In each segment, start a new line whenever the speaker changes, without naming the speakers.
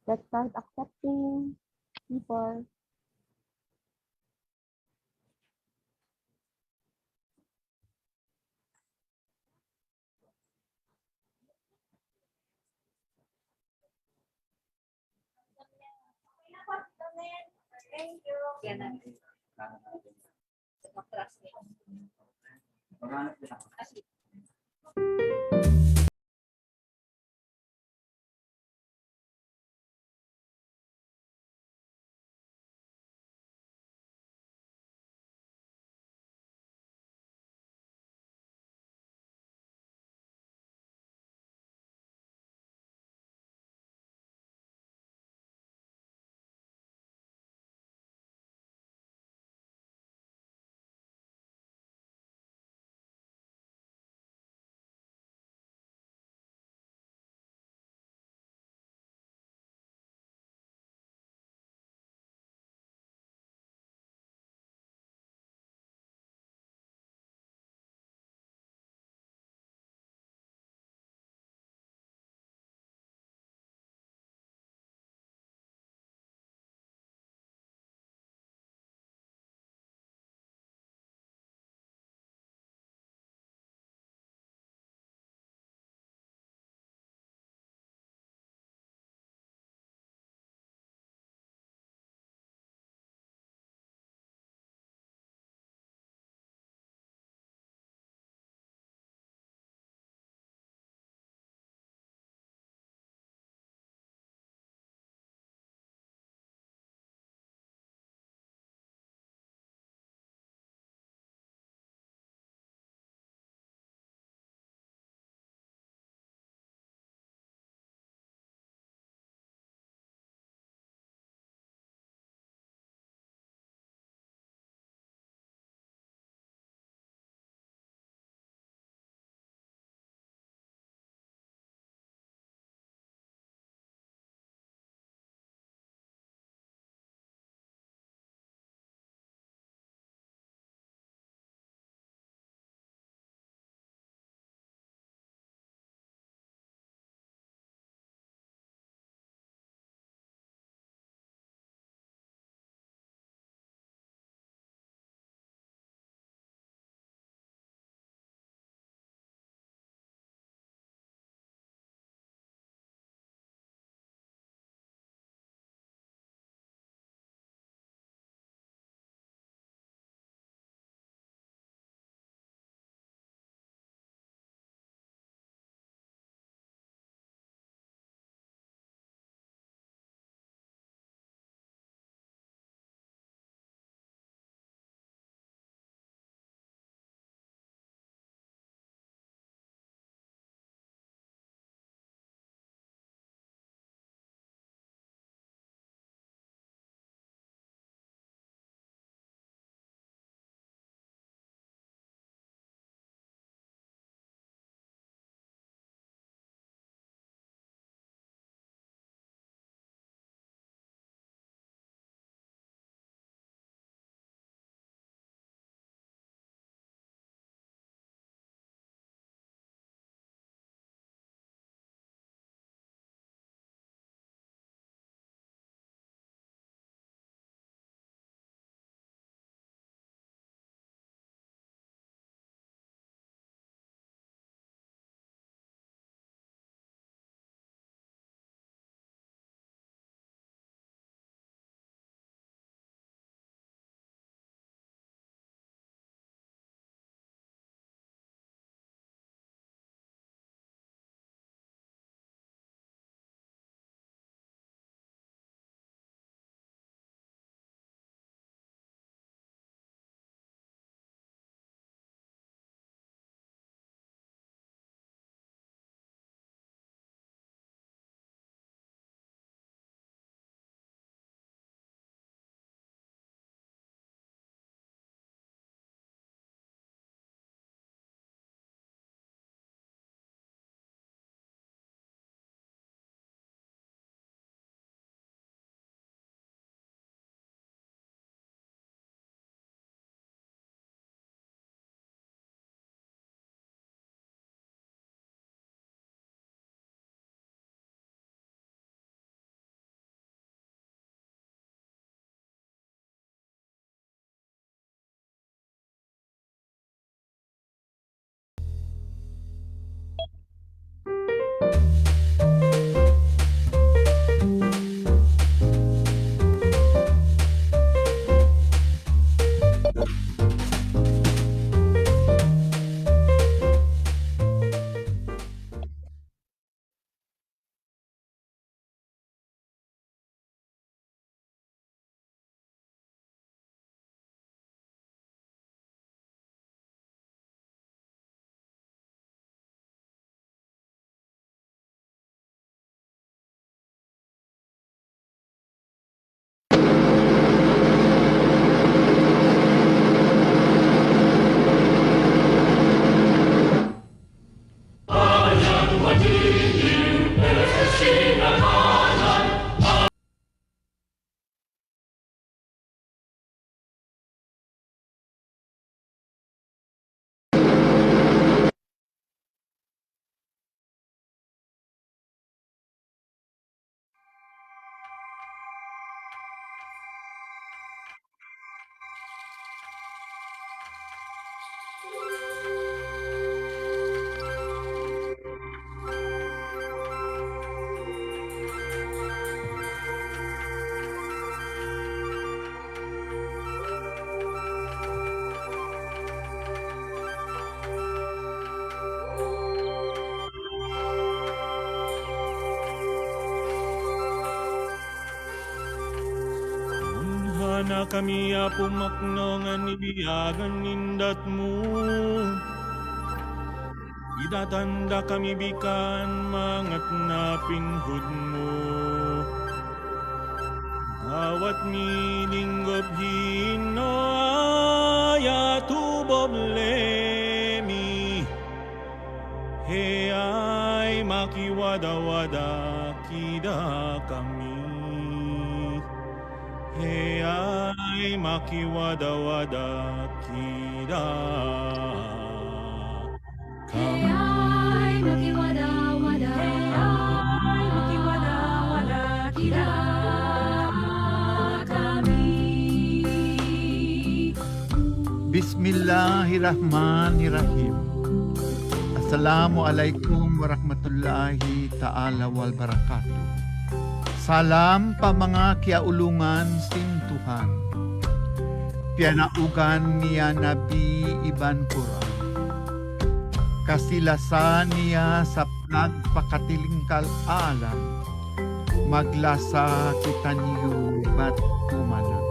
Let's start accepting people.
Thank you. Yan ang
Na kami pumakno nga nibiyagan nindat mo. Idatanda kami bikan mangat na pinhod mo. Awat milinggop hino aya tu problemi. He ay makiwada-wada kida kami. He ay makiwada-wada kida kami.
He ay makiwada-wada, he ay makiwada-wada kida kami.
Bismillahirrahmanirrahim. Assalamualaikum warahmatullahi ta'ala wal barakatuh. Salam pa mga kiaulungan sing Tuhan. Pianaugan niya Nabi Iban Quran. Kasilasan niya sa nagpakatilingkal alam. Maglasa kita niyo bat kumanang.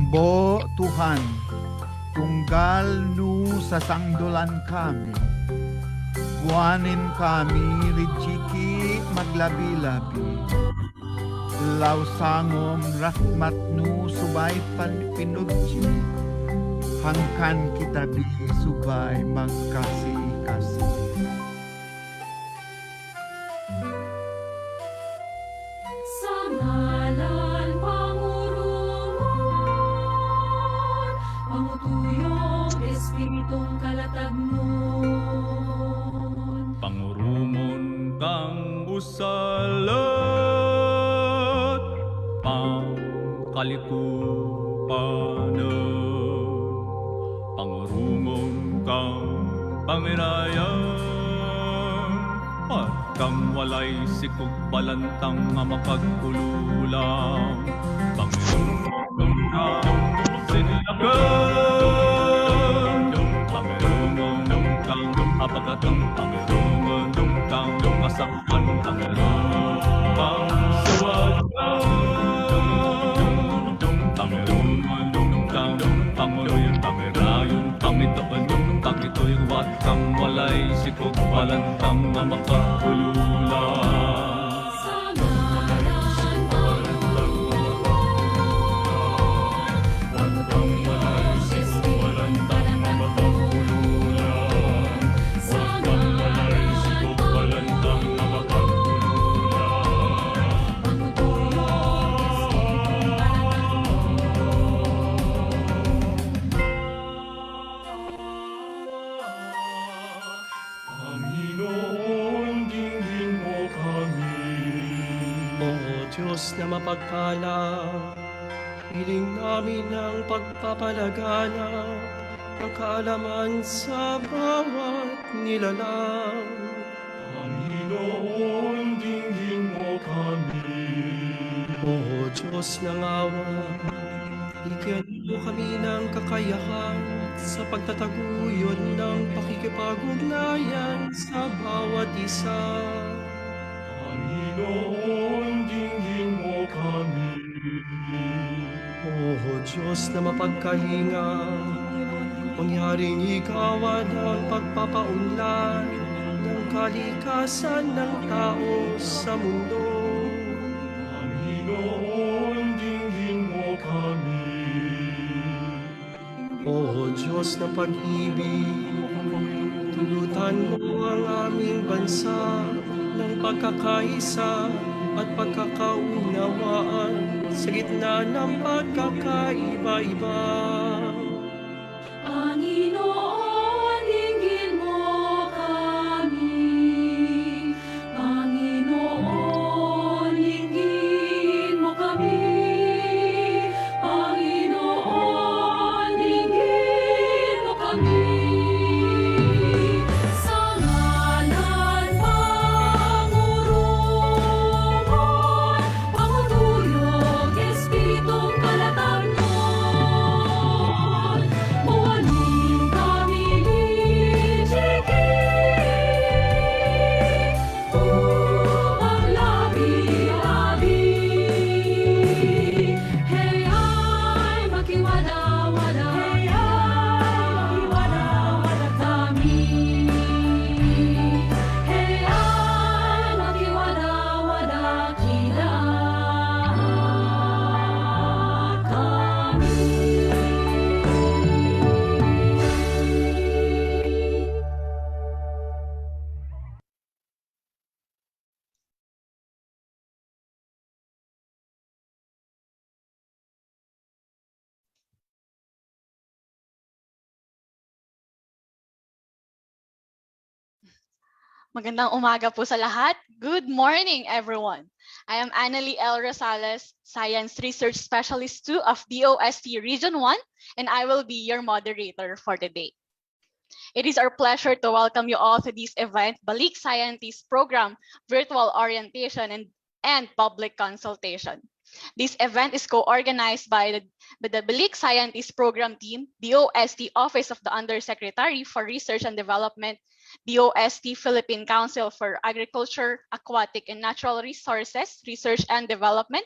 Mbo Tuhan, tunggal nu sa sangdolan kami. Buwanin kami rijiki maglabi-labi. Lausangom rahmat nu subay pinugji. Hangkan kita bi subay magkasih-kasih.
Sa ngalan Pangurungan, pangutuyong Espiritong kalatagnon.
Pangurumon kang usalat, pangkalikupanan. Pangurumon kang pangirayan, at kang walay sikog balantang nga mapagkululang. Pangurumon kang sinilagan, pangurumon kang apagatang, pangurumon kang masakan, pangurumon kang sawagan, pangurumon kang panguloy, pangirayon, pangitapan, pangitoy, wat kang walay sikog balantang nga mapagkululang.
Sa ngalan Pangurungan, pangutuyong Espiritong kalatagnon. Sa ngalan Pangurungan, pangutuyong Espiritong
Panginoon, dinggin mo kami.
O Diyos na mapagpala, hiling namin ang pagpapalaganap ng kaalaman sa bawat nilalang.
Panginoon, dinggin mo kami.
O Diyos ng awa, bigyan mo kami ng kakayahan sa pagtataguyod ng pakikipag-ugnayan sa bawat isa.
Panginoon, dinggin mo kami.
O Diyos na mapagkalinga, mangyaring ikawan ang pagpapaunlad ng kalikasan ng tao sa mundo.
Panginoon, dinggin mo kami.
O Diyos na pag-ibig, tulutan mo ang aming bansa ng pagkakaisa at pagkakaunawaan sa gitna ng pagkakaiba-iba.
Panginoon, dinggin mo kami. Panginoon, dinggin mo kami. Panginoon, dinggin
Magandang umaga po sa lahat. Good morning, everyone. I am Annalie L. Rosales, Science Research Specialist 2 of DOST Region 1, and I will be your moderator for today. It is our pleasure to welcome you all to this event, Balik Scientist Program, Virtual Orientation and Public Consultation. This event is co-organized by the Balik Scientist Program team, DOST Office of the Undersecretary for Research and Development, DOST-Philippine Council for Agriculture, Aquatic and Natural Resources, Research and Development,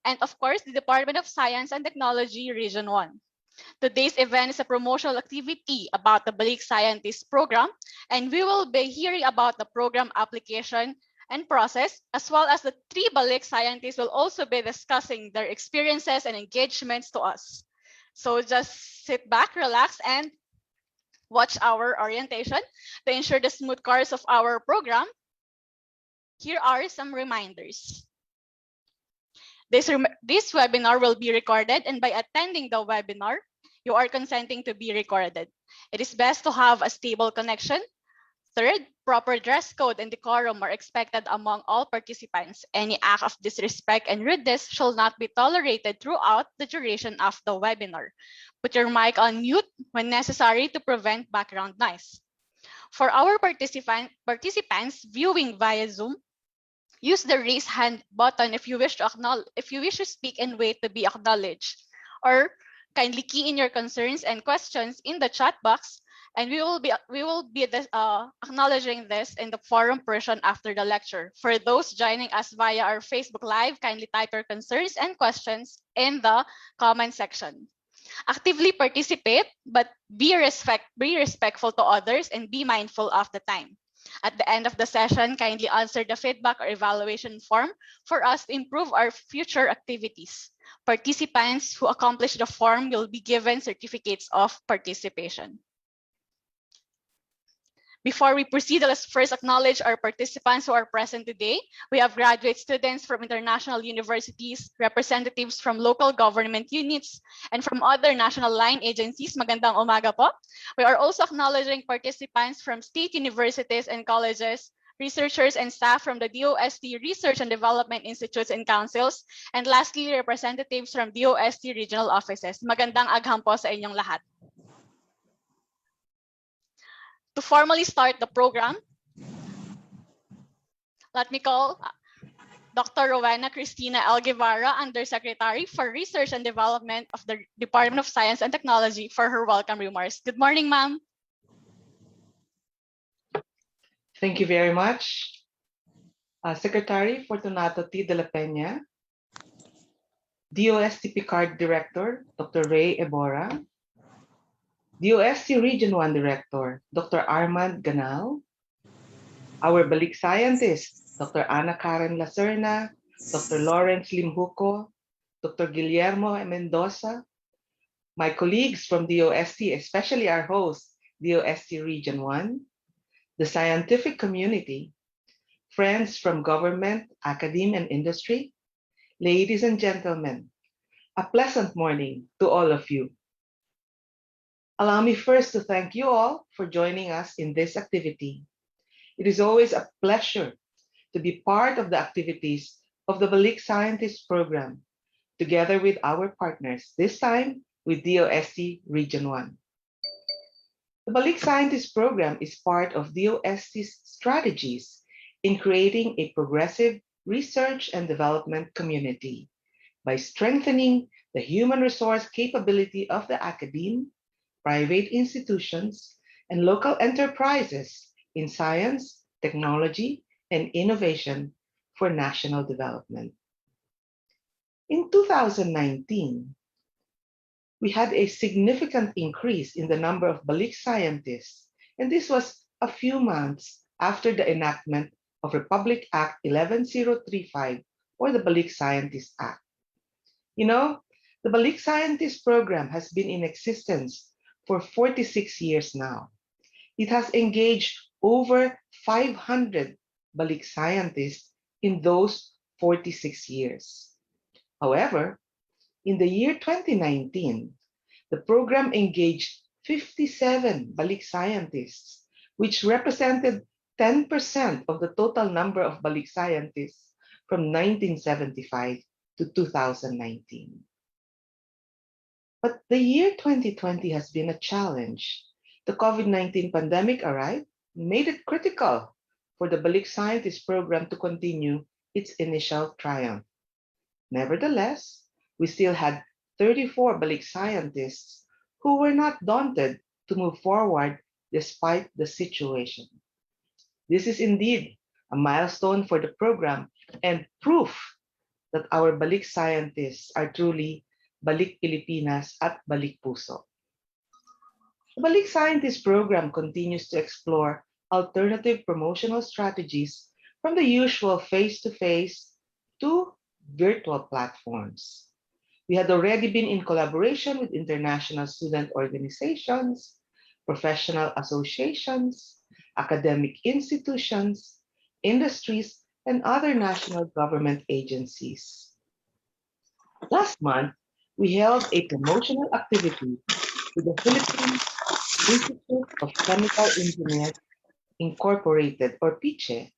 and of course, the Department of Science and Technology, Region 1. Today's event is a promotional activity about the Balik Scientist Program, and we will be hearing about the program application and process, as well as the 3 Balik scientists will also be discussing their experiences and engagements to us. So just sit back, relax, and watch our orientation to ensure the smooth course of our program. Here are some reminders. This webinar will be recorded, and by attending the webinar, you are consenting to be recorded. It is best to have a stable connection. Third, proper dress code and decorum are expected among all participants. Any act of disrespect and rudeness shall not be tolerated throughout the duration of the webinar. Put your mic on mute when necessary to prevent background noise. For our participants viewing via Zoom, use the raise hand button if you wish to speak and wait to be acknowledged, or kindly key in your concerns and questions in the chat box, and we will be acknowledging this in the forum portion after the lecture. For those joining us via our Facebook Live, kindly type your concerns and questions in the comment section. Actively participate, but be respectful to others and be mindful of the time. At the end of the session, kindly answer the feedback or evaluation form for us to improve our future activities. Participants who accomplish the form will be given certificates of participation. Before we proceed, let's first acknowledge our participants who are present today. We have graduate students from international universities, representatives from local government units, and from other national line agencies. Magandang umaga po. We are also acknowledging participants from state universities and colleges, researchers and staff from the DOST Research and Development Institutes and Councils, and lastly, representatives from DOST regional offices. Magandang agham po sa inyong lahat. To formally start the program, let me call Dr. Rowena Cristina L. Guevara, Undersecretary for Research and Development of the Department of Science and Technology, for her welcome remarks. Good morning, ma'am.
Thank you very much. Secretary Fortunato T. de la Peña, DOST Picard Director, Dr. Ray Ebora, DOST Region 1 Director, Dr. Armand Ganal, our Balik Scientists, Dr. Ana Karen Lacerna, Dr. Lawrence Limhuco, Dr. Guillermo Mendoza, my colleagues from DOST, especially our host, DOST Region 1, the scientific community, friends from government, academia, and industry, ladies and gentlemen, a pleasant morning to all of you. Allow me first to thank you all for joining us in this activity. It is always a pleasure to be part of the activities of the Balik Scientist Program, together with our partners, this time with DOST Region 1. The Balik Scientist Program is part of DOST's strategies in creating a progressive research and development community by strengthening the human resource capability of the academe, private institutions, and local enterprises in science, technology, and innovation for national development. In 2019, we had a significant increase in the number of Balik scientists, and this was a few months after the enactment of Republic Act 11035, or the Balik Scientist Act. You know, the Balik Scientist Program has been in existence for 46 years now. It has engaged over 500 Balik scientists in those 46 years. However, in the year 2019, the program engaged 57 Balik scientists, which represented 10% of the total number of Balik scientists from 1975 to 2019. But the year 2020 has been a challenge. The COVID-19 pandemic arrived, made it critical for the Balik Scientist Program to continue its initial triumph. Nevertheless, we still had 34 Balik scientists who were not daunted to move forward despite the situation. This is indeed a milestone for the program and proof that our Balik scientists are truly Balik Pilipinas at Balik Puso. The Balik Scientist Program continues to explore alternative promotional strategies from the usual face-to-face to virtual platforms. We had already been in collaboration with international student organizations, professional associations, academic institutions, industries, and other national government agencies. Last month, we held a promotional activity with the Philippines Institute of Chemical Engineers Incorporated, or Peña,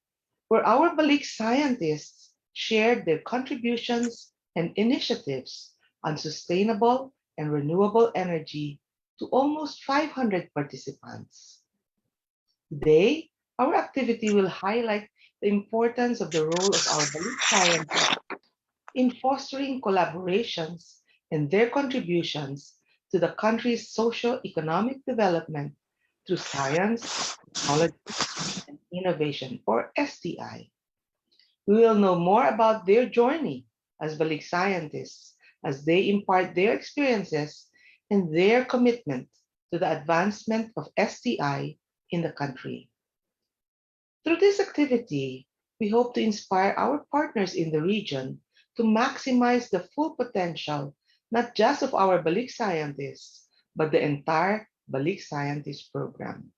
where our Balik scientists shared their contributions and initiatives on sustainable and renewable energy to almost 500 participants. Today, our activity will highlight the importance of the role of our Balik scientists in fostering collaborations and their contributions to the country's socio-economic development through science, technology, and innovation, or STI. We will know more about their journey as Balik scientists as they impart their experiences and their commitment to the advancement of STI in the country. Through this activity, we hope to inspire our partners in the region to maximize the full potential not just of our Balik scientists, but the entire Balik Scientist Program.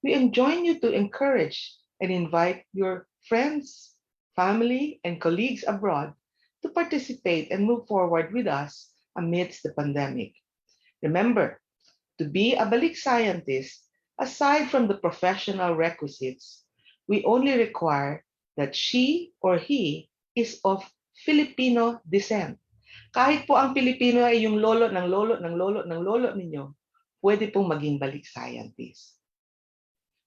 We enjoin you to encourage and invite your friends, family, and colleagues abroad to participate and move forward with us amidst the pandemic. Remember, to be a Balik scientist, aside from the professional requisites, we only require that she or he is of Filipino descent. Kahit po ang Pilipino ay yung lolo ng lolo ng lolo ng lolo ninyo, pwede pong maging Balik scientist.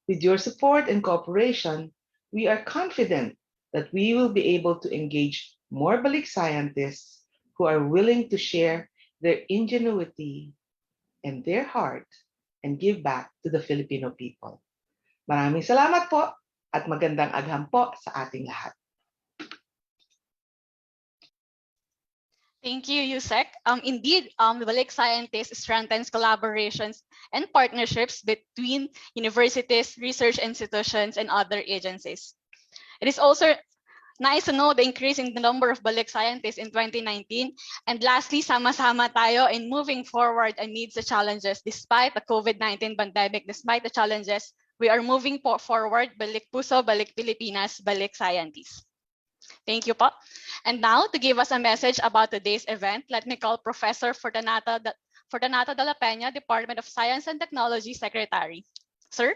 With your support and cooperation, we are confident that we will be able to engage more Balik scientists who are willing to share their ingenuity and their heart and give back to the Filipino people. Maraming salamat po at magandang agham po sa ating lahat.
Thank you, Yusek. Indeed, the Balik Scientist strengthens collaborations and partnerships between universities, research institutions, and other agencies. It is also nice to know the increase in the number of Balik scientists in 2019. And lastly, sama-sama tayo in moving forward amidst the challenges. Despite the COVID-19 pandemic, despite the challenges, we are moving forward, Balik Puso, Balik Pilipinas, Balik Scientists. Thank you po. And now, to give us a message about today's event, let me call Professor Fortunato de la Peña, Department of Science and Technology Secretary. Sir?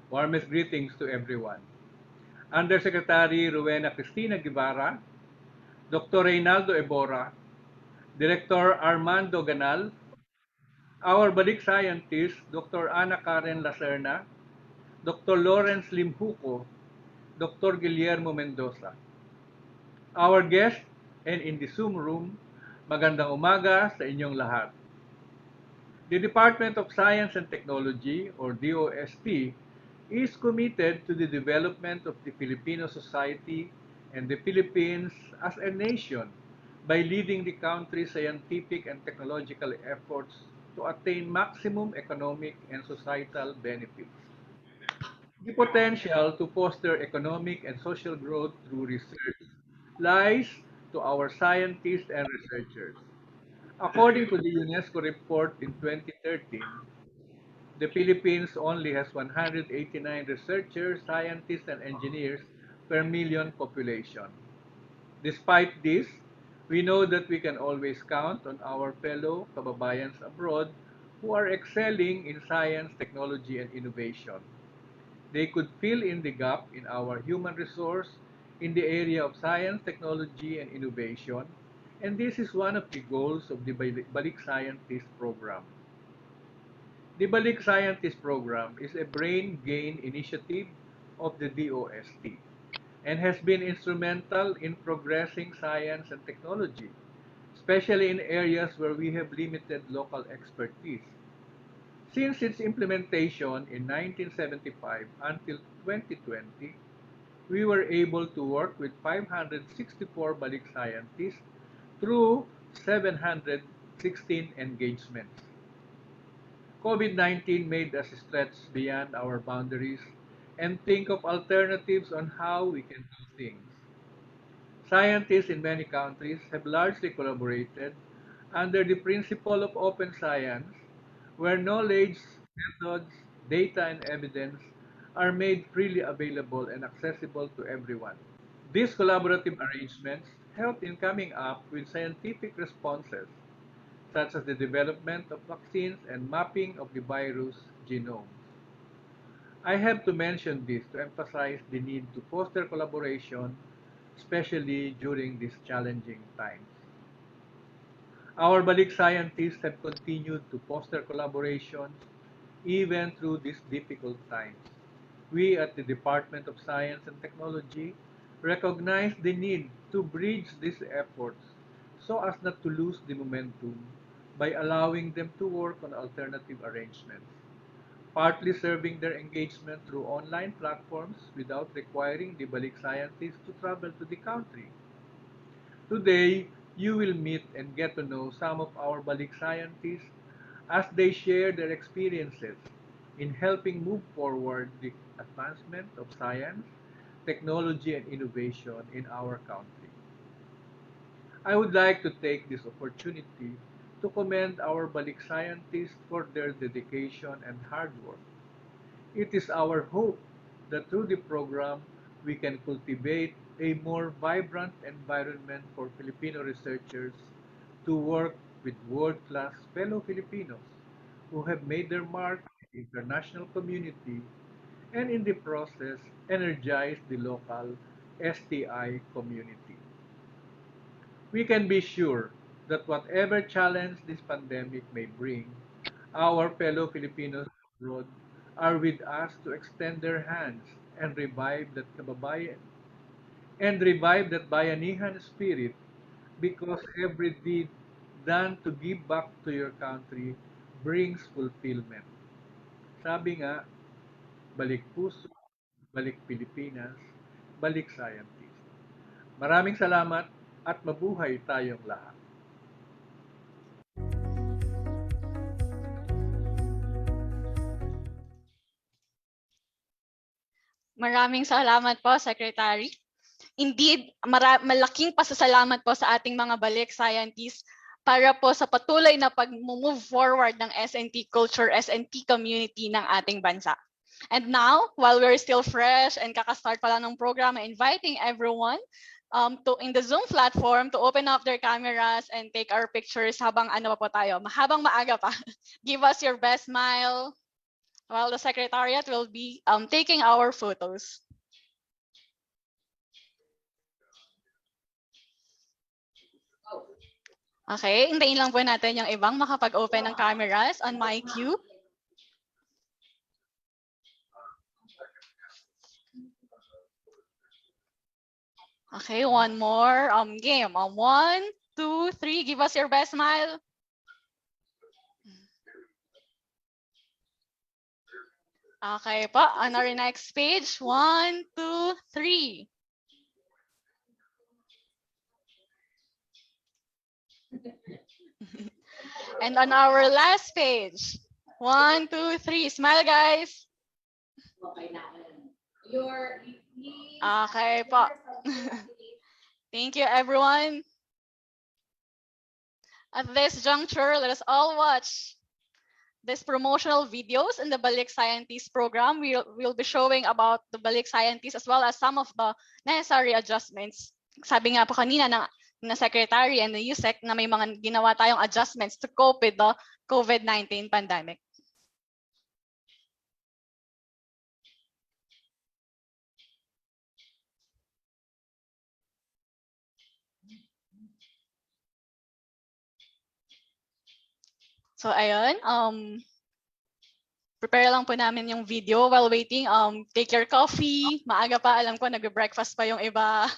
Warmest greetings to everyone. Undersecretary Rowena Cristina Guevara, Dr. Reynaldo Ebora, Director Armando Ganal, our Balik scientist, Dr. Ana Karen Lacerna, Dr. Lawrence Limhuco, Dr. Guillermo Mendoza. Our guest and in the Zoom room, magandang umaga sa inyong lahat. The Department of Science and Technology, or DOST, is committed to the development of the Filipino society and the Philippines as a nation by leading the country's scientific and technological efforts to attain maximum economic and societal benefits. The potential to foster economic and social growth through research lies to our scientists and researchers. According to the UNESCO report in 2013, The Philippines only has 189 researchers, scientists, and engineers per million population. Despite this, we know that we can always count on our fellow kababayans abroad who are excelling in science, technology, and innovation. They could fill in the gap in our human resource in the area of science, technology, and innovation, and this is one of the goals of the Balik Scientist Program. The Balik Scientist Program is a brain gain initiative of the DOST and has been instrumental in progressing science and technology, especially in areas where we have limited local expertise. Since its implementation in 1975 until 2020, we were able to work with 564 Balik scientists through 716 engagements. COVID-19 made us stretch beyond our boundaries and think of alternatives on how we can do things. Scientists in many countries have largely collaborated under the principle of open science, where knowledge, methods, data, and evidence are made freely available and accessible to everyone. These collaborative arrangements help in coming up with scientific responses, such as the development of vaccines and mapping of the virus genome. I have to mention this to emphasize the need to foster collaboration, especially during these challenging times. Our Balik scientists have continued to foster collaborations even through these difficult times. We at the Department of Science and Technology recognize the need to bridge these efforts so as not to lose the momentum by allowing them to work on alternative arrangements, partly serving their engagement through online platforms without requiring the Balik scientists to travel to the country. Today, you will meet and get to know some of our Balik scientists as they share their experiences in helping move forward the advancement of science, technology, and innovation in our country. I would like to take this opportunity to commend our Balik scientists for their dedication and hard work. It is our hope that through the program, we can cultivate a more vibrant environment for Filipino researchers to work with world-class fellow Filipinos who have made their mark in the international community and in the process energize the local STI community. We can be sure that whatever challenge this pandemic may bring, our fellow Filipinos abroad are with us to extend their hands and revive that bayanihan spirit, because every deed done to give back to your country brings fulfillment. Sabi nga, balik puso, balik Pilipinas, balik scientist. Maraming salamat at mabuhay tayong lahat.
Maraming salamat po, Secretary. Indeed, malaking pasasalamat po sa ating mga Balik scientists para po sa patuloy na pag-move forward ng SNT culture, SNT community ng ating bansa. And now, while we're still fresh and kakastart pa lang ng program, inviting everyone in the Zoom platform to open up their cameras and take our pictures habang ano pa po tayo, habang maaga pa. Give us your best smile while the Secretariat will be taking our photos. Okay, hintayin lang po natin yung ibang makapag-open ng cameras on my cue. Okay, one more game. 1, 2, 3. Give us your best smile. Okay po, on our next page. 1, 2, 3. And on our last page. 1, 2, 3. Smile, guys. Okay po. Thank you, everyone. At this juncture, let us all watch these promotional videos in the Balik Scientist Program. We'll be showing about the Balik Scientists as well as some of the necessary adjustments. Sabi nga po kanina na Secretary and the USEC na may mga ginawa tayong adjustments to cope with the COVID-19 pandemic. So ayun, prepare lang po namin yung video while waiting. Take your coffee. Maaga pa, alam ko nag-breakfast pa yung iba.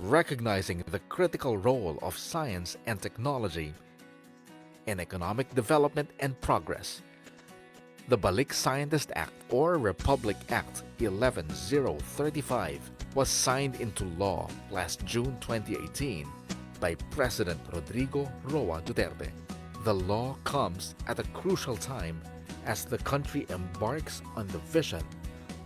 Recognizing the critical role of science and technology in economic development and progress, the Balik Scientist Act or Republic Act 11035 was signed into law last June 2018 by President Rodrigo Roa Duterte. The law comes at a crucial time as the country embarks on the vision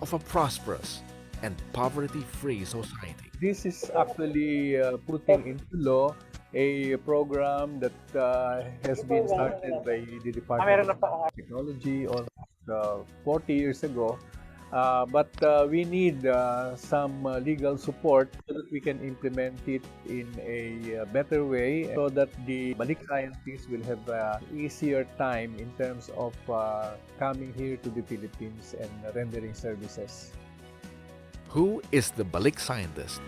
of a prosperous and poverty-free society.
This is actually putting into law a program that has been started by the Department of Technology almost 40 years ago. But we need some legal support so that we can implement it in a better way so that the Balik scientists will have an easier time in terms of coming here to the Philippines and rendering services.
Who is the Balik Scientist?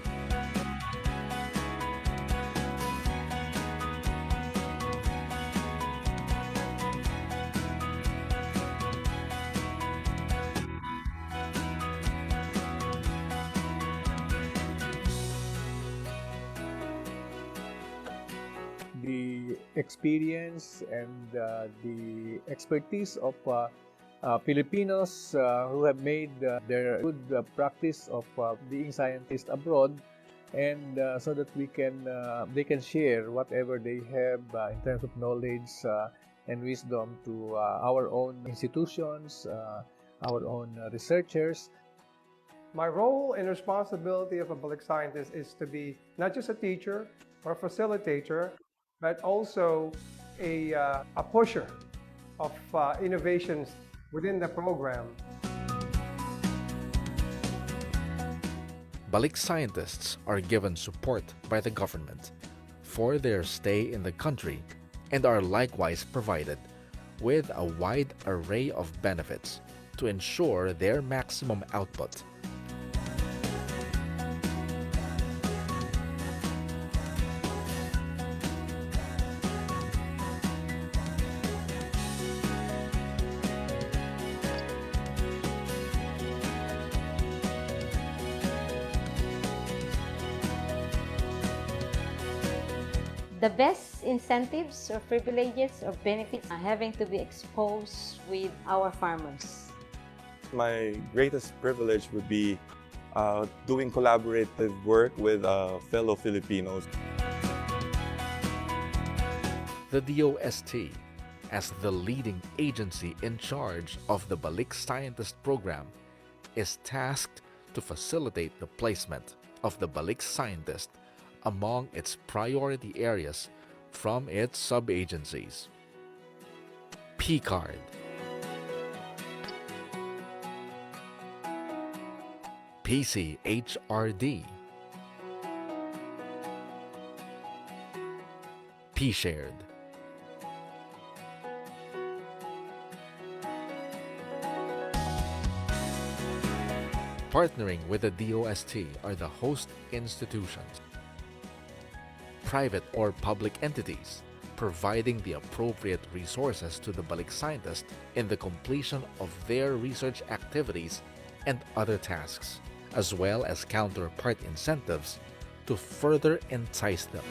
The experience and the expertise of Filipinos who have made their good practice of being scientists abroad, and so that they can share whatever they have in terms of knowledge and wisdom to our own institutions, our own researchers.
My role and responsibility of a Balik scientist is to be not just a teacher or a facilitator, but also a pusher of innovations within the program.
Balik scientists are given support by the government for their stay in the country and are likewise provided with a wide array of benefits to ensure their maximum output.
The best incentives or privileges or benefits are having to be exposed with our farmers.
My greatest privilege would be doing collaborative work with fellow Filipinos.
The DOST, as the leading agency in charge of the Balik Scientist Program, is tasked to facilitate the placement of the Balik Scientist among its priority areas from its sub-agencies. P-Card, PCHRD, P-Shared, partnering with the DOST are the host institutions, private or public entities, providing the appropriate resources to the Balik scientist in the completion of their research activities and other tasks, as well as counterpart incentives to further entice them.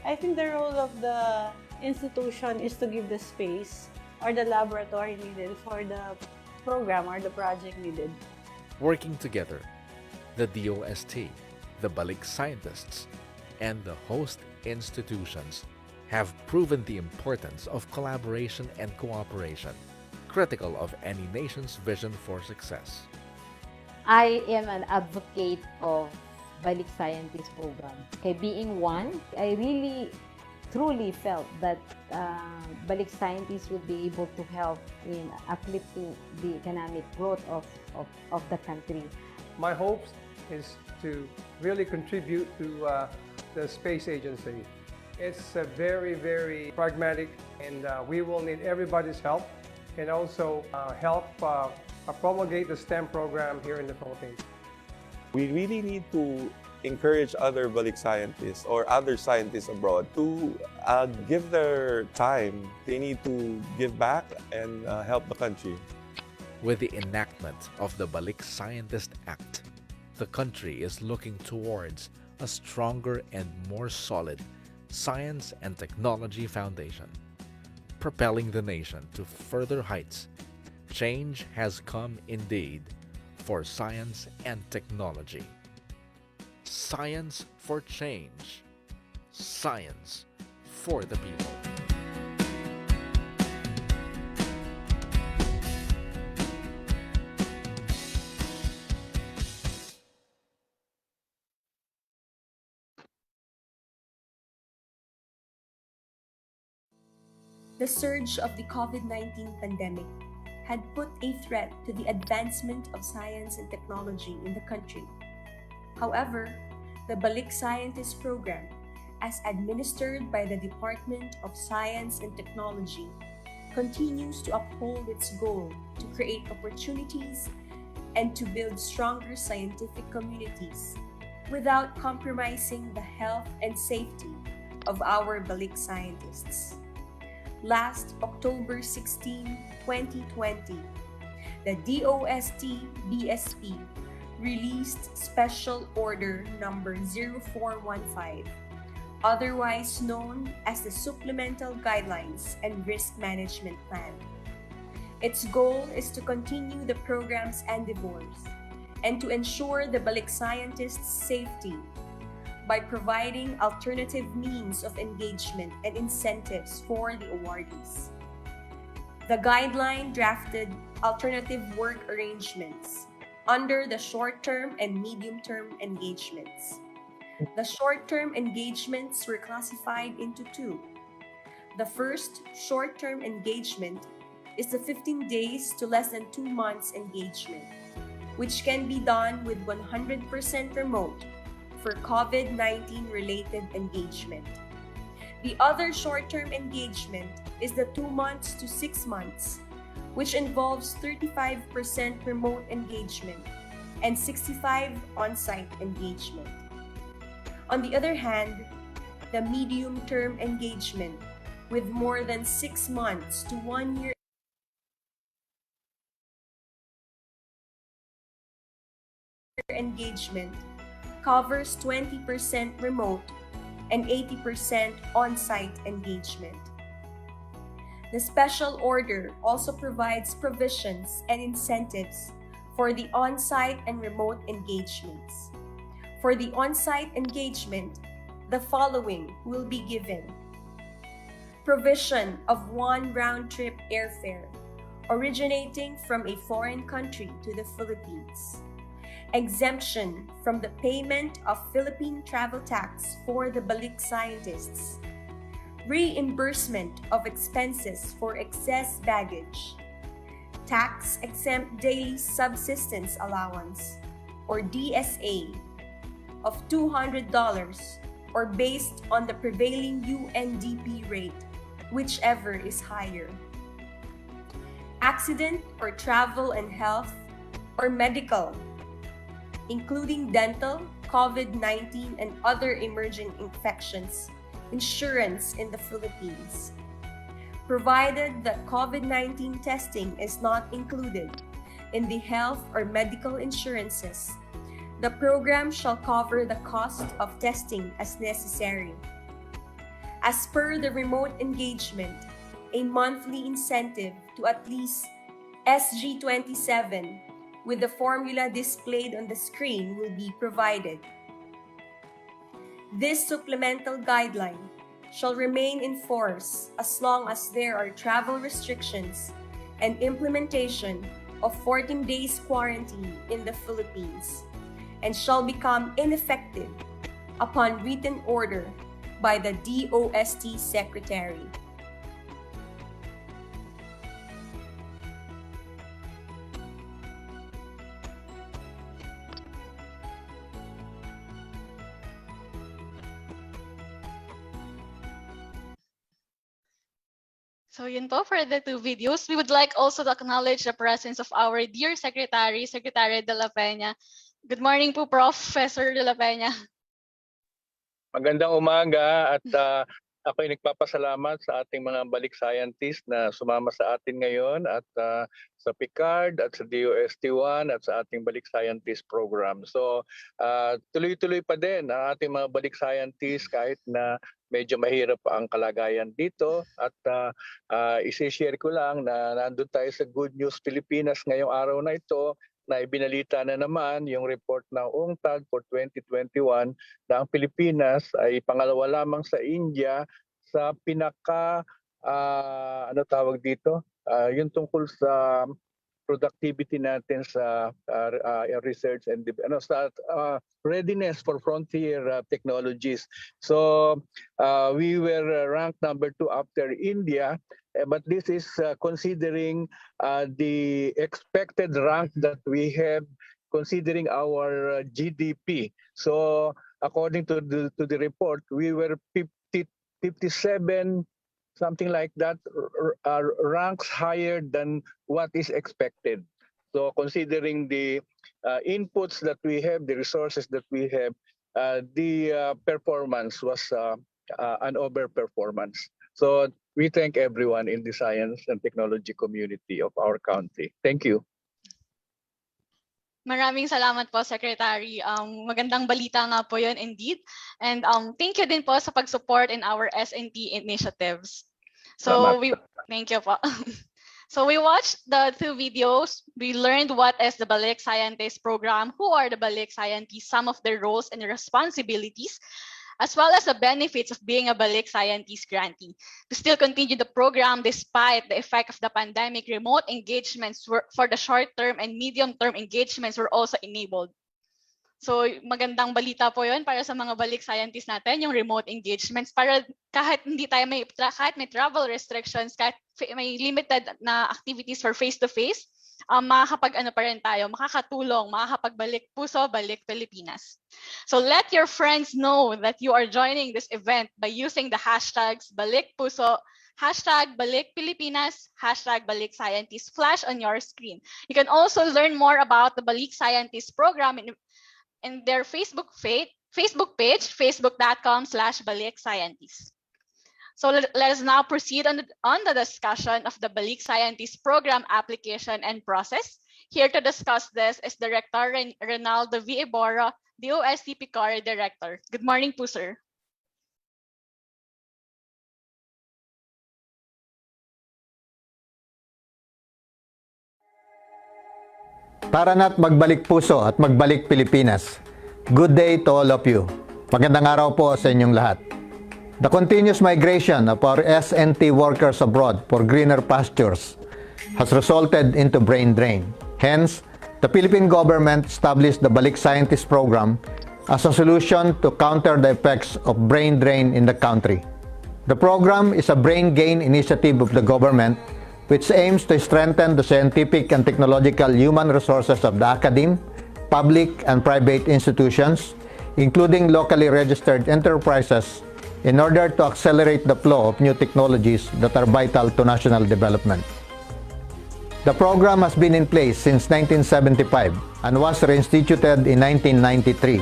I think the role of the institution is to give the space or the laboratory needed for the program or the project needed.
Working together, the DOST, the Balik scientists, and the host institutions have proven the importance of collaboration and cooperation, critical of any nation's vision for success.
I am an advocate of Balik Scientist Program. Okay, being one, I really truly felt that Balik Scientists would be able to help in uplifting the economic growth of the country.
My hopes is to really contribute to the space agency. It's very, very pragmatic, and we will need everybody's help, and also help promulgate the STEM program here in the Philippines.
We really need to encourage other Balik scientists or other scientists abroad to give their time. They need to give back and help the country.
With the enactment of the Balik Scientist Act, the country is looking towards a stronger and more solid science and technology foundation, propelling the nation to further heights. Change has come indeed for science and technology. Science for change. Science for the people.
The surge of the COVID-19 pandemic had put a threat to the advancement of science and technology in the country. However, the Balik Scientist Program, as administered by the Department of Science and Technology, continues to uphold its goal to create opportunities and to build stronger scientific communities without compromising the health and safety of our Balik scientists. Last October 16, 2020, the DOST-BSP released Special Order Number 0415, otherwise known as the Supplemental Guidelines and Risk Management Plan. Its goal is to continue the program's endeavors and to ensure the Balik scientists' safety by providing alternative means of engagement and incentives for the awardees. The guideline drafted alternative work arrangements under the short-term and medium-term engagements. The short-term engagements were classified into two. The first short-term engagement is the 15 days to less than 2 months engagement, which can be done with 100% remote for COVID-19 related engagement. The other short-term engagement is the 2 months to 6 months, which involves 35% remote engagement and 65% on-site engagement. On the other hand, the medium-term engagement with more than 6 months to 1 year engagement covers 20% remote and 80% on-site engagement. The special order also provides provisions and incentives for the on-site and remote engagements. For the on-site engagement, the following will be given: provision of 1 round-trip airfare originating from a foreign country to the Philippines, exemption from the payment of Philippine travel tax for the Balik scientists, reimbursement of expenses for excess baggage, tax-exempt daily subsistence allowance, or DSA, of $200 or based on the prevailing UNDP rate, whichever is higher. Accident or travel and health or medical, including dental, COVID-19, and other emerging infections, insurance in the Philippines. Provided that COVID-19 testing is not included in the health or medical insurances, the program shall cover the cost of testing as necessary. As per the remote engagement, a monthly incentive to at least SG27 with the formula displayed on the screen will be provided. This supplemental guideline shall remain in force as long as there are travel restrictions and implementation of 14 days quarantine in the Philippines, and shall become ineffective upon written order by the DOST Secretary.
So yun po for the two videos. We would like also to acknowledge the presence of our dear Secretary, Secretary de la Peña. Good morning po, Professor de la Peña.
Magandang umaga at ako'y nagpapasalamat sa ating mga balik scientists na sumama sa atin ngayon at sa PICARD at sa DOST-STII at sa ating Balik Scientist Program. So tuloy-tuloy pa din ang ating mga balik scientists kahit na medyo mahirap pa ang kalagayan dito at isi-share ko lang na nandun tayo sa Good News Pilipinas ngayong araw na ito na ibinalita na naman yung report ng UNCTAD for 2021 na ang Pilipinas ay pangalawa lamang sa India sa pinaka ano tawag dito yung tungkol sa productivity natin sa research and sa readiness for frontier technologies. So we were ranked number 2 after India, but this is considering the expected rank that we have considering our GDP. So according to the report, we were 57, something like that, ranks higher than what is expected. So considering the inputs that we have, the resources that we have, the performance was an overperformance. So we thank everyone in the science and technology community of our country. Thank you.
Maraming salamat po, Secretary. Magandang balita nga po yun indeed. And thank you din po sa pag-support in our S&T initiatives. So thank you po. So we watched the two videos. We learned what is the Balik Scientist Program, who are the Balik Scientists, some of their roles and responsibilities, as well as the benefits of being a Balik Scientist grantee. To still continue the program despite the effect of the pandemic, remote engagements for the short-term and medium-term engagements were also enabled. So magandang balita po yun para sa mga Balik Scientists natin, yung remote engagements, para kahit kahit may travel restrictions, kahit may limited na activities for face-to-face, makakapag-ano pa rin tayo, makakatulong, makakapagbalik puso, balik Pilipinas. So let your friends know that you are joining this event by using the hashtags Balik Puso, hashtag Balik Pilipinas, hashtag Balik Scientists flash on your screen. You can also learn more about the Balik Scientist Program in their Facebook page, facebook.com/Balik Scientists. So let us now proceed on the discussion of the Balik Scientist Program application and process. Here to discuss this is Director Ronaldo V. Iborra, DOST PICAR Director. Good morning po, sir.
Tara na't magbalik puso at magbalik Pilipinas. Good day to all of you. Magandang araw po sa inyong lahat. The continuous migration of our S&T workers abroad for greener pastures has resulted into brain drain. Hence, the Philippine government established the Balik Scientist Program as a solution to counter the effects of brain drain in the country. The program is a brain gain initiative of the government which aims to strengthen the scientific and technological human resources of the academe, public and private institutions, including locally registered enterprises, in order to accelerate the flow of new technologies that are vital to national development. The program has been in place since 1975 and was reinstituted in 1993.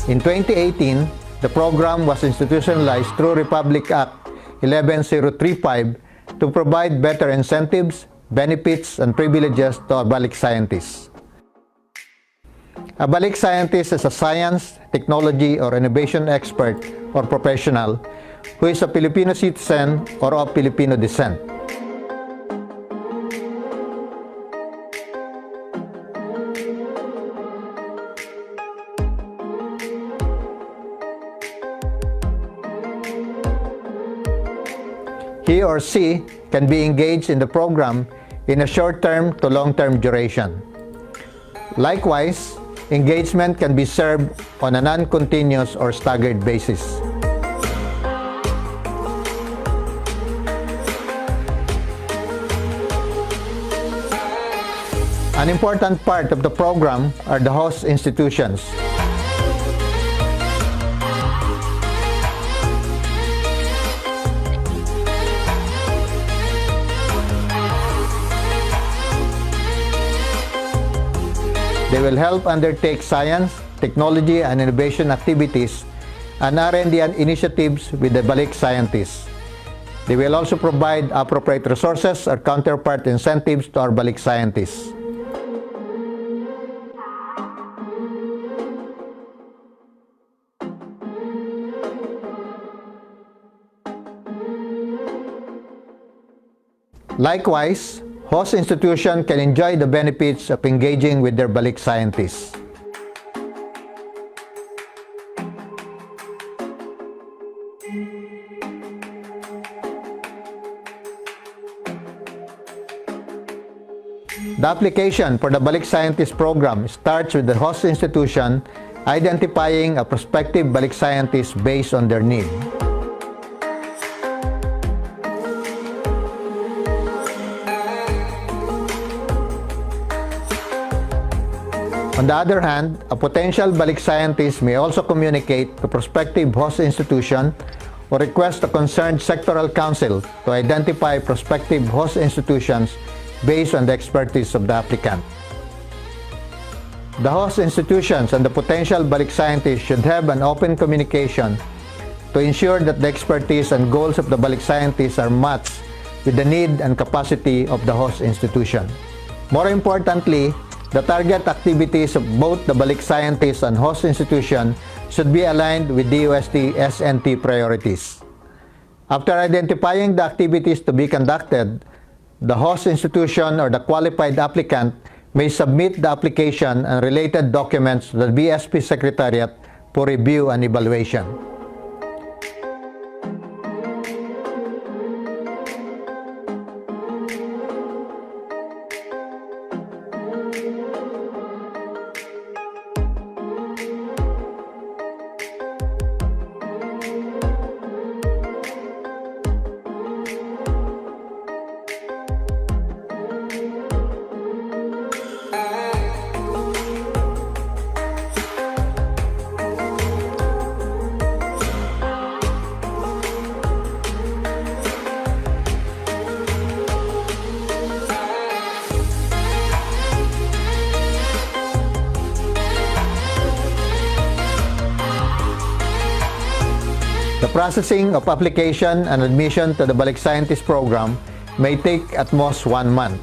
In 2018, the program was institutionalized through Republic Act 11035 to provide better incentives, benefits, and privileges to our Balik Scientists. A Balik Scientist is a science, technology, or innovation expert or professional who is a Filipino citizen or of Filipino descent. He or she can be engaged in the program in a short-term to long-term duration. Likewise, engagement can be served on a non-continuous or staggered basis. An important part of the program are the host institutions. They will help undertake science, technology, and innovation activities and R&D and initiatives with the Balik Scientists. They will also provide appropriate resources or counterpart incentives to our Balik Scientists. Likewise, host institution can enjoy the benefits of engaging with their Balik Scientists. The application for the Balik Scientist Program starts with the host institution identifying a prospective Balik Scientist based on their need. On the other hand, a potential Balik Scientist may also communicate to prospective host institution or request a concerned sectoral council to identify prospective host institutions based on the expertise of the applicant. The host institutions and the potential Balik Scientist should have an open communication to ensure that the expertise and goals of the Balik Scientists are matched with the need and capacity of the host institution. More importantly, the target activities of both the Balik Scientists and host institution should be aligned with DOST-STII priorities. After identifying the activities to be conducted, the host institution or the qualified applicant may submit the application and related documents to the BSP Secretariat for review and evaluation. The processing of application and admission to the Balik Scientist Program may take at most 1 month.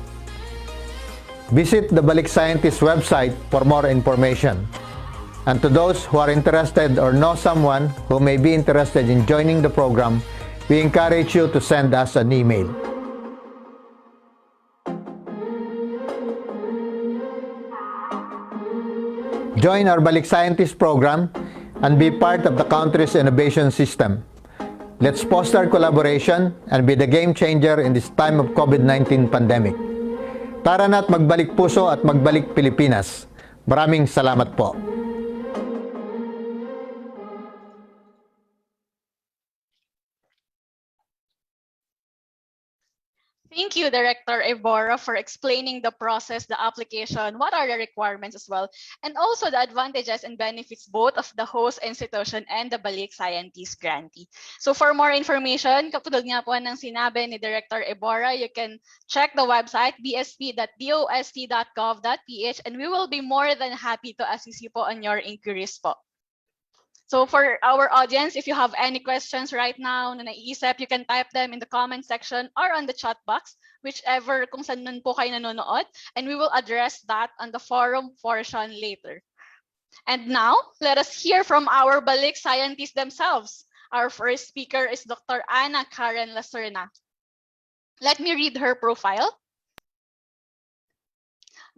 Visit the Balik Scientist website for more information. And to those who are interested or know someone who may be interested in joining the program, we encourage you to send us an email. Join our Balik Scientist Program and be part of the country's innovation system. Let's foster collaboration and be the game changer in this time of COVID-19 pandemic. Tara na't magbalik puso at magbalik Pilipinas. Maraming salamat po.
Thank you, Director Evora, for explaining the process, the application, what are the requirements as well, and also the advantages and benefits both of the host institution and the Balik Scientist grantee. So for more information, katulad nga po ng sinabi ni Director Evora, you can check the website bsp.dost.gov.ph and we will be more than happy to assist you po on your inquiries po. So for our audience, if you have any questions right now na naiisip, you can type them in the comment section or on the chat box, whichever kung saan nun po kayo nanonood, and we will address that on the forum portion later. And now, let us hear from our Balik Scientists themselves. Our first speaker is Dr. Ana Karen Lacerna. Let me read her profile.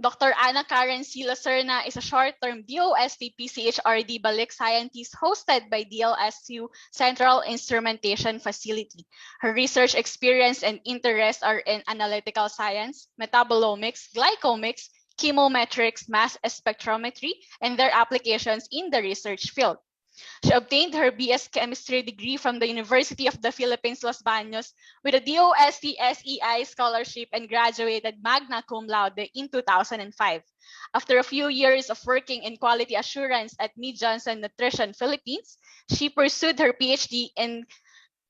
Dr. Ana Karen C. Lacerna is a short-term DOST-PCHRD Balik Scientist hosted by DLSU Central Instrumentation Facility. Her research experience and interests are in analytical science, metabolomics, glycomics, chemometrics, mass spectrometry, and their applications in the research field. She obtained her BS Chemistry degree from the University of the Philippines, Los Baños, with a DOST-STII scholarship and graduated magna cum laude in 2005. After a few years of working in quality assurance at Mead Johnson Nutrition Philippines, she pursued her PhD in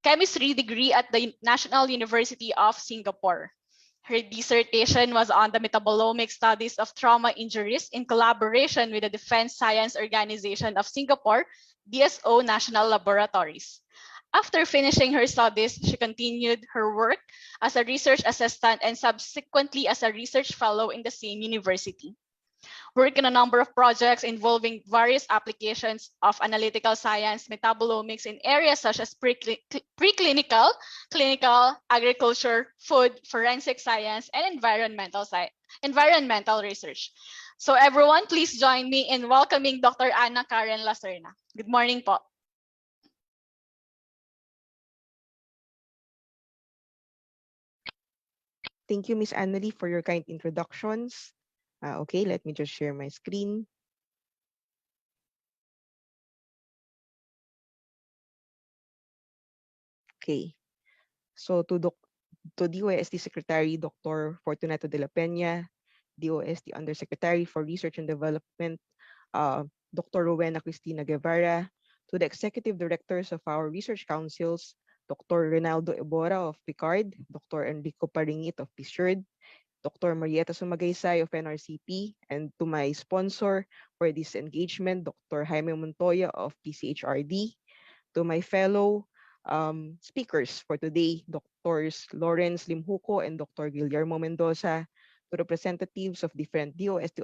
chemistry degree at the National University of Singapore. Her dissertation was on the metabolomic studies of trauma injuries in collaboration with the Defense Science Organization of Singapore, DSO National Laboratories. After finishing her studies, she continued her work as a research assistant and subsequently as a research fellow in the same university. Work in a number of projects involving various applications of analytical science, metabolomics in areas such as preclinical, clinical, agriculture, food, forensic science, and environmental research. So everyone, please join me in welcoming Dr. Ana Karen Lacerna. Good morning po.
Thank you, Miss Annalie, for your kind introductions. Okay, let me just share my screen. Okay, so to DOST Secretary Dr. Fortunato de la Peña, DOST Undersecretary for Research and Development, Dr. Rowena Cristina Guevara, to the Executive Directors of our Research Councils, Dr. Ronaldo Ebora of PICARD, Dr. Enrico Paringit of PSURD, Dr. Marieta Sumagaysay of NRCP, and to my sponsor for this engagement, Dr. Jaime Montoya of PCHRD, to my fellow speakers for today, Drs. Lawrence Limhuco and Dr. Guillermo Mendoza, to representatives of different DOST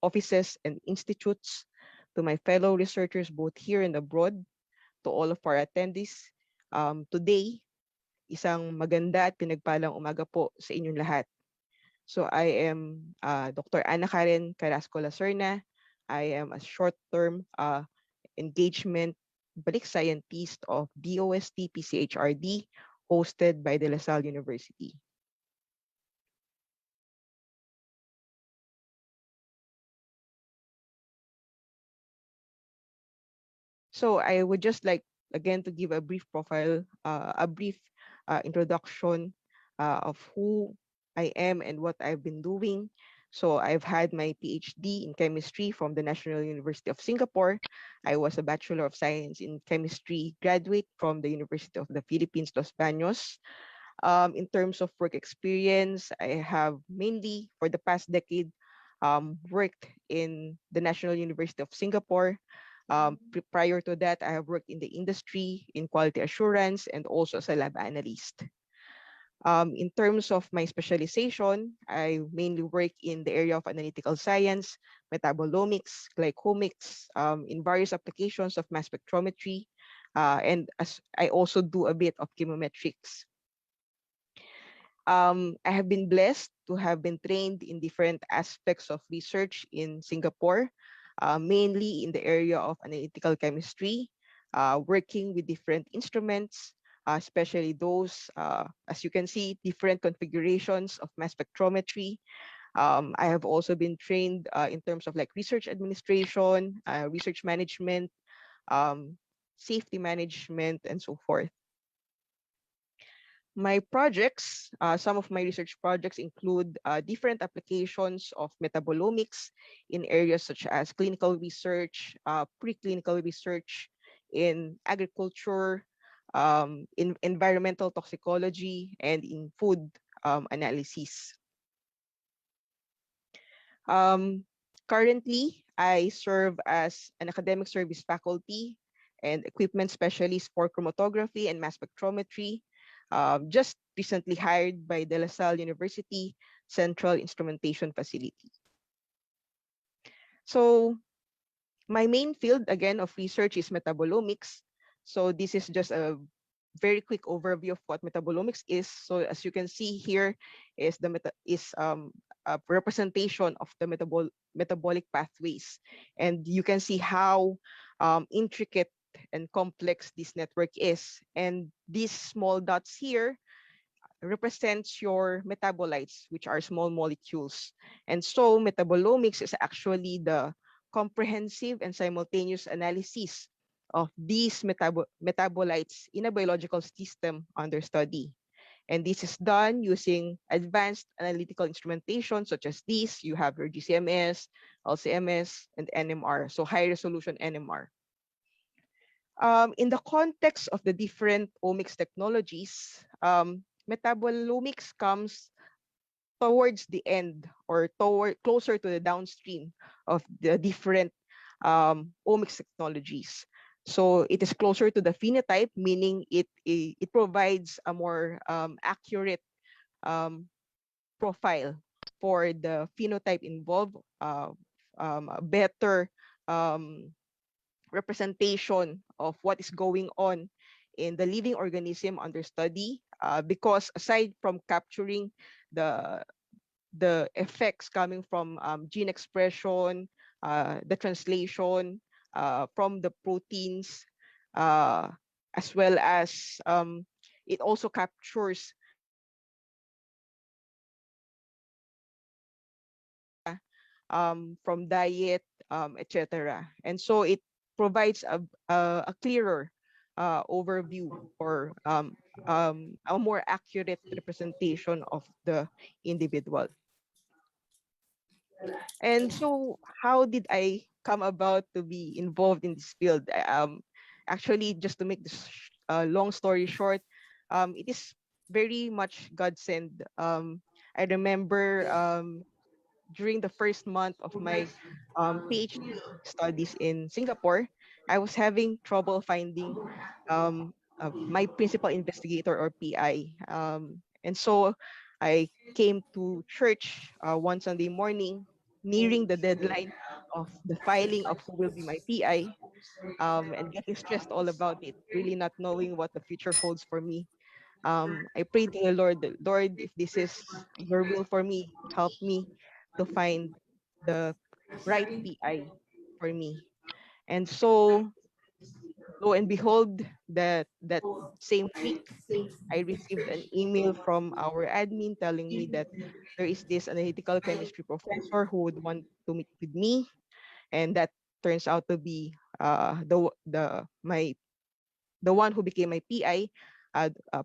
offices and institutes, to my fellow researchers both here and abroad, to all of our attendees. Today, isang maganda at pinagpalang umaga po sa inyong lahat. So I am Dr. Ana Karen Carrasco Lacerna. I am a short-term engagement Balik Scientist of DOST-PCHRD hosted by De La Salle University. So I would just like, again, to give a brief profile, introduction of who I am and what I've been doing. So I've had my PhD in chemistry from the National University of Singapore. I was a Bachelor of Science in Chemistry graduate from the University of the Philippines, Los Baños. In terms of work experience, I have mainly for the past decade worked in the National University of Singapore. Prior to that, I have worked in the industry, in quality assurance, and also as a lab analyst. In terms of my specialization, I mainly work in the area of analytical science, metabolomics, glycomics, in various applications of mass spectrometry, and as I also do a bit of chemometrics. I have been blessed to have been trained in different aspects of research in Singapore, mainly in the area of analytical chemistry, working with different instruments, especially those, as you can see, different configurations of mass spectrometry. I have also been trained in terms of like research administration, research management, safety management, and so forth. My projects, some of my research projects include different applications of metabolomics in areas such as clinical research, preclinical research, in agriculture, in environmental toxicology, and in food analysis. Currently, I serve as an academic service faculty and equipment specialist for chromatography and mass spectrometry, just recently hired by De La Salle University Central Instrumentation Facility. So my main field, again, of research is metabolomics. So this is just a very quick overview of what metabolomics is. So as you can see here is a representation of the metabolic pathways, and you can see how intricate and complex this network is. And these small dots here represents your metabolites, which are small molecules. And so metabolomics is actually the comprehensive and simultaneous analysis of these metabolites in a biological system under study. And this is done using advanced analytical instrumentation such as these. You have your GCMS, LCMS, and NMR, so high resolution NMR. In the context of the different omics technologies, metabolomics comes towards the end or closer to the downstream of the different omics technologies. So it is closer to the phenotype, meaning it provides a more accurate profile for the phenotype involved, a better representation of what is going on in the living organism under study, because aside from capturing the effects coming from gene expression, the translation from the proteins, as well as it also captures from diet, etc. And so it provides a clearer overview or a more accurate representation of the individual. And so how did I come about to be involved in this field? Actually, just to make this long story short, it is very much godsend. I remember during the first month of my PhD studies in Singapore, I was having trouble finding my principal investigator or PI. And so I came to church one Sunday morning, nearing the deadline of the filing of who will be my PI, and getting stressed all about it, really not knowing what the future holds for me. I prayed to the Lord, Lord, if this is your will for me, help me to find the right PI for me. And so, lo and behold, that same week, I received an email from our admin telling me that there is this analytical chemistry professor who would want to meet with me, and that turns out to be the one who became my PI,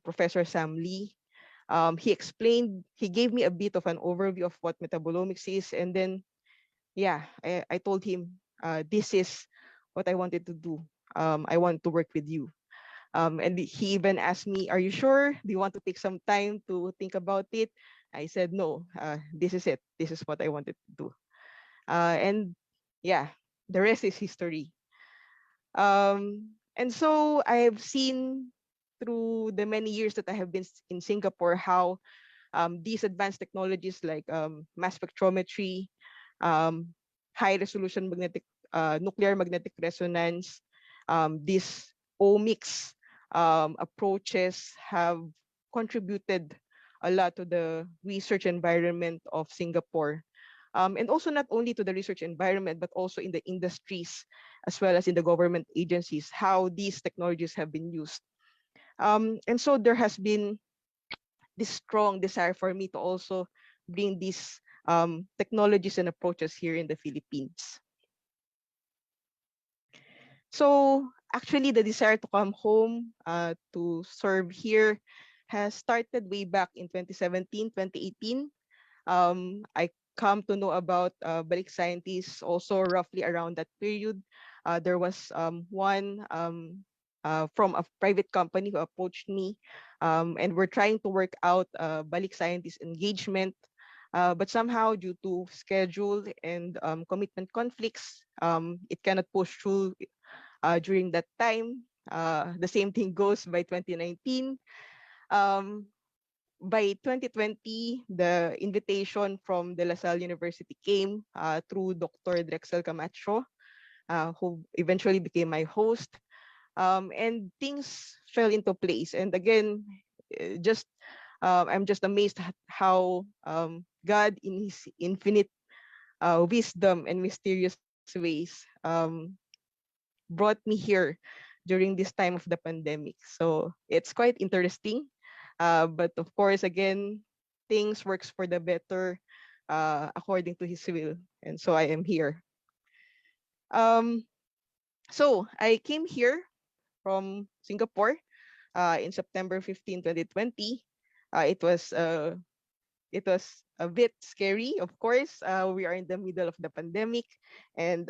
Professor Sam Lee. He gave me a bit of an overview of what metabolomics is, and then, yeah, I told him, this is what I wanted to do. I want to work with you. And he even asked me, are you sure? Do you want to take some time to think about it? I said, no, this is it. This is what I wanted to do. And yeah, the rest is history. And so I've seen through the many years that I have been in Singapore how these advanced technologies like mass spectrometry, high resolution nuclear magnetic resonance, these omics approaches have contributed a lot to the research environment of Singapore. And also not only to the research environment, but also in the industries, as well as in the government agencies, how these technologies have been used. And so there has been this strong desire for me to also bring these technologies and approaches here in the Philippines. So actually the desire to come home to serve here has started way back in 2017, 2018. I come to know about Balik Scientists also roughly around that period. There was one from a private company who approached me, and we're trying to work out Balik Scientist engagement. But somehow, due to schedule and commitment conflicts, it cannot push through during that time. The same thing goes by 2019. By 2020, the invitation from De La Salle University came through Dr. Drexel Camacho, who eventually became my host. and things fell into place. And again, just I'm just amazed at how God, in His infinite wisdom and mysterious ways, brought me here during this time of the pandemic. So it's quite interesting. But of course, again, things works for the better according to His will. And so I am here. So I came here from Singapore in September 15, 2020. It was a bit scary, of course. We are in the middle of the pandemic, and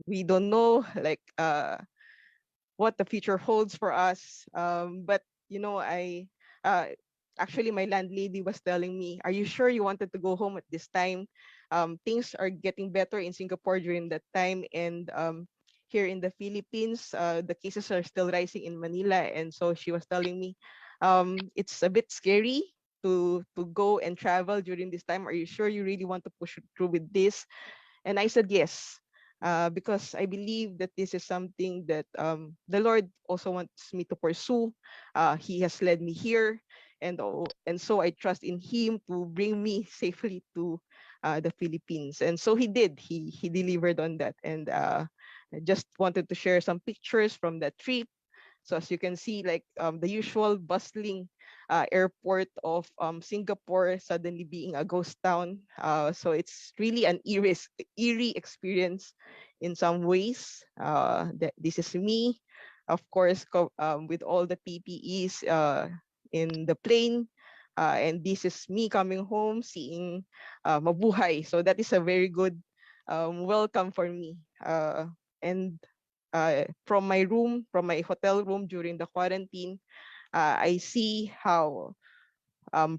we don't know like what the future holds for us. But you know, I actually my landlady was telling me, "Are you sure you wanted to go home at this time? Things are getting better in Singapore during that time, and here in the Philippines, the cases are still rising in Manila." And so she was telling me, "It's a bit scary to go and travel during this time. Are you sure you really want to push through with this?" And I said yes, because I believe that this is something that the Lord also wants me to pursue. He has led me here, and so I trust in Him to bring me safely to the Philippines. And so He did. He delivered on that. And I just wanted to share some pictures from that trip. So as you can see, like the usual bustling airport of Singapore suddenly being a ghost town. So it's really an eerie experience in some ways. This is me, of course, with all the PPEs in the plane. And this is me coming home, seeing Mabuhay. So that is a very good welcome for me. And from my room, from my hotel room during the quarantine, I see how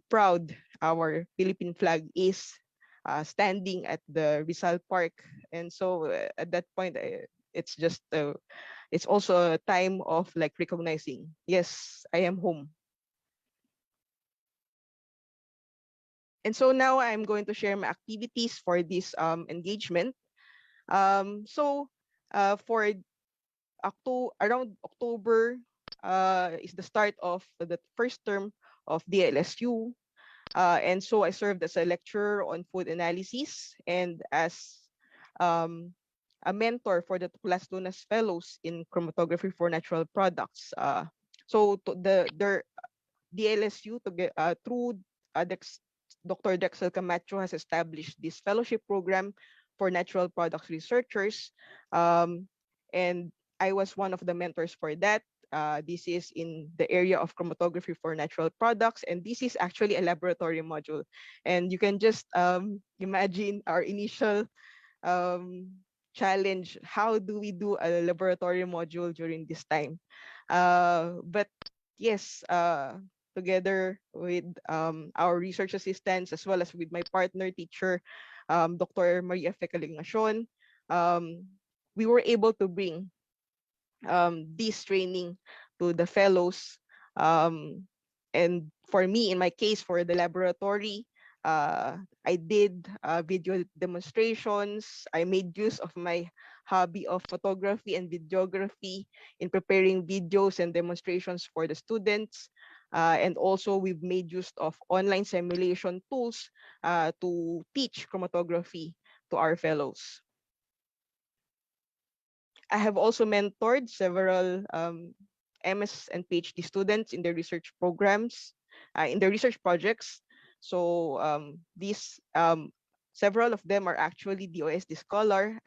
proud our Philippine flag is standing at the Rizal Park. And so at that point, it's just, it's also a time of like recognizing, yes, I am home. And so now I'm going to share my activities for this engagement. So for around October is the start of the first term of DLSU. And so I served as a lecturer on food analysis and as a mentor for the Las Lunas Fellows in Chromatography for Natural Products. So their DLSU through Dr. Dexel Camacho has established this fellowship program for natural products researchers. And I was one of the mentors for that. This is in the area of chromatography for natural products, and this is actually a laboratory module. And you can just imagine our initial challenge. How do we do a laboratory module during this time? But yes, together with our research assistants, as well as with my partner teacher, Dr. Maria Fecalingacion, we were able to bring this training to the fellows. And for me, in my case, for the laboratory, I did video demonstrations. I made use of my hobby of photography and videography in preparing videos and demonstrations for the students. And also, we've made use of online simulation tools to teach chromatography to our fellows. I have also mentored several MS and PhD students in their research programs, in their research projects. So these several of them are actually DOST scholar.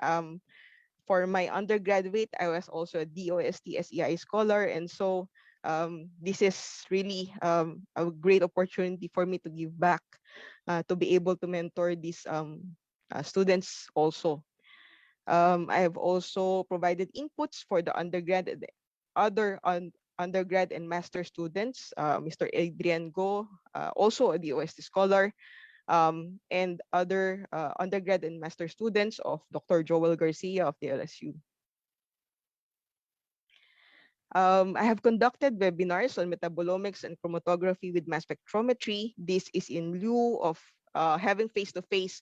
For my undergraduate, I was also a DOST-STII scholar, and so this is really a great opportunity for me to give back, to be able to mentor these students also. I have also provided inputs for the undergrad and other undergrad and master students, Mr. Adrian Go, also a DOST scholar, and other undergrad and master students of Dr. Joel Garcia of the LSU. I have conducted webinars on metabolomics and chromatography with mass spectrometry. This is in lieu of having face-to-face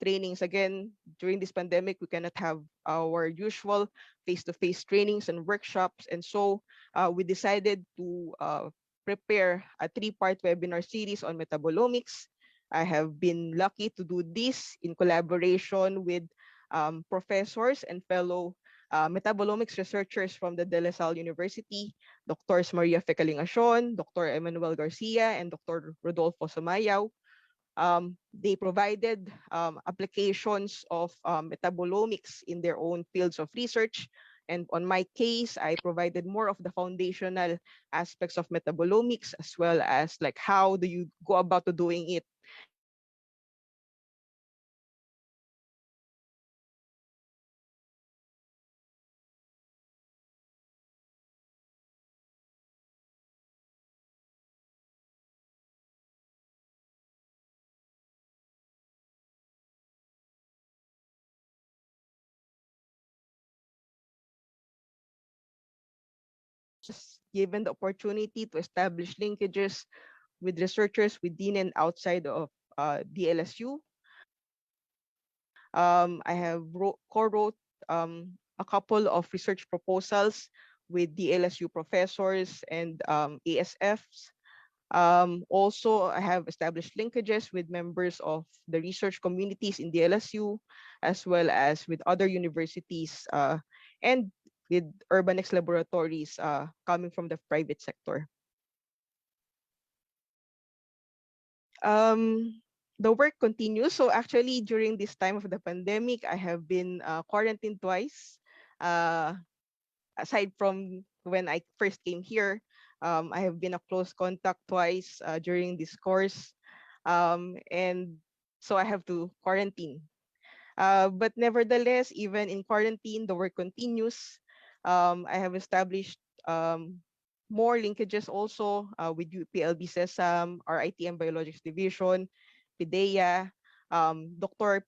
trainings. Again, during this pandemic, we cannot have our usual face-to-face trainings and workshops. And so we decided to prepare a 3-part webinar series on metabolomics. I have been lucky to do this in collaboration with professors and fellow metabolomics researchers from the De La Salle University, Drs. Maria Fecaling-Acion, Dr. Emmanuel Garcia, and Dr. Rodolfo Samayaw. They provided applications of metabolomics in their own fields of research. And on my case, I provided more of the foundational aspects of metabolomics, as well as like how do you go about to doing it. Just given the opportunity to establish linkages with researchers within and outside of DLSU. I have co-wrote a couple of research proposals with DLSU professors and ASFs. Also, I have established linkages with members of the research communities in DLSU, as well as with other universities and with Urbanex laboratories coming from the private sector. The work continues. So actually, during this time of the pandemic, I have been quarantined twice. Aside from when I first came here, I have been a close contact twice during this course. And so I have to quarantine. But nevertheless, even in quarantine, the work continues. I have established more linkages also with UPLB SESAM, our ITM Biologics Division, PIDEA, Dr.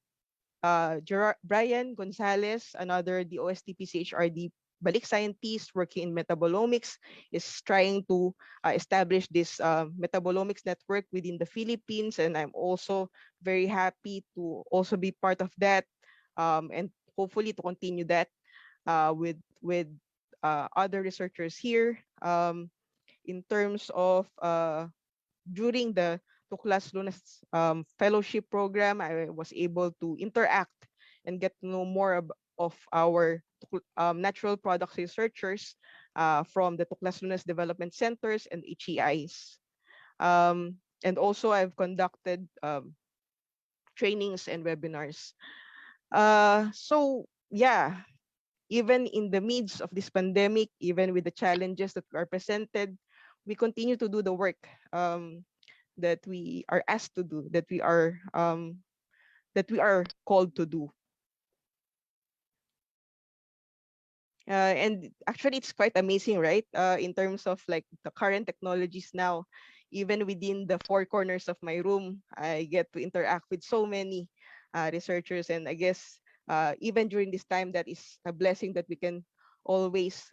Brian Gonzalez, another DOST-PCHRD Balik scientist working in metabolomics, is trying to establish this metabolomics network within the Philippines, and I'm also very happy to also be part of that, and hopefully to continue that with other researchers here. In terms of during the Tuklas Lunas fellowship program, I was able to interact and get to know more of our natural products researchers from the Tuklas Lunas development centers and HEIs. And also I've conducted trainings and webinars. So yeah, even in the midst of this pandemic, even with the challenges that are presented, we continue to do the work that we are asked to do, that we are called to do. And actually, it's quite amazing, right? In terms of like the current technologies now, even within the 4 corners of my room, I get to interact with so many researchers. And I guess even during this time, that is a blessing that we can always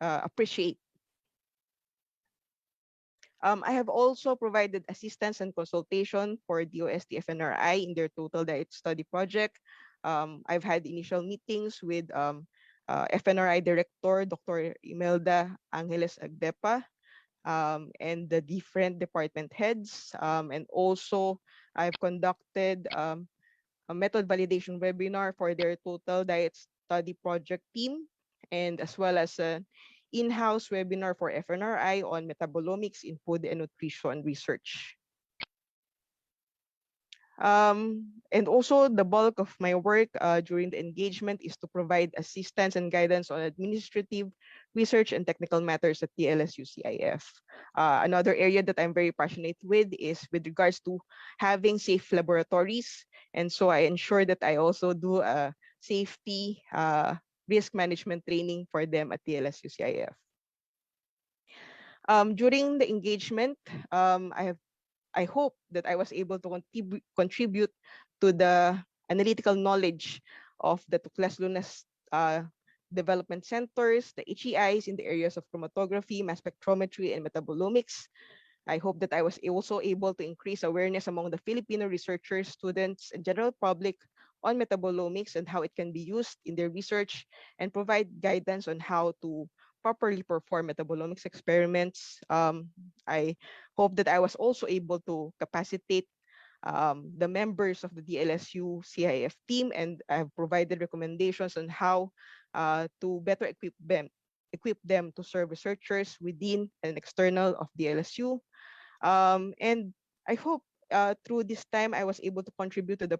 appreciate. I have also provided assistance and consultation for DOST-FNRI in their total diet study project. I've had initial meetings with FNRI Director, Dr. Imelda Angeles Agdepa, and the different department heads. And also, I've conducted a method validation webinar for their total diet study project team, and as well as an in-house webinar for FNRI on metabolomics in food and nutrition research. And also the bulk of my work during the engagement is to provide assistance and guidance on administrative research and technical matters at the LSU-CIF. Another area that I'm very passionate with is with regards to having safe laboratories. And so I ensure that I also do a safety risk management training for them at the LSU-CIF. During the engagement, I hope that I was able to contribute to the analytical knowledge of the Tuklas Lunas development centers, the HEIs in the areas of chromatography, mass spectrometry, and metabolomics. I hope that I was also able to increase awareness among the Filipino researchers, students, and general public on metabolomics and how it can be used in their research, and provide guidance on how to properly perform metabolomics experiments. I hope that I was also able to capacitate the members of the DLSU CIF team, and I have provided recommendations on how to better equip them to serve researchers within and external of DLSU. And I hope through this time I was able to contribute to the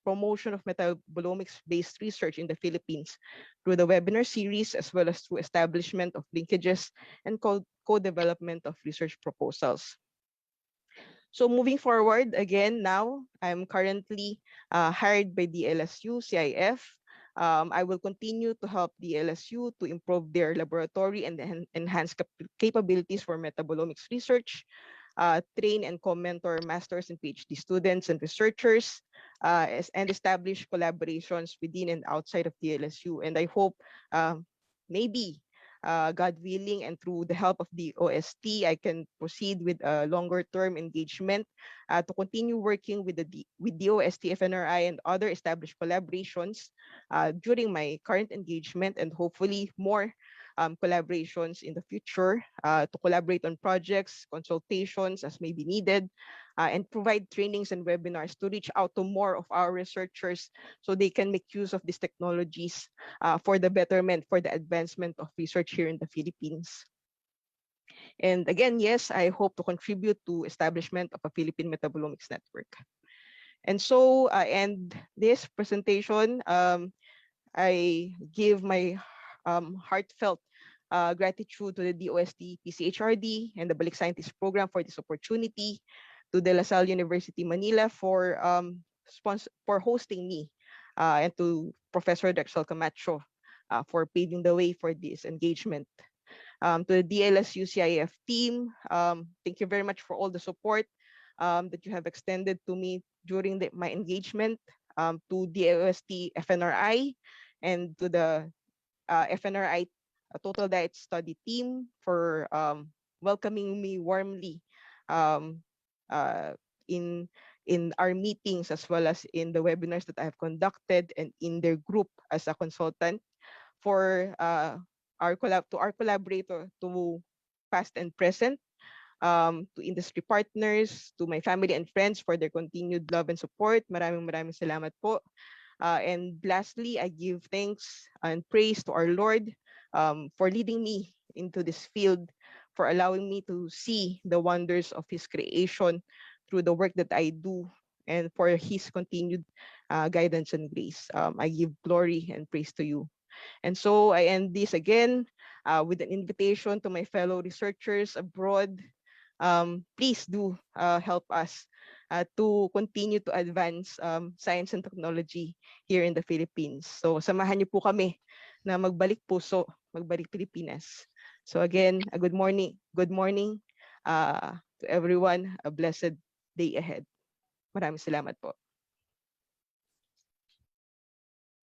promotion of metabolomics-based research in the Philippines through the webinar series, as well as through establishment of linkages and co-development of research proposals. So moving forward, again, now I'm currently hired by the LSU CIF. I will continue to help the LSU to improve their laboratory and enhance capabilities for metabolomics research, train and co-mentor masters and PhD students and researchers, and establish collaborations within and outside of the LSU. And I hope maybe God willing, and through the help of the OST, I can proceed with a longer term engagement to continue working with the DOST, FNRI, and other established collaborations during my current engagement, and hopefully more collaborations in the future to collaborate on projects, consultations as may be needed, and provide trainings and webinars to reach out to more of our researchers so they can make use of these technologies for the betterment, for the advancement of research here in the Philippines. And again, yes, I hope to contribute to establishment of a Philippine Metabolomics Network. And so I end this presentation. I give my heartfelt gratitude to the DOST PCHRD and the Balik Scientist Program for this opportunity, to De La Salle University Manila for hosting me, and to Professor Drexel Camacho for paving the way for this engagement. To the DLSU CIF team, thank you very much for all the support that you have extended to me during my engagement, to DOST FNRI, and to the FNRI Total Diet Study team for welcoming me warmly in our meetings, as well as in the webinars that I have conducted, and in their group as a consultant. For our collaborator, to past and present, to industry partners, to my family and friends for their continued love and support. Maraming salamat po. And lastly, I give thanks and praise to our Lord for leading me into this field, for allowing me to see the wonders of His creation through the work that I do, and for His continued guidance and grace. I give glory and praise to you. And so I end this again with an invitation to my fellow researchers abroad. Please do help us to continue to advance science and technology here in the Philippines. So samahan niyo po kami na magbalik puso, magbalik Pilipinas. So again, a good morning to everyone. A blessed day ahead. Maraming salamat po.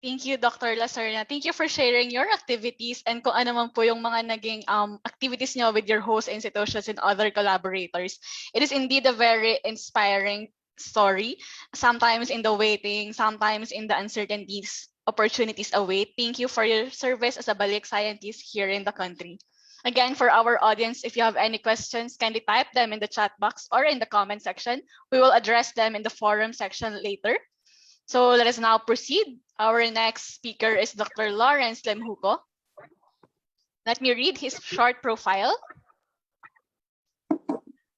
Thank you, Dr. Lacerna. Thank you for sharing your activities and kung ano man po yung mga naging activities nyo with your host institutions and other collaborators. It is indeed a very inspiring story. Sometimes in the waiting, sometimes in the uncertainties, opportunities await. Thank you for your service as a Balik scientist here in the country. Again, for our audience, if you have any questions, kindly type them in the chat box or in the comment section. We will address them in the forum section later. So let us now proceed. Our next speaker is Dr. Lawrence Lemhuco. Let me read his short profile.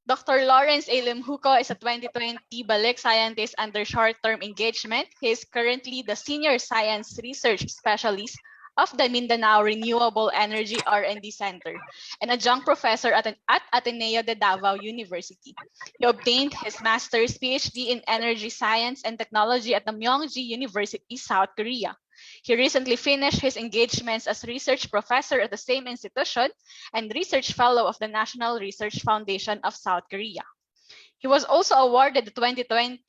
Dr. Lawrence A. Lemhuco is a 2020 Balik Scientist under short-term engagement. He is currently the Senior Science Research Specialist of the Mindanao Renewable Energy R&D Center, an adjunct professor at Ateneo de Davao University. He obtained his master's PhD in energy science and technology at the Myeongji University, South Korea. He recently finished his engagements as research professor at the same institution and research fellow of the National Research Foundation of South Korea. He was also awarded the 2020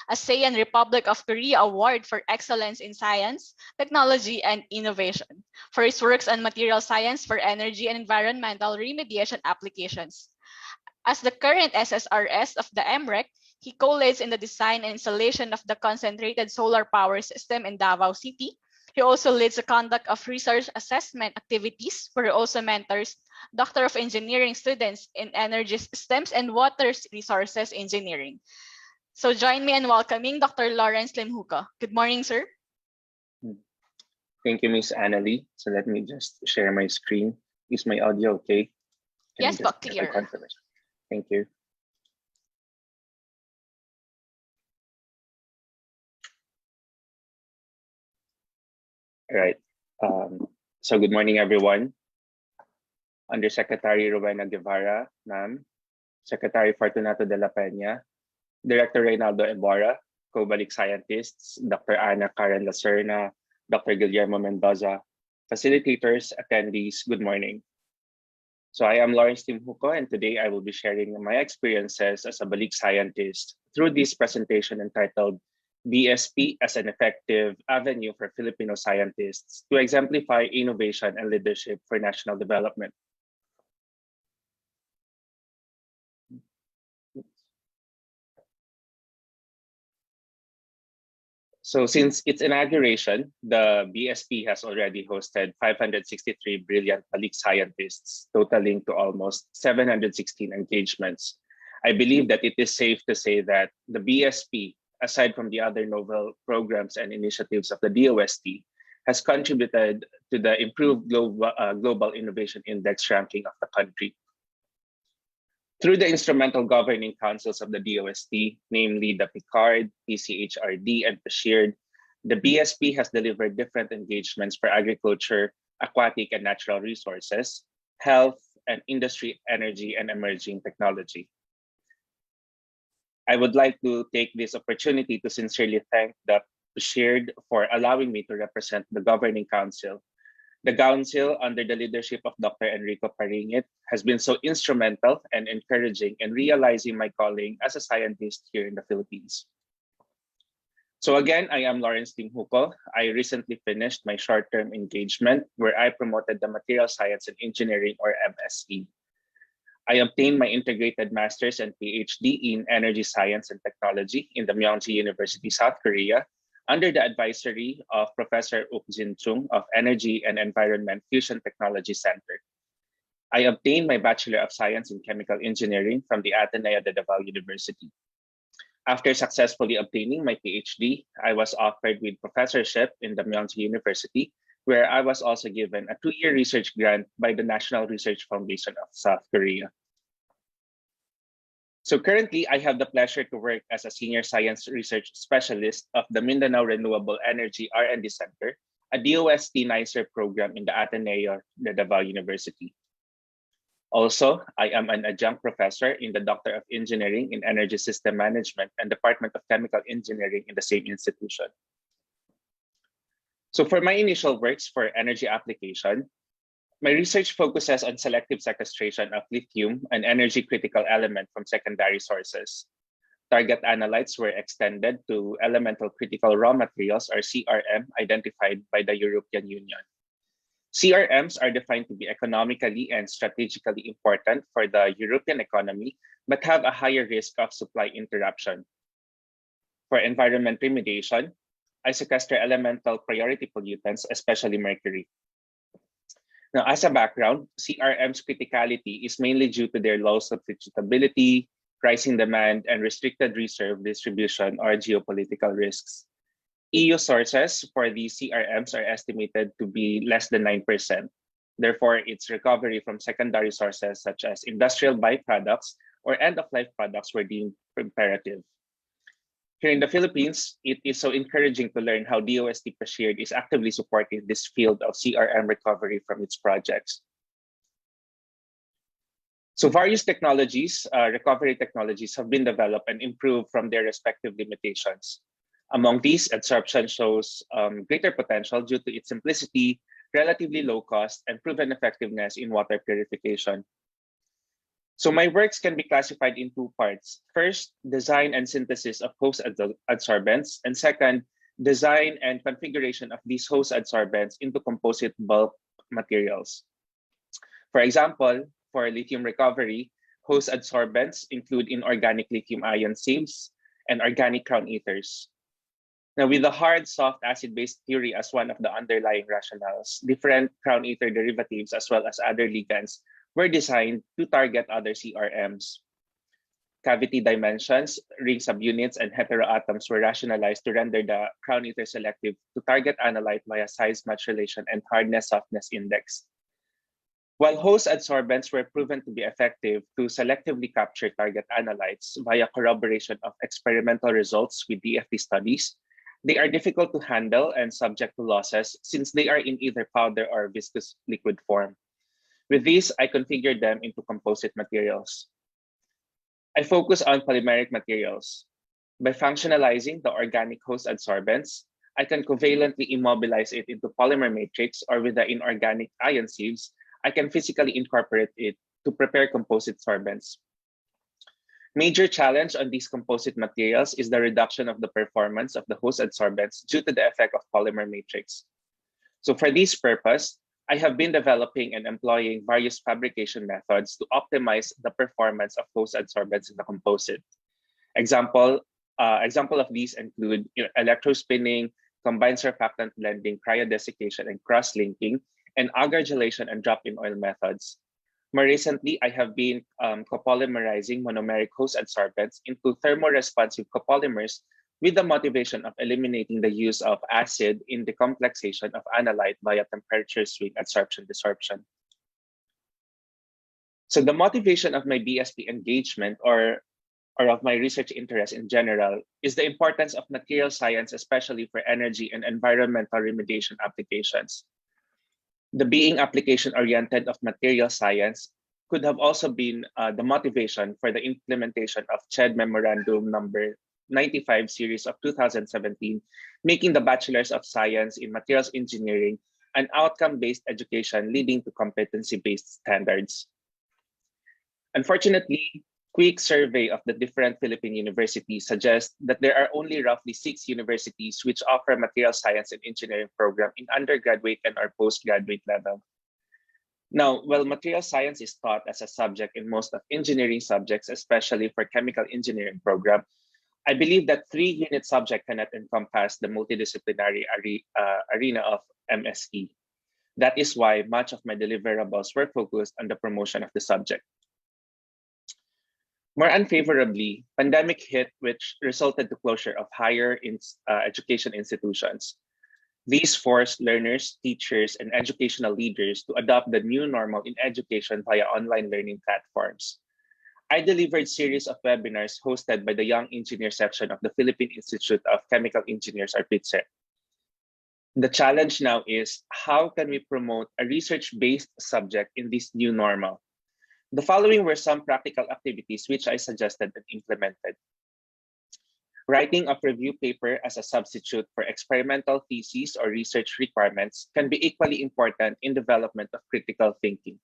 ASEAN Republic of Korea Award for Excellence in Science, Technology, and Innovation for his works on material science for energy and environmental remediation applications. As the current SSRS of the MREC, he co-leads in the design and installation of the concentrated solar power system in Davao City. He also leads the conduct of research assessment activities, where he also mentors Doctor of Engineering students in Energy Systems and Water Resources Engineering. So join me in welcoming Dr. Lawrence Limhuko. Good morning, sir.
Thank you, Miss Annalie. So let me just share my screen. Is my audio okay?
Yes, but clear.
Thank you. All right. So good morning, everyone. Undersecretary Rowena Guevara, ma'am, Secretary Fortunato de la Peña, Director Reynaldo Ibarra, Balik Scientists, Dr. Ana Karen Lacerna, Dr. Guillermo Mendoza, facilitators, attendees, good morning. So I am Lawrence Limhuko, and today I will be sharing my experiences as a Balik scientist through this presentation entitled BSP as an Effective Avenue for Filipino Scientists to Exemplify Innovation and Leadership for National Development. So since its inauguration, the BSP has already hosted 563 brilliant Balik scientists, totaling to almost 716 engagements. I believe that it is safe to say that the BSP, aside from the other novel programs and initiatives of the DOST, has contributed to the improved global innovation index ranking of the country. Through the instrumental governing councils of the DOST, namely the PICARD, PCHRD, and PSHIRD, the BSP has delivered different engagements for agriculture, aquatic and natural resources, health, and industry, energy, and emerging technology. I would like to take this opportunity to sincerely thank the PSHIRD for allowing me to represent the governing council. The council, under the leadership of Dr. Enrico Paringit, has been so instrumental and encouraging in realizing my calling as a scientist here in the Philippines. So again, I am Lawrence Limhuko. I recently finished my short-term engagement where I promoted the Material Science and Engineering, or MSE. I obtained my integrated master's and PhD in Energy Science and Technology in the Myeongji University, South Korea, under the advisory of Professor Uk Jin Chung of Energy and Environment Fusion Technology Center. I obtained my Bachelor of Science in Chemical Engineering from the Ateneo de Davao University. After successfully obtaining my PhD, I was offered with professorship in the Myeongji University, where I was also given a 2-year research grant by the National Research Foundation of South Korea. So currently, I have the pleasure to work as a Senior Science Research Specialist of the Mindanao Renewable Energy R&D Center, a DOST NICER program in the Ateneo de Davao University. Also, I am an adjunct professor in the Doctor of Engineering in Energy System Management and Department of Chemical Engineering in the same institution. So for my initial works for energy application, my research focuses on selective sequestration of lithium, an energy critical element, from secondary sources. Target analytes were extended to elemental critical raw materials, or CRM, identified by the European Union. CRMs are defined to be economically and strategically important for the European economy, but have a higher risk of supply interruption. For environment remediation, I sequester elemental priority pollutants, especially mercury. Now, as a background, CRM's criticality is mainly due to their low substitutability, rising demand, and restricted reserve distribution, or geopolitical risks. EU sources for these CRMs are estimated to be less than 9%. Therefore, its recovery from secondary sources such as industrial byproducts or end-of-life products were deemed imperative. Here in the Philippines, it is so encouraging to learn how DOST PSHIRD is actively supporting this field of CRM recovery from its projects. So various technologies, recovery technologies, have been developed and improved from their respective limitations. Among these, adsorption shows greater potential due to its simplicity, relatively low cost, and proven effectiveness in water purification. So my works can be classified in two parts. First, design and synthesis of host adsorbents, and second, design and configuration of these host adsorbents into composite bulk materials. For example, for lithium recovery, host adsorbents include inorganic lithium ion sieves and organic crown ethers. Now, with the hard, soft, acid-base theory as one of the underlying rationales, different crown ether derivatives as well as other ligands were designed to target other CRMs. Cavity dimensions, ring subunits, and heteroatoms were rationalized to render the crown ether selective to target analyte via size-match relation and hardness-softness index. While host adsorbents were proven to be effective to selectively capture target analytes via corroboration of experimental results with DFT studies, they are difficult to handle and subject to losses since they are in either powder or viscous liquid form. With these, I configured them into composite materials. I focus on polymeric materials. By functionalizing the organic host adsorbents, I can covalently immobilize it into polymer matrix, or with the inorganic ion sieves, I can physically incorporate it to prepare composite sorbents. Major challenge on these composite materials is the reduction of the performance of the host adsorbents due to the effect of polymer matrix. So for this purpose, I have been developing and employing various fabrication methods to optimize the performance of host adsorbents in the composite. Example of these include electrospinning, combined surfactant blending, cryodesiccation, and cross-linking, and agar gelation and drop-in oil methods. More recently, I have been copolymerizing monomeric host adsorbents into thermoresponsive copolymers with the motivation of eliminating the use of acid in the complexation of analyte via temperature swing adsorption-desorption. So the motivation of my BSP engagement or of my research interest in general is the importance of material science, especially for energy and environmental remediation applications. The being application-oriented of material science could have also been the motivation for the implementation of CHED Memorandum Number 95 series of 2017, making the Bachelor's of Science in Materials Engineering an outcome-based education leading to competency-based standards. Unfortunately, quick survey of the different Philippine universities suggests that there are only roughly 6 universities which offer material science and engineering program in undergraduate and or postgraduate level. Now, while material science is taught as a subject in most of engineering subjects, especially for chemical engineering program, I believe that 3-unit subject cannot encompass the multidisciplinary arena of MSE. That is why much of my deliverables were focused on the promotion of the subject. More unfavorably, pandemic hit, which resulted to closure of higher education institutions. These forced learners, teachers, and educational leaders to adopt the new normal in education via online learning platforms. I delivered series of webinars hosted by the Young Engineer section of the Philippine Institute of Chemical Engineers, or PITSE. The challenge now is, how can we promote a research-based subject in this new normal? The following were some practical activities which I suggested and implemented. Writing of review paper as a substitute for experimental theses or research requirements can be equally important in development of critical thinking.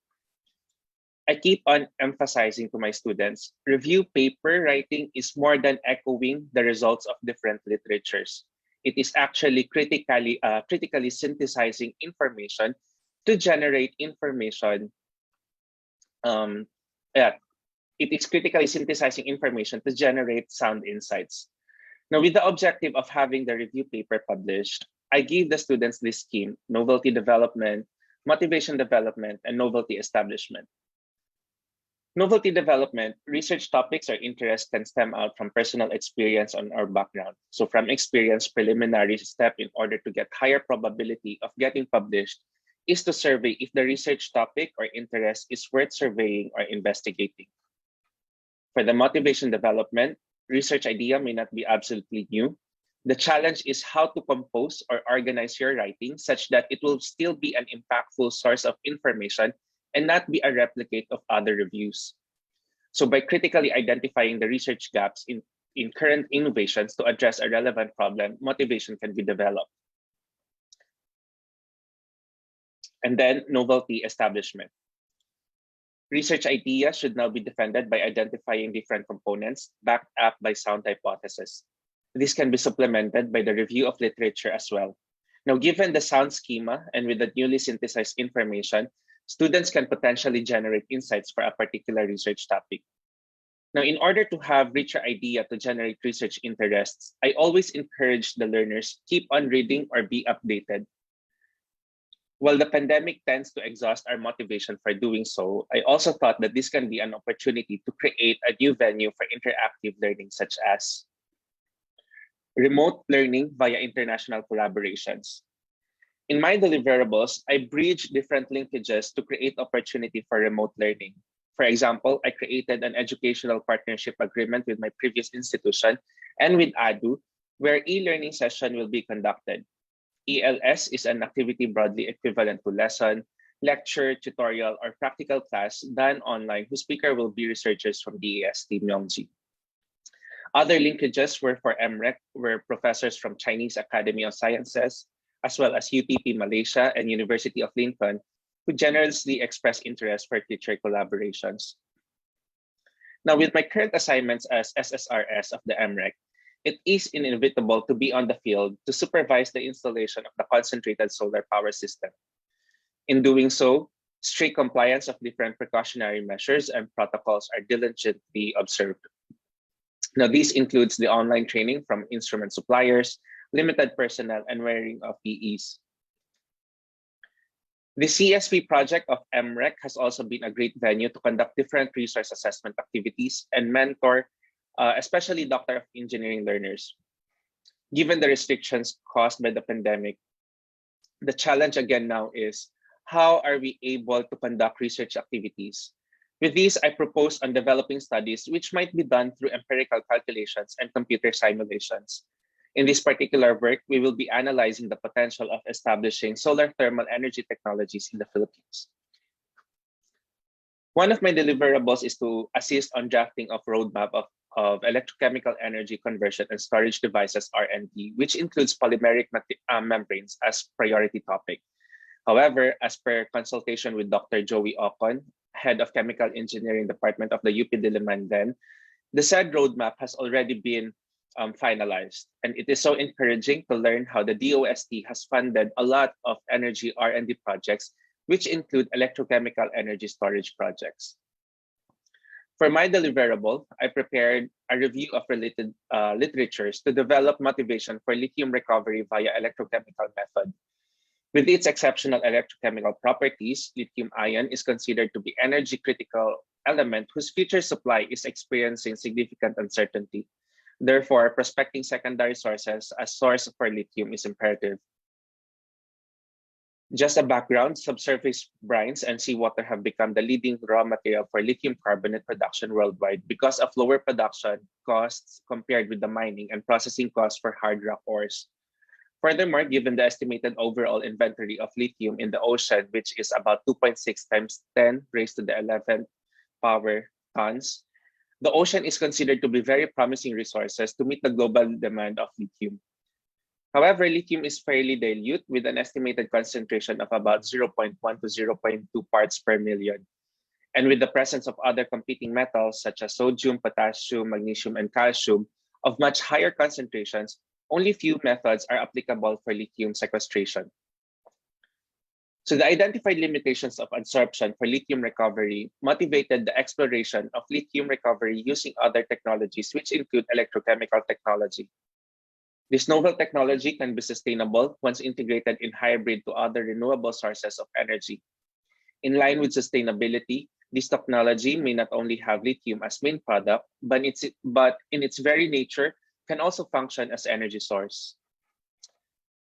I keep on emphasizing to my students, review paper writing is more than echoing the results of different literatures. It is actually critically synthesizing information to generate information. It is critically synthesizing information to generate sound insights. Now, with the objective of having the review paper published, I gave the students this scheme: novelty development, motivation development, and novelty establishment. Novelty development, research topics or interests can stem out from personal experience on our background. So from experience, preliminary step in order to get higher probability of getting published is to survey if the research topic or interest is worth surveying or investigating. For the motivation development, research idea may not be absolutely new. The challenge is how to compose or organize your writing such that it will still be an impactful source of information and not be a replicate of other reviews. So by critically identifying the research gaps in current innovations to address a relevant problem, motivation can be developed. And then novelty establishment. Research ideas should now be defended by identifying different components backed up by sound hypotheses. This can be supplemented by the review of literature as well. Now, given the sound schema and with the newly synthesized information, students can potentially generate insights for a particular research topic. Now, in order to have richer idea to generate research interests, I always encourage the learners keep on reading or be updated. While the pandemic tends to exhaust our motivation for doing so, I also thought that this can be an opportunity to create a new venue for interactive learning, such as remote learning via international collaborations. In my deliverables, I bridge different linkages to create opportunity for remote learning. For example, I created an educational partnership agreement with my previous institution and with ADU, where e-learning session will be conducted. ELS is an activity broadly equivalent to lesson, lecture, tutorial, or practical class done online whose speaker will be researchers from DAST Myongji. Other linkages were for MREC, where professors from Chinese Academy of Sciences, as well as UTP Malaysia and University of Lincoln, who generously express interest for teacher collaborations. Now, with my current assignments as SSRS of the MREC, it is inevitable to be on the field to supervise the installation of the concentrated solar power system. In doing so, strict compliance of different precautionary measures and protocols are diligently observed. Now, this includes the online training from instrument suppliers, limited personnel, and wearing of PEs. The CSP project of MREC has also been a great venue to conduct different resource assessment activities and mentor especially Doctor of Engineering learners. Given the restrictions caused by the pandemic, the challenge again now is, how are we able to conduct research activities? With these, I propose on developing studies which might be done through empirical calculations and computer simulations. In this particular work, we will be analyzing the potential of establishing solar thermal energy technologies in the Philippines. One of my deliverables is to assist on drafting of roadmap of electrochemical energy conversion and storage devices R&D, which includes polymeric membranes as priority topic. However, as per consultation with Dr. Joey Ocon, Head of Chemical Engineering Department of the UP Diliman then, the said roadmap has already been finalized. And it is so encouraging to learn how the DOST has funded a lot of energy R&D projects, which include electrochemical energy storage projects. For my deliverable, I prepared a review of related literatures to develop motivation for lithium recovery via electrochemical method. With its exceptional electrochemical properties, lithium ion is considered to be energy critical element whose future supply is experiencing significant uncertainty. Therefore, prospecting secondary sources as source for lithium is imperative. Just a background, subsurface brines and seawater have become the leading raw material for lithium carbonate production worldwide because of lower production costs compared with the mining and processing costs for hard rock ores. Furthermore, given the estimated overall inventory of lithium in the ocean, which is about 2.6 times 10 raised to the 11th power tons, the ocean is considered to be very promising resources to meet the global demand of lithium. However, lithium is fairly dilute with an estimated concentration of about 0.1 to 0.2 parts per million. And with the presence of other competing metals such as sodium, potassium, magnesium, and calcium of much higher concentrations, only few methods are applicable for lithium sequestration. So the identified limitations of adsorption for lithium recovery motivated the exploration of lithium recovery using other technologies, which include electrochemical technology. This novel technology can be sustainable once integrated in hybrid to other renewable sources of energy. In line with sustainability, this technology may not only have lithium as main product, but in its very nature can also function as energy source.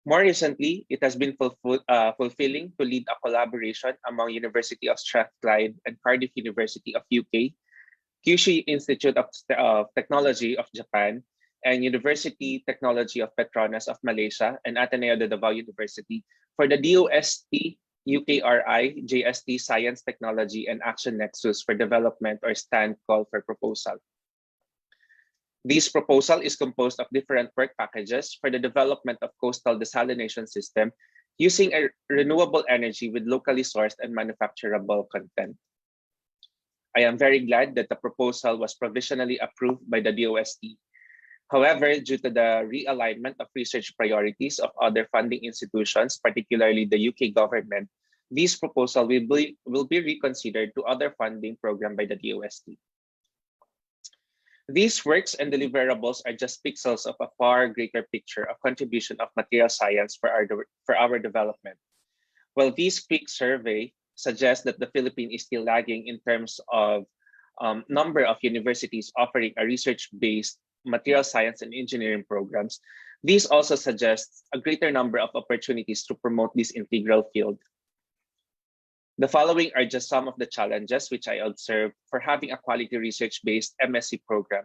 More recently, it has been fulfilling to lead a collaboration among University of Strathclyde and Cardiff University of UK, Kyushu Institute of Technology of Japan, and University Technology of Petronas of Malaysia and Ateneo de Davao University for the DOST UKRI JST Science Technology and Action Nexus for Development or STAND call for proposal. This proposal is composed of different work packages for the development of coastal desalination system using a renewable energy with locally sourced and manufacturable content. I am very glad that the proposal was provisionally approved by the DOST. However, due to the realignment of research priorities of other funding institutions, particularly the UK government, this proposal will be reconsidered to other funding program by the DOST. These works and deliverables are just pixels of a far greater picture of contribution of material science for our development. While this quick survey suggests that the Philippines is still lagging in terms of number of universities offering a research-based material science and engineering programs, this also suggests a greater number of opportunities to promote this integral field. The following are just some of the challenges which I observed for having a quality research-based MSc program.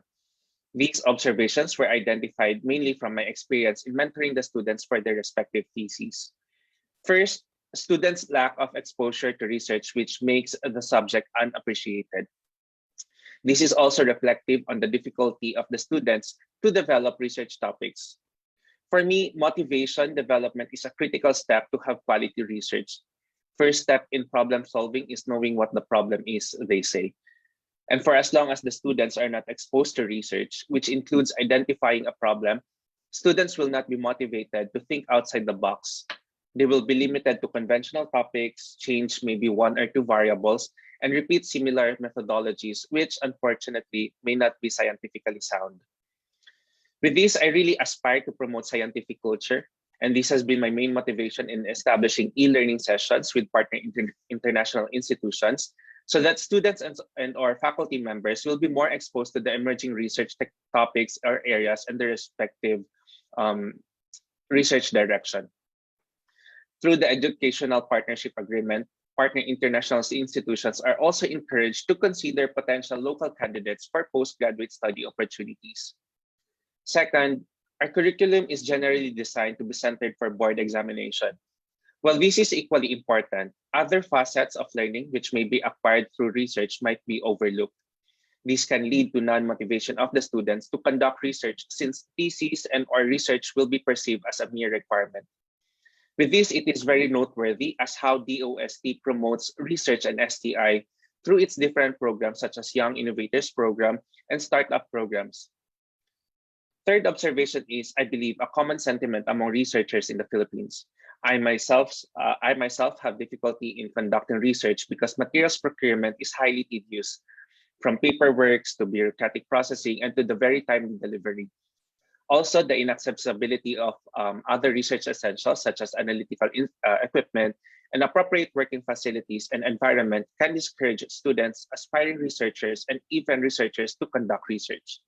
These observations were identified mainly from my experience in mentoring the students for their respective theses. First, students' lack of exposure to research, which makes the subject unappreciated. This is also reflective on the difficulty of the students to develop research topics. For me, motivation development is a critical step to have quality research. First step in problem solving is knowing what the problem is, they say. And for as long as the students are not exposed to research, which includes identifying a problem, students will not be motivated to think outside the box. They will be limited to conventional topics, change maybe one or two variables, and repeat similar methodologies, which unfortunately may not be scientifically sound. With this, I really aspire to promote scientific culture, and this has been my main motivation in establishing e-learning sessions with partner international institutions, so that students and or faculty members will be more exposed to the emerging research topics or areas and their respective research direction. Through the Educational Partnership Agreement, partner international institutions are also encouraged to consider potential local candidates for postgraduate study opportunities. Second, our curriculum is generally designed to be centered for board examination. While this is equally important, other facets of learning which may be acquired through research might be overlooked. This can lead to non-motivation of the students to conduct research, since theses and or research will be perceived as a mere requirement. With this, it is very noteworthy as how DOST promotes research and STI through its different programs such as Young Innovators Program and Startup programs. Third observation is, I believe, a common sentiment among researchers in the Philippines. I myself have difficulty in conducting research because materials procurement is highly tedious, from paperwork to bureaucratic processing and to the very timely delivery. Also, the inaccessibility of other research essentials such as analytical equipment and appropriate working facilities and environment can discourage students, aspiring researchers, and even researchers to conduct research.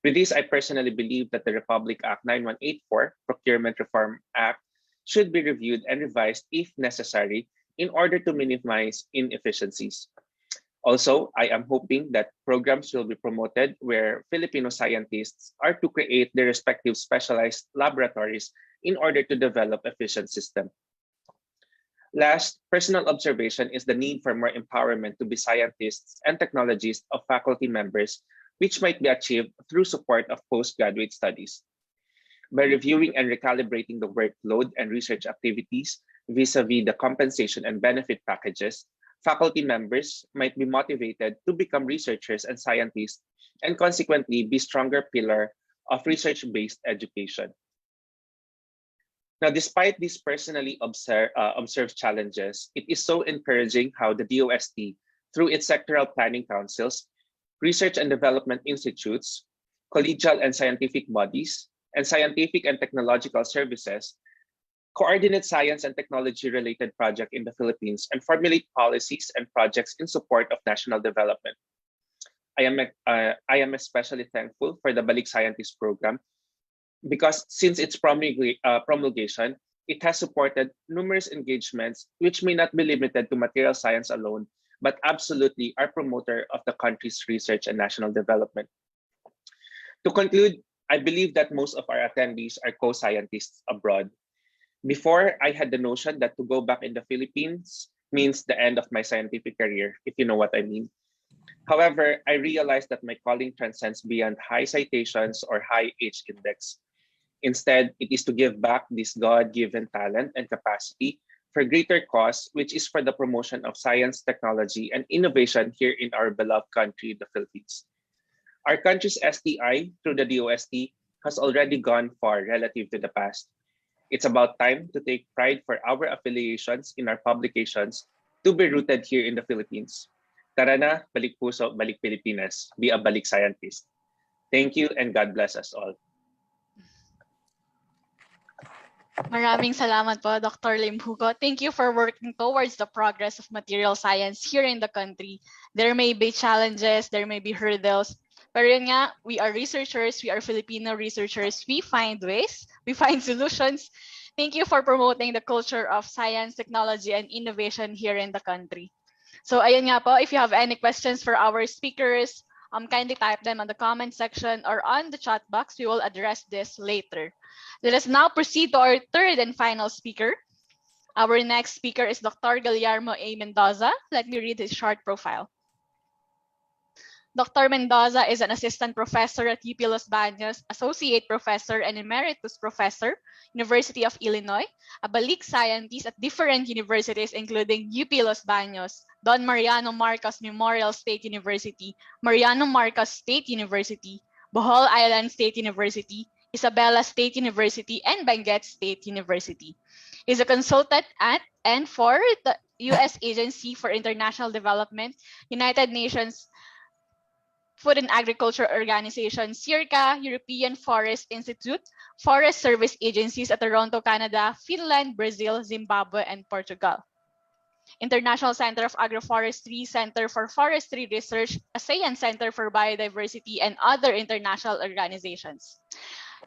With this, I personally believe that the Republic Act 9184, Procurement Reform Act, should be reviewed and revised if necessary in order to minimize inefficiencies. Also, I am hoping that programs will be promoted where Filipino scientists are to create their respective specialized laboratories in order to develop efficient systems. Last, personal observation is the need for more empowerment to be scientists and technologists of faculty members, which might be achieved through support of postgraduate studies. By reviewing and recalibrating the workload and research activities vis-a-vis the compensation and benefit packages, faculty members might be motivated to become researchers and scientists, and consequently be stronger pillar of research-based education. Now, despite these personally observed challenges, it is so encouraging how the DOST, through its sectoral planning councils, research and development institutes, collegial and scientific bodies, and scientific and technological services, coordinate science and technology-related projects in the Philippines and formulate policies and projects in support of national development. I am especially thankful for the Balik Scientist Program because since its promulgation, it has supported numerous engagements which may not be limited to material science alone, but absolutely are promoter of the country's research and national development. To conclude, I believe that most of our attendees are co-scientists abroad. Before, I had the notion that to go back in the Philippines means the end of my scientific career, if you know what I mean. However, I realized that my calling transcends beyond high citations or high H index. Instead, it is to give back this God-given talent and capacity for greater cause, which is for the promotion of science, technology, and innovation here in our beloved country, the Philippines. Our country's STI through the DOST has already gone far relative to the past. It's about time to take pride for our affiliations in our publications to be rooted here in the Philippines. Tara na, balik puso, balik Pilipinas. Be a balik scientist. Thank you and God bless us all.
Maraming salamat po, Dr. Limhuko. Thank you for working towards the progress of material science here in the country. There may be challenges, there may be hurdles, pero yun nga, we are researchers, we are Filipino researchers, we find ways, we find solutions. Thank you for promoting the culture of science, technology, and innovation here in the country. So ayun nga po, if you have any questions for our speakers, kindly type them on the comment section or on the chat box. We will address this later. Let us now proceed to our third and final speaker. Our next speaker is Dr. Guillermo A. Mendoza. Let me read his short profile. Dr. Mendoza is an assistant professor at UP Los Baños, associate professor and emeritus professor, University of Illinois, a Balik scientist at different universities including UP Los Baños, Don Mariano Marcos Memorial State University, Mariano Marcos State University, Bohol Island State University, Isabela State University, and Benguet State University. He's a consultant at and for the U.S. Agency for International Development, United Nations Food and Agriculture Organization, CIRCA, European Forest Institute, Forest Service agencies at Toronto, Canada, Finland, Brazil, Zimbabwe, and Portugal. International Center of Agroforestry, Center for Forestry Research, ASEAN Center for Biodiversity, and other international organizations.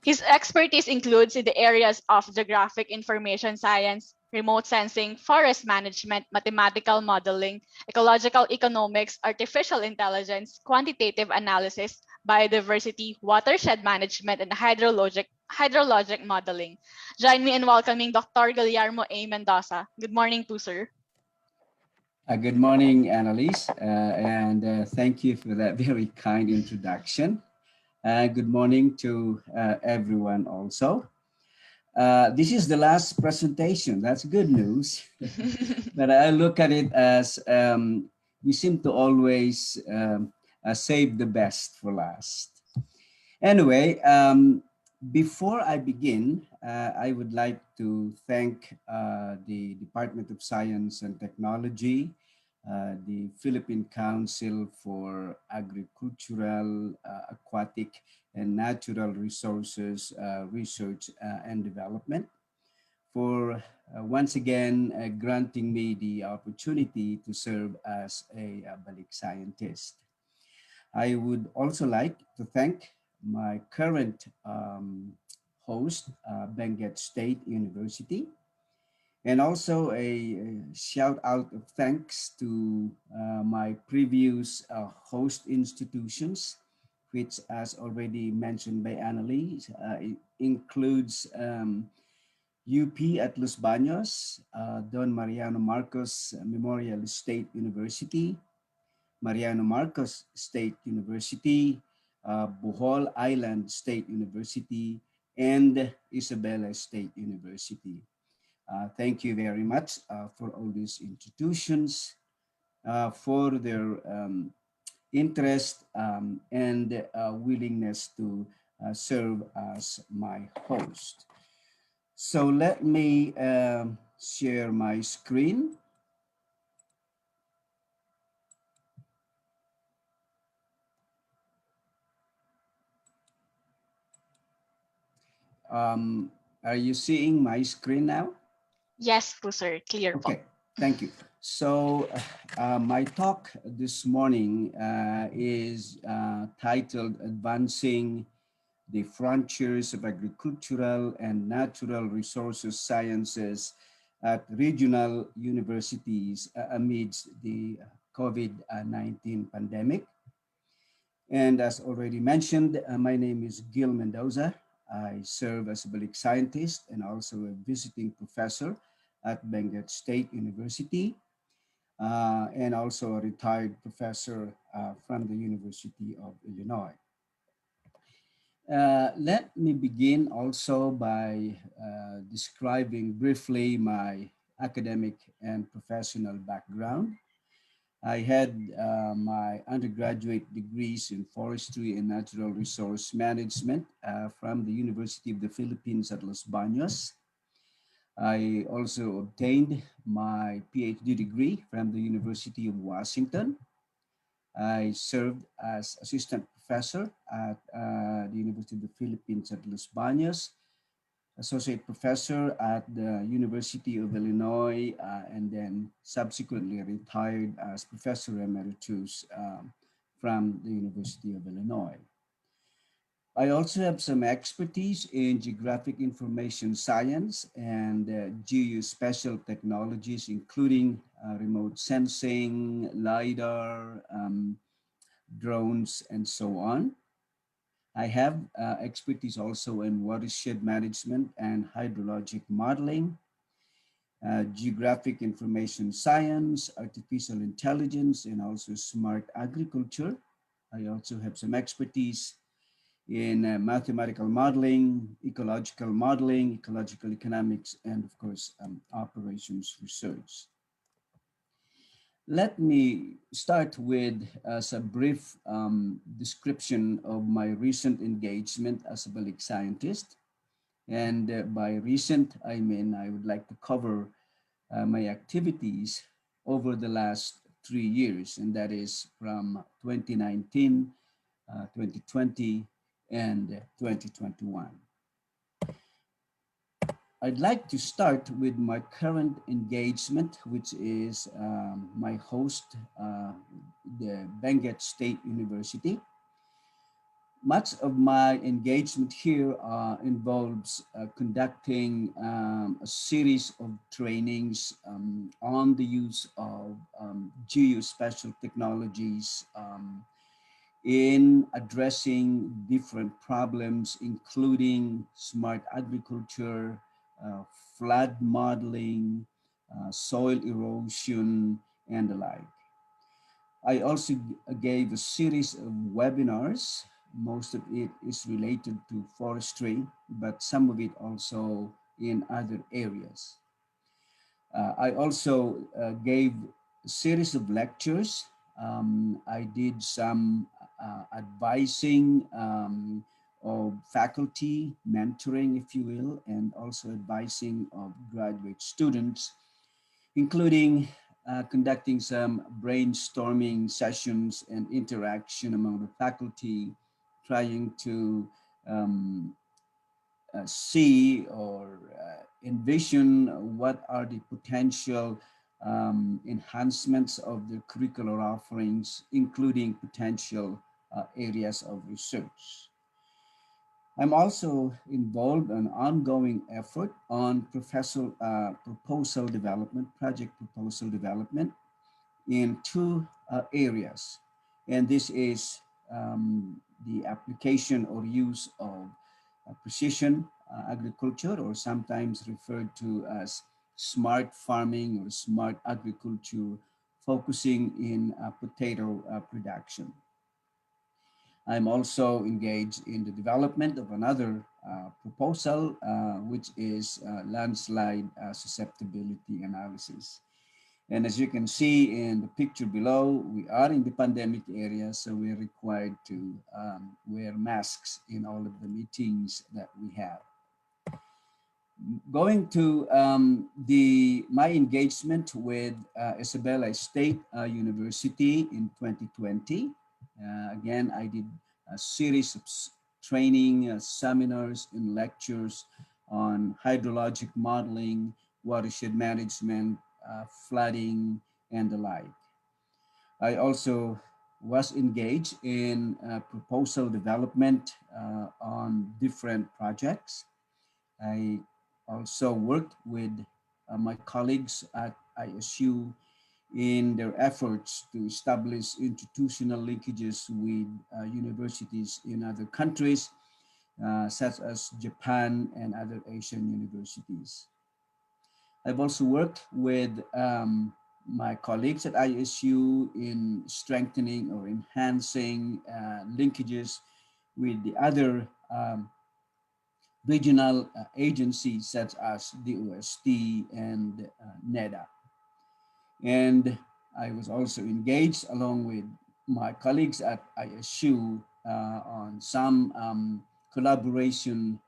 His expertise includes in the areas of geographic information science, remote sensing, forest management, mathematical modeling, ecological economics, artificial intelligence, quantitative analysis, biodiversity, watershed management, and hydrologic modeling. Join me in welcoming Dr. Guillermo A. Mendoza. Good morning to sir.
Good morning, Annalise, and thank you for that very kind introduction. Good morning to everyone also. This is the last presentation. That's good news. But I look at it as we seem to always save the best for last. Anyway, before I begin, I would like to thank the Department of Science and Technology, the Philippine Council for Agricultural, Aquatic, and Natural Resources Research and Development for once again granting me the opportunity to serve as a Balik scientist. I would also like to thank my current host, Benguet State University, and also a shout out of thanks to my previous host institutions, which, as already mentioned by Annalise, includes UP at Los Baños, Don Mariano Marcos Memorial State University, Mariano Marcos State University, Bohol Island State University, and Isabela State University. Thank you very much for all these institutions, for their interest and willingness to serve as my host. So let me share my screen. Are you seeing my screen now?
Yes, sir. Clear.
Okay, thank you. So my talk this morning is titled Advancing the Frontiers of Agricultural and Natural Resources Sciences at Regional Universities Amidst the COVID-19 pandemic. And as already mentioned, my name is Gil Mendoza. I serve as a Balik scientist and also a visiting professor at Benguet State University, and also a retired professor from the University of Illinois. Let me begin also by describing briefly my academic and professional background. I had my undergraduate degrees in forestry and natural resource management from the University of the Philippines at Los Baños. I also obtained my PhD degree from the University of Washington. I served as assistant professor at the University of the Philippines at Los Baños, associate professor at the University of Illinois, and then subsequently retired as professor emeritus from the University of Illinois. I also have some expertise in geographic information science and geospatial technologies, including remote sensing, LiDAR, drones, and so on. I have expertise also in watershed management and hydrologic modeling, geographic information science, artificial intelligence, and also smart agriculture. I also have some expertise in mathematical modeling, ecological economics, and of course, operations research. Let me start with a brief description of my recent engagement as a Balik scientist. And by recent, I mean I would like to cover my activities over the last 3 years, and that is from 2019, 2020, and 2021. I'd like to start with my current engagement, which is my host, the Benguet State University. Much of my engagement here involves conducting a series of trainings on the use of geospatial technologies in addressing different problems, including smart agriculture, flood modeling, soil erosion, and the like. I also gave a series of webinars. Most of it is related to forestry, but some of it also in other areas. I also gave a series of lectures. I did some advising of faculty, mentoring, if you will, and also advising of graduate students, including conducting some brainstorming sessions and interaction among the faculty, trying to see or envision what are the potential enhancements of the curricular offerings, including potential areas of research. I'm also involved in ongoing effort on proposal development, project proposal development in 2 areas. And this is the application or use of precision agriculture, or sometimes referred to as smart farming or smart agriculture, focusing in potato production. I'm also engaged in the development of another proposal, which is landslide susceptibility analysis. And as you can see in the picture below, we are in the pandemic area, so we're required to wear masks in all of the meetings that we have. Going to my engagement with Isabela State University in 2020. Again, I did a series of training, seminars, and lectures on hydrologic modeling, watershed management, flooding, and the like. I also was engaged in proposal development on different projects. I also worked with my colleagues at ISU in their efforts to establish institutional linkages with universities in other countries, such as Japan and other Asian universities. I've also worked with my colleagues at ISU in strengthening or enhancing linkages with the other regional agencies such as DOST and NEDA. And I was also engaged along with my colleagues at ISU on some collaboration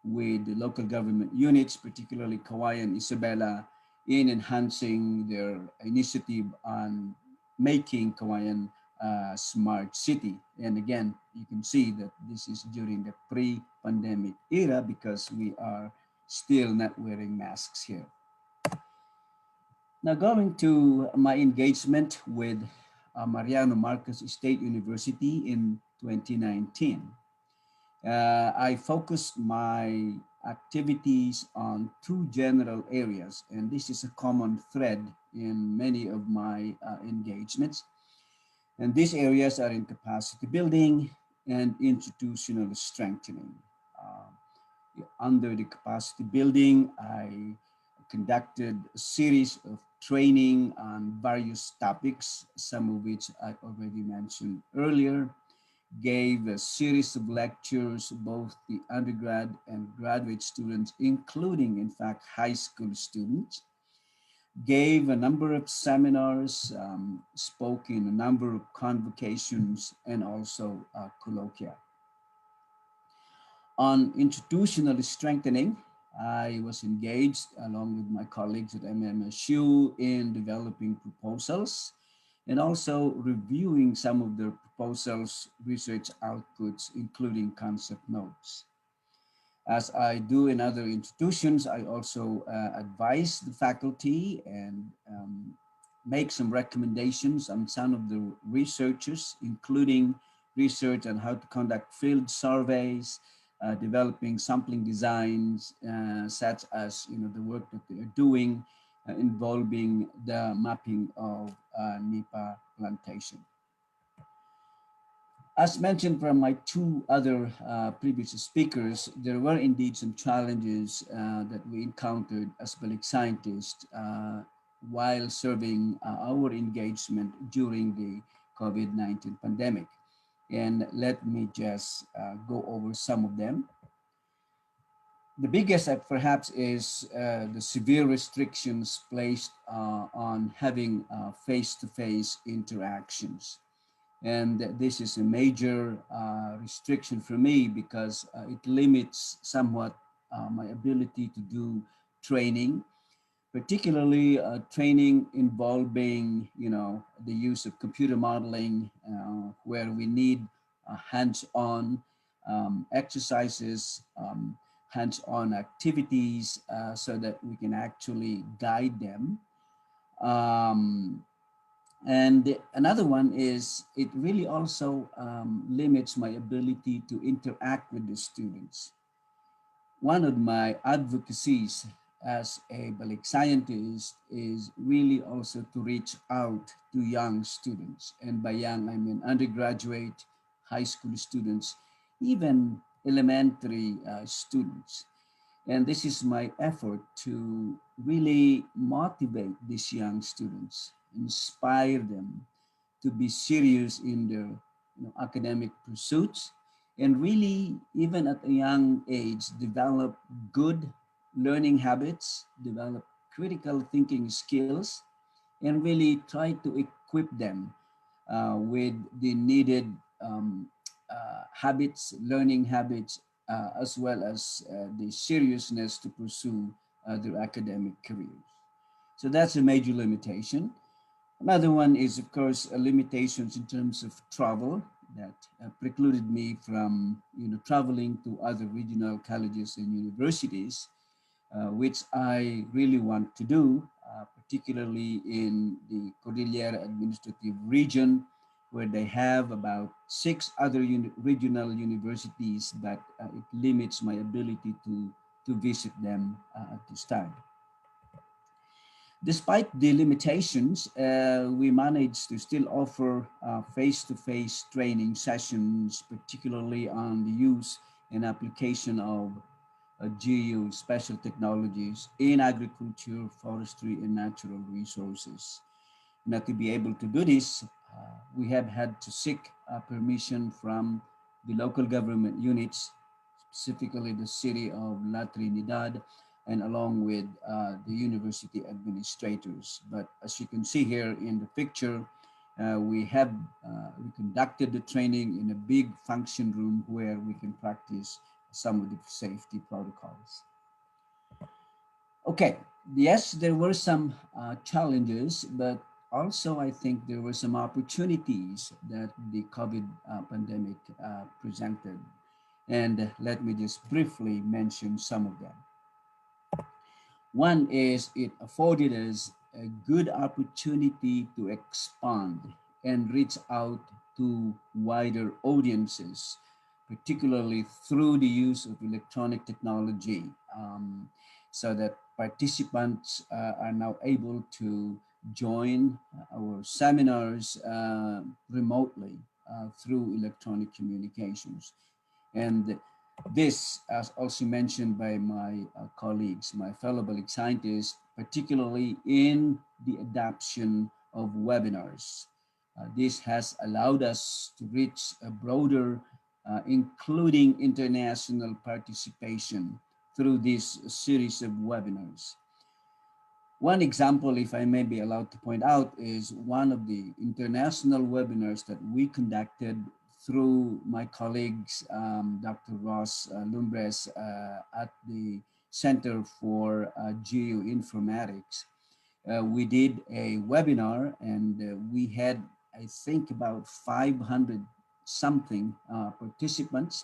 with the local government units, particularly Kauai and Isabela, in enhancing their initiative on making Kauai a smart city. And again, you can see that this is during the pre-pandemic era because we are still not wearing masks here. Now going to my engagement with Mariano Marcos State University in 2019. I focused my activities on two general areas, and this is a common thread in many of my engagements. And these areas are in capacity building and institutional strengthening. Under the capacity building, I conducted a series of training on various topics, some of which I already mentioned earlier, gave a series of lectures, both the undergrad and graduate students, including, in fact, high school students, gave a number of seminars, spoke in a number of convocations, and also colloquia. On institutional strengthening, I was engaged along with my colleagues at MMSU in developing proposals and also reviewing some of the proposals' research outputs, including concept notes. As I do in other institutions, I also advise the faculty and make some recommendations on some of the researchers, including research on how to conduct field surveys, developing sampling designs, such as the work that they are doing involving the mapping of Nipa plantation. As mentioned from my two other previous speakers, there were indeed some challenges that we encountered as Balik scientists while serving our engagement during the COVID-19 pandemic. And let me just go over some of them. The biggest perhaps is the severe restrictions placed on having face-to-face interactions. And this is a major restriction for me because it limits somewhat my ability to do training, particularly training involving, the use of computer modeling, where we need hands-on exercises, hands-on activities so that we can actually guide them. And another one is it really also limits my ability to interact with the students. One of my advocacies as a Balik scientist is really also to reach out to young students. And by young, I mean undergraduate, high school students, even elementary students. And this is my effort to really motivate these young students, inspire them to be serious in their academic pursuits, and really, even at a young age, develop good learning habits, develop critical thinking skills, and really try to equip them with the needed habits, learning habits, as well as the seriousness to pursue their academic careers. So that's a major limitation. Another one is, of course, limitations in terms of travel that precluded me from traveling to other regional colleges and universities, which I really want to do, particularly in the Cordillera Administrative Region, where they have about 6 other regional universities, but it limits my ability to visit them at this time. Despite the limitations, we managed to still offer face-to-face training sessions, particularly on the use and application of geo-spatial technologies in agriculture, forestry, and natural resources. Now, to be able to do this, we have had to seek permission from the local government units, specifically the city of La Trinidad, and along with the university administrators. But as you can see here in the picture, we conducted the training in a big function room where we can practice some of the safety protocols. Okay, yes, there were some challenges, but also I think there were some opportunities that the COVID pandemic presented. And let me just briefly mention some of them. One is it afforded us a good opportunity to expand and reach out to wider audiences, particularly through the use of electronic technology, so that participants are now able to join our seminars remotely through electronic communications. And this, as also mentioned by my colleagues, my fellow Balik scientists, particularly in the adoption of webinars. This has allowed us to reach a broader, including international participation through this series of webinars. One example, if I may be allowed to point out, is one of the international webinars that we conducted through my colleagues, Dr. Ross Lumbres at the Center for Geoinformatics. We did a webinar and we had, I think, about 500 something participants.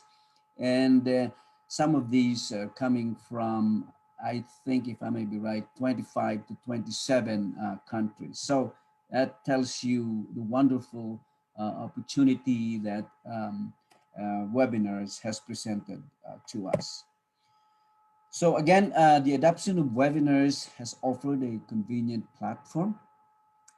And some of these are coming from, I think, if I may be right, 25 to 27 countries. So that tells you the wonderful opportunity that webinars has presented to us. So again, the adoption of webinars has offered a convenient platform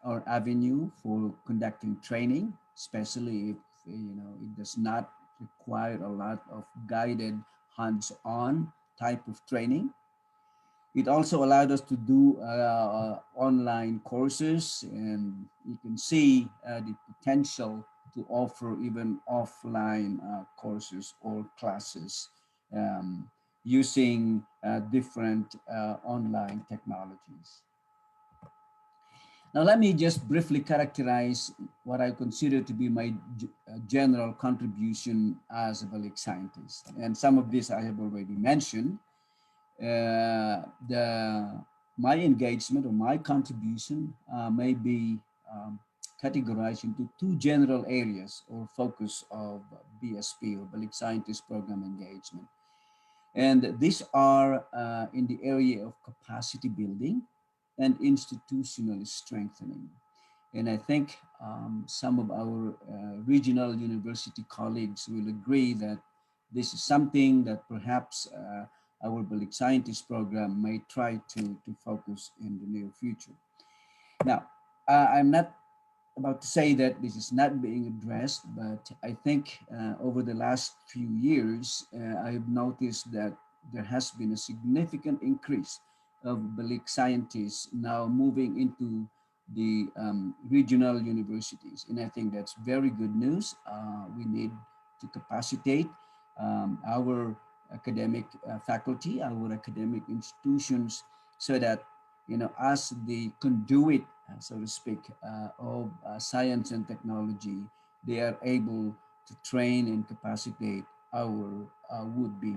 or avenue for conducting training, especially if it does not require a lot of guided hands-on type of training. It also allowed us to do online courses, and you can see the potential to offer even offline courses or classes using different online technologies. Now, let me just briefly characterize what I consider to be my general contribution as a Balik scientist. And some of this I have already mentioned. My engagement or my contribution may be categorized into two general areas or focus of BSP or Balik Scientist Program engagement. And these are in the area of capacity building and institutional strengthening. And I think some of our regional university colleagues will agree that this is something that perhaps our Balik Scientist Program may try to focus in the near future. Now, I'm not about to say that this is not being addressed, but I think over the last few years, I have noticed that there has been a significant increase of Balik scientists now moving into the regional universities. And I think that's very good news. We need to capacitate our academic faculty, our academic institutions, so that, as the conduit, so to speak, of science and technology, they are able to train and capacitate our would-be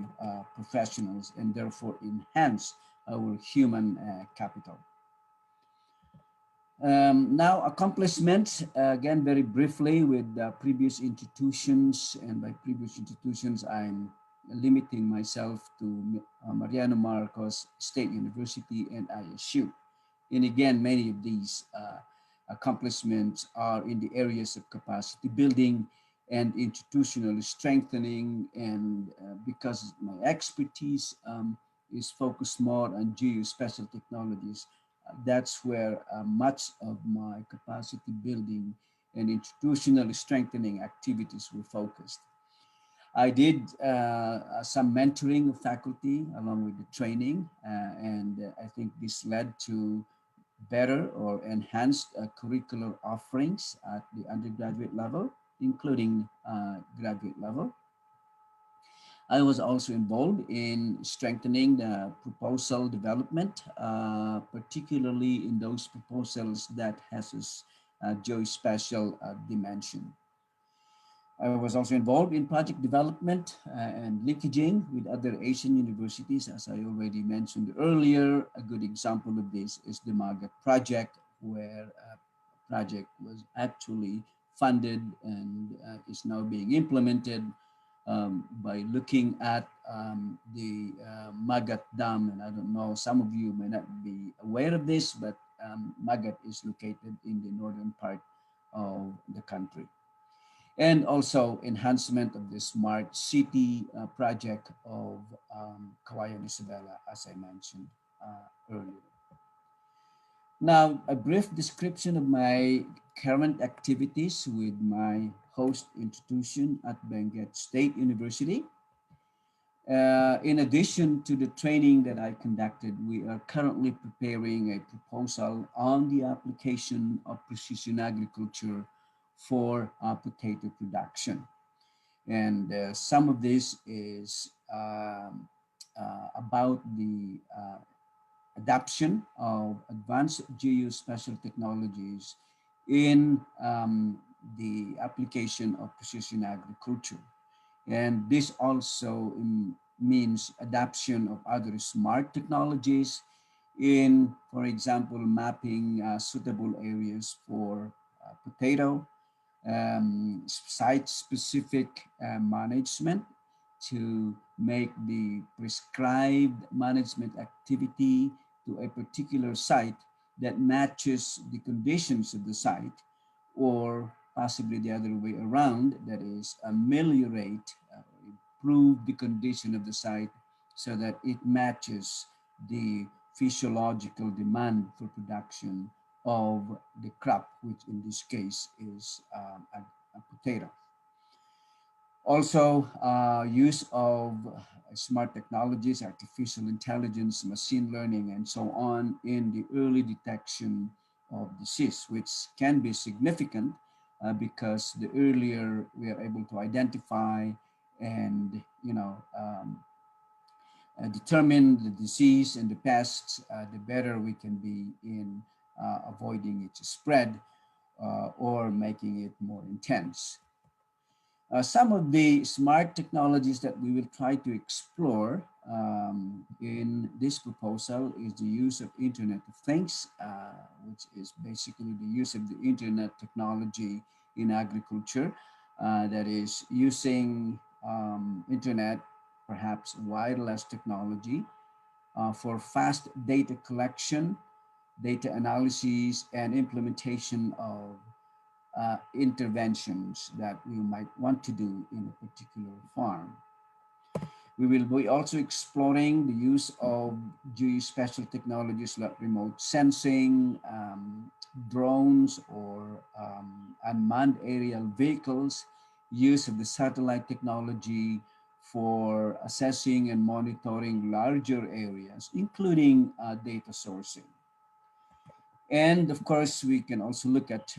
professionals and therefore enhance our human capital. Now, accomplishments, again, very briefly with previous institutions, and by previous institutions, I'm limiting myself to Mariano Marcos State University and ISU. And again, many of these accomplishments are in the areas of capacity building and institutional strengthening. And because my expertise is focused more on geospatial technologies, that's where much of my capacity building and institutional strengthening activities were focused. I did some mentoring of faculty along with the training, and I think this led to better or enhanced curricular offerings at the undergraduate level, including graduate level. I was also involved in strengthening the proposal development, particularly in those proposals that has a geospatial dimension. I was also involved in project development and linkaging with other Asian universities, as I already mentioned earlier. A good example of this is the MAGAT project, where a project was actually funded and is now being implemented by looking at the Magat Dam. And I don't know, some of you may not be aware of this, but Magat is located in the northern part of the country. And also enhancement of the smart city project of Kawayan Isabela, as I mentioned earlier. Now, a brief description of my current activities with my host institution at Benguet State University. In addition to the training that I conducted, we are currently preparing a proposal on the application of precision agriculture for potato production. And some of this is about the adoption of advanced geospatial technologies in the application of precision agriculture. And this also means adoption of other smart technologies in, for example, mapping suitable areas for potato, site-specific management to make the prescribed management activity to a particular site that matches the conditions of the site, or possibly the other way around, that is ameliorate, improve the condition of the site so that it matches the physiological demand for production of the crop, which in this case is a potato. Also, use of smart technologies, artificial intelligence, machine learning, and so on in the early detection of disease, which can be significant because the earlier we are able to identify and determine the disease and the pests, the better we can be in avoiding its spread or making it more intense. Some of the smart technologies that we will try to explore in this proposal is the use of Internet of Things, which is basically the use of the Internet technology in agriculture, that is using Internet, perhaps wireless technology, for fast data collection, data analysis, and implementation of interventions that we might want to do in a particular farm. We will be also exploring the use of geospatial technologies like remote sensing, drones, or unmanned aerial vehicles, use of the satellite technology for assessing and monitoring larger areas, including data sourcing. And of course, we can also look at,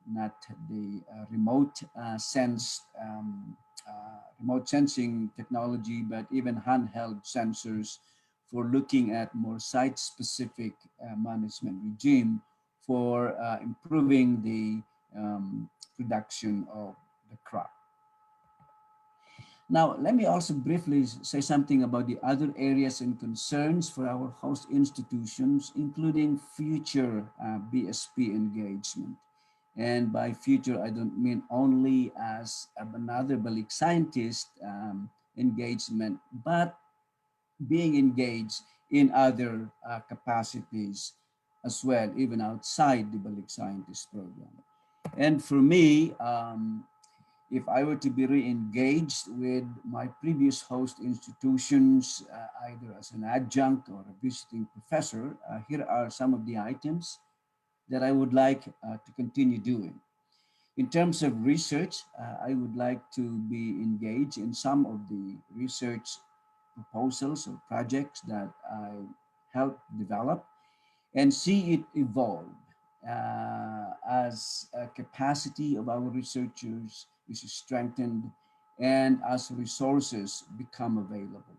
not the remote sensing technology, but even handheld sensors for looking at more site-specific management regime for improving the production of the crop. Now, let me also briefly say something about the other areas and concerns for our host institutions, including future BSP engagement. And by future, I don't mean only as another Balik scientist engagement, but being engaged in other capacities as well, even outside the Balik Scientist Program. And for me, if I were to be re-engaged with my previous host institutions, either as an adjunct or a visiting professor, here are some of the items that I would like to continue doing. In terms of research, I would like to be engaged in some of the research proposals or projects that I helped develop and see it evolve as a capacity of our researchers is strengthened and as resources become available.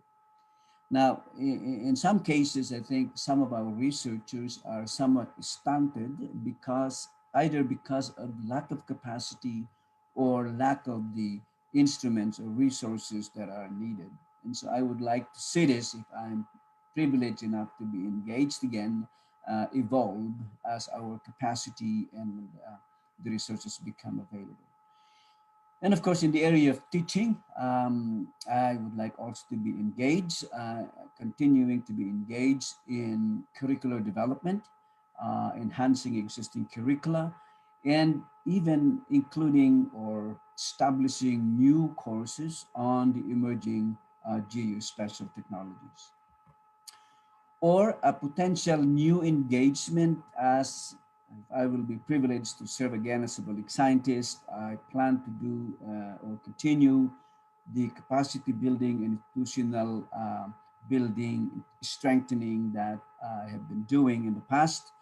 Now, in some cases, I think some of our researchers are somewhat stunted because either because of lack of capacity or lack of the instruments or resources that are needed. And so I would like to see this, if I'm privileged enough to be engaged again, evolve as our capacity and the resources become available. And of course, in the area of teaching, I would like also to be engaged, continuing to be engaged in curricular development, enhancing existing curricula, and even including or establishing new courses on the emerging geospatial technologies. Or a potential new engagement as I will be privileged to serve again as a Balik scientist. I plan to do or continue the capacity building and institutional building, strengthening that I have been doing in the past,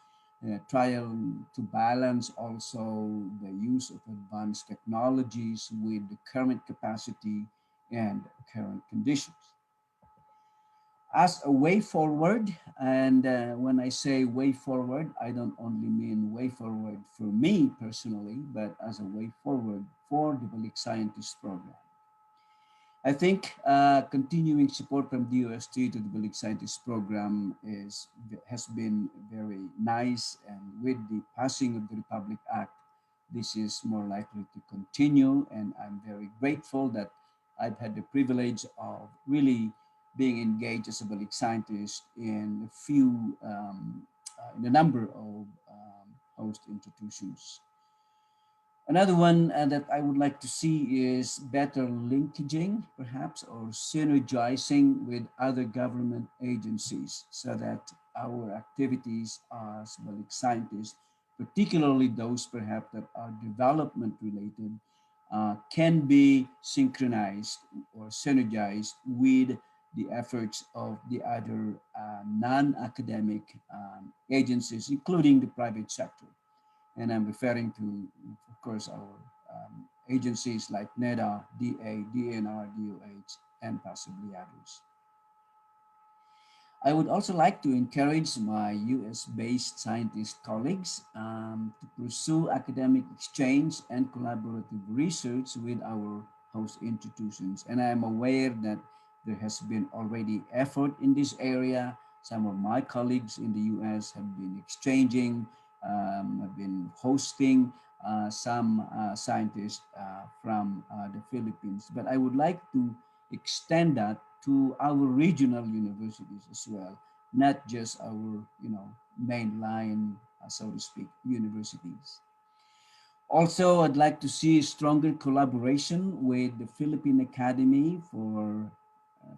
trying to balance also the use of advanced technologies with the current capacity and current conditions. As a way forward, and when I say way forward, I don't only mean way forward for me personally, but as a way forward for the Balik Scientist Program. I think continuing support from DOST to the Balik Scientist Program has been very nice, and with the passing of the Republic Act, this is more likely to continue, and I'm very grateful that I've had the privilege of really being engaged as a Balik scientist in a number of host institutions. Another one that I would like to see is better linkaging, perhaps, or synergizing with other government agencies so that our activities as Balik scientists, particularly those perhaps that are development related, can be synchronized or synergized with the efforts of the other non-academic agencies, including the private sector. And I'm referring to, of course, our agencies like NEDA, DA, DNR, DOH, and possibly others. I would also like to encourage my US-based scientist colleagues to pursue academic exchange and collaborative research with our host institutions. And I am aware that there has been already effort in this area. Some of my colleagues in the US have been exchanging, have been hosting some scientists from the Philippines. But I would like to extend that to our regional universities as well, not just our mainline, so to speak, universities. Also, I'd like to see stronger collaboration with the Philippine Academy for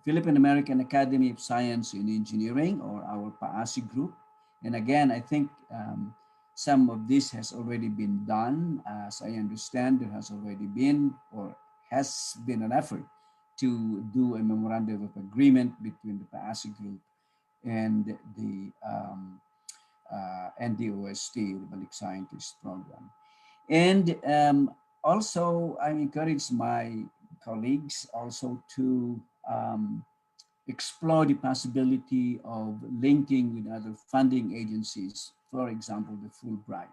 Philippine American Academy of Science and Engineering, or our PAASI group. And again, I think some of this has already been done. As I understand, there has already been or has been an effort to do a memorandum of agreement between the PAASI group and the DOST, the Balik Scientist Program. And also, I encourage my colleagues also to explore the possibility of linking with other funding agencies, for example, the Fulbright.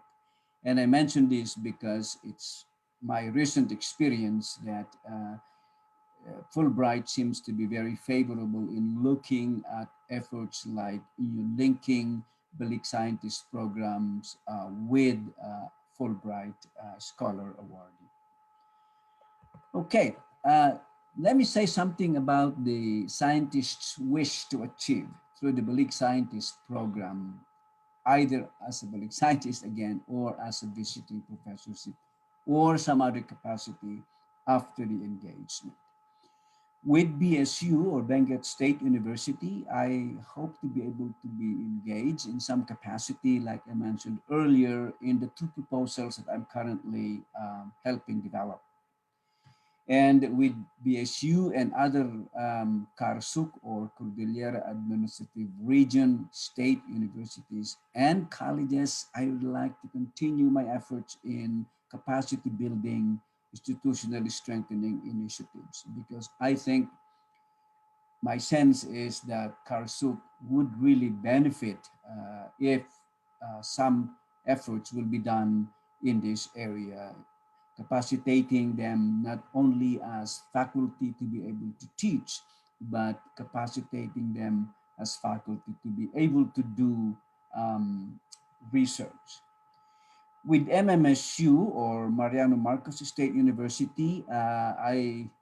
And I mention this because it's my recent experience that Fulbright seems to be very favorable in looking at efforts like linking Balik Scientist programs with Fulbright Scholar Awardee. Okay, let me say something about the scientists' wish to achieve through the Balik Scientist Program, either as a Balik scientist again, or as a visiting professorship, or some other capacity after the engagement. With BSU, or Benguet State University, I hope to be able to be engaged in some capacity, like I mentioned earlier, in the two proposals that I'm currently helping develop. And with BSU and other CARSUC, or Cordillera Administrative Region, state universities and colleges, I would like to continue my efforts in capacity building institutionally strengthening initiatives, because I think my sense is that CARSUC would really benefit if some efforts will be done in this area, capacitating them not only as faculty to be able to teach, but capacitating them as faculty to be able to do research. With MMSU, or Mariano Marcos State University,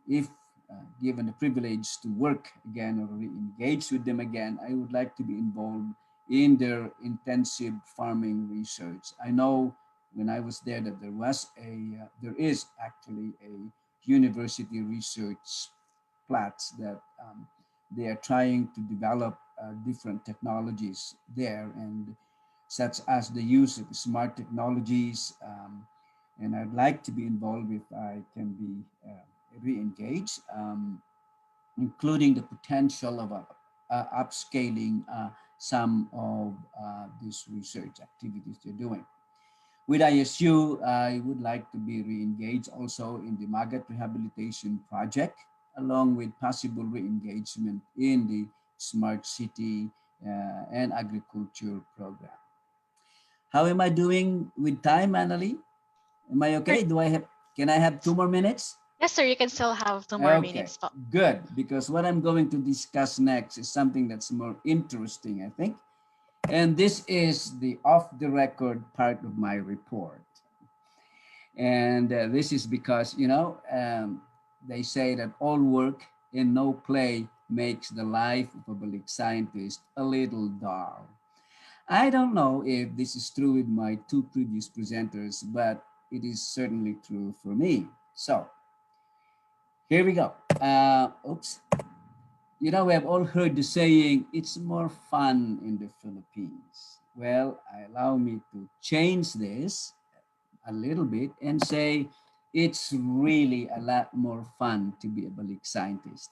if given the privilege to work again or re-engage with them again, I would like to be involved in their intensive farming research. I know when I was there that there is actually a university research plats that they are trying to develop different technologies there, and such as the use of smart technologies. And I'd like to be involved if I can be re-engaged, including the potential of upscaling some of these research activities they're doing. With ISU, I would like to be re-engaged also in the Magat Rehabilitation Project, along with possible re-engagement in the Smart City and Agriculture Program. How am I doing with time, Annalie? Am I okay? Can I have 2 more minutes?
Yes, sir. You can still have 2 more minutes.
Good, because what I'm going to discuss next is something that's more interesting, I think. And this is the off-the-record part of my report. And this is because, they say that all work and no play makes the life of a Balik scientist a little dull. I don't know if this is true with my 2 previous presenters, but it is certainly true for me. So, here we go. We have all heard the saying, it's more fun in the Philippines. Well, allow me to change this a little bit and say, it's really a lot more fun to be a Balik scientist.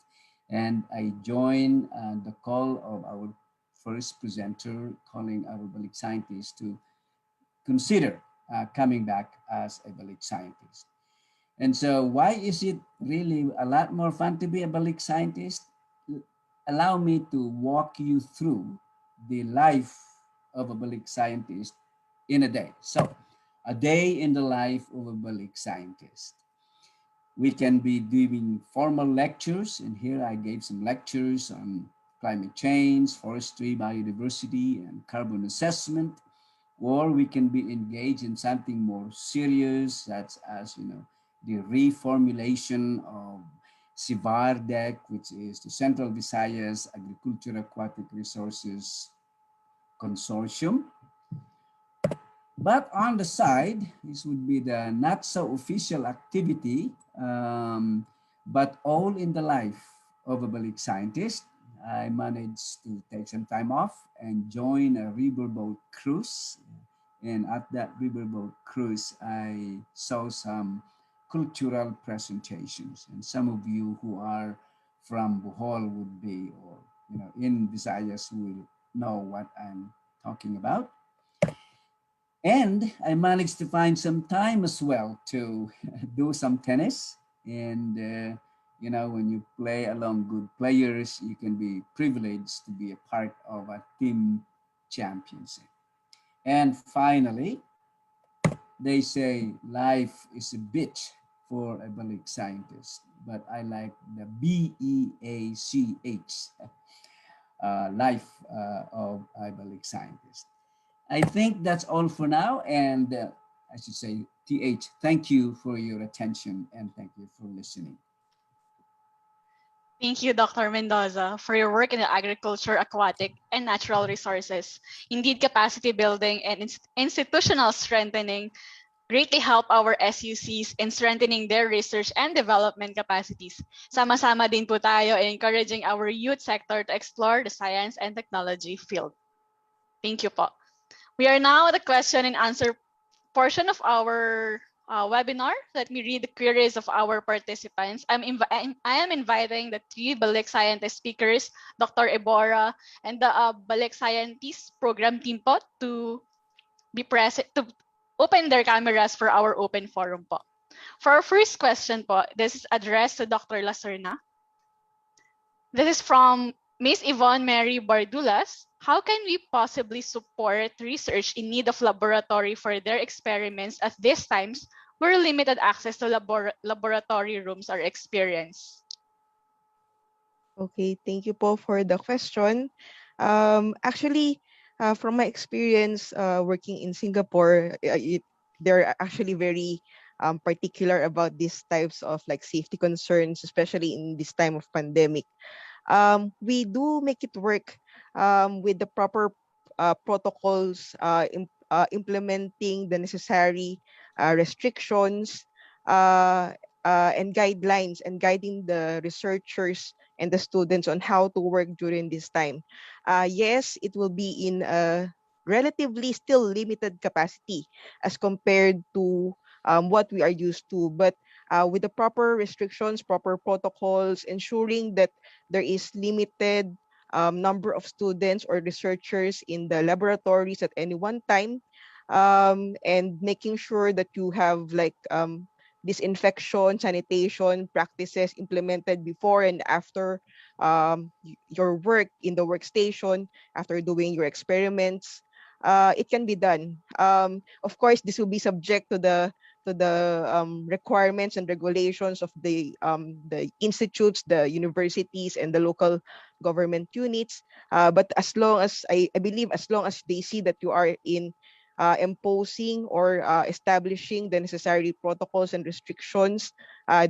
And I join the call of our first presenter, calling our Balik scientist to consider coming back as a Balik scientist. And so why is it really a lot more fun to be a Balik scientist? Allow me to walk you through the life of a Balik scientist in a day. So, a day in the life of a Balik scientist. We can be doing formal lectures, and here I gave some lectures on climate change, forestry, biodiversity, and carbon assessment. Or we can be engaged in something more serious, such as, the reformulation of CIVARDEC, which is the Central Visayas Agriculture Aquatic Resources Consortium. But on the side, this would be the not so official activity, but all in the life of a Balik scientist. I managed to take some time off and join a riverboat cruise. And at that riverboat cruise, I saw some cultural presentations. And some of you who are from Bohol would be, or in Visayas will know what I'm talking about. And I managed to find some time as well to do some tennis. And when you play along good players, you can be privileged to be a part of a team championship. And finally, they say life is a bitch for a Balik scientist, but I like the BEACH, life of a Balik scientist. I think that's all for now, and I should say, TH, thank you for your attention and thank you for listening.
Thank you, Dr. Mendoza, for your work in the agriculture, aquatic, and natural resources. Indeed, capacity building and institutional strengthening greatly help our SUCs in strengthening their research and development capacities. Sama-sama din po tayo in encouraging our youth sector to explore the science and technology field. Thank you po. We are now at the question and answer portion of our webinar. Let me read the queries of our participants. I am inviting the 3 Balik Scientist speakers, Dr. Ebora, and the Balik Scientist Program team po to be present, to open their cameras for our open forum po. For our first question po, this is addressed to Dr. Lacerna. This is from Miss Yvonne Mary Bardulas. How can we possibly support research in need of laboratory for their experiments at these times where limited access to laboratory rooms are experienced?
Okay, thank you po for the question. Actually, from my experience working in Singapore, they're actually very particular about these types of like safety concerns, especially in this time of pandemic. We do make it work with the proper protocols, implementing the necessary restrictions and guidelines, and guiding the researchers and the students on how to work during this time. Yes, it will be in a relatively still limited capacity as compared to what we are used to, but with the proper restrictions, proper protocols, ensuring that there is limited number of students or researchers in the laboratories at any one time, and making sure that you have like disinfection, sanitation practices implemented before and after your work in the workstation, after doing your experiments. It can be done. Of course, this will be subject to the requirements and regulations of the institutes, the universities, and the local government units. But as long as I believe, as long as they see that you are in imposing or establishing the necessary protocols and restrictions,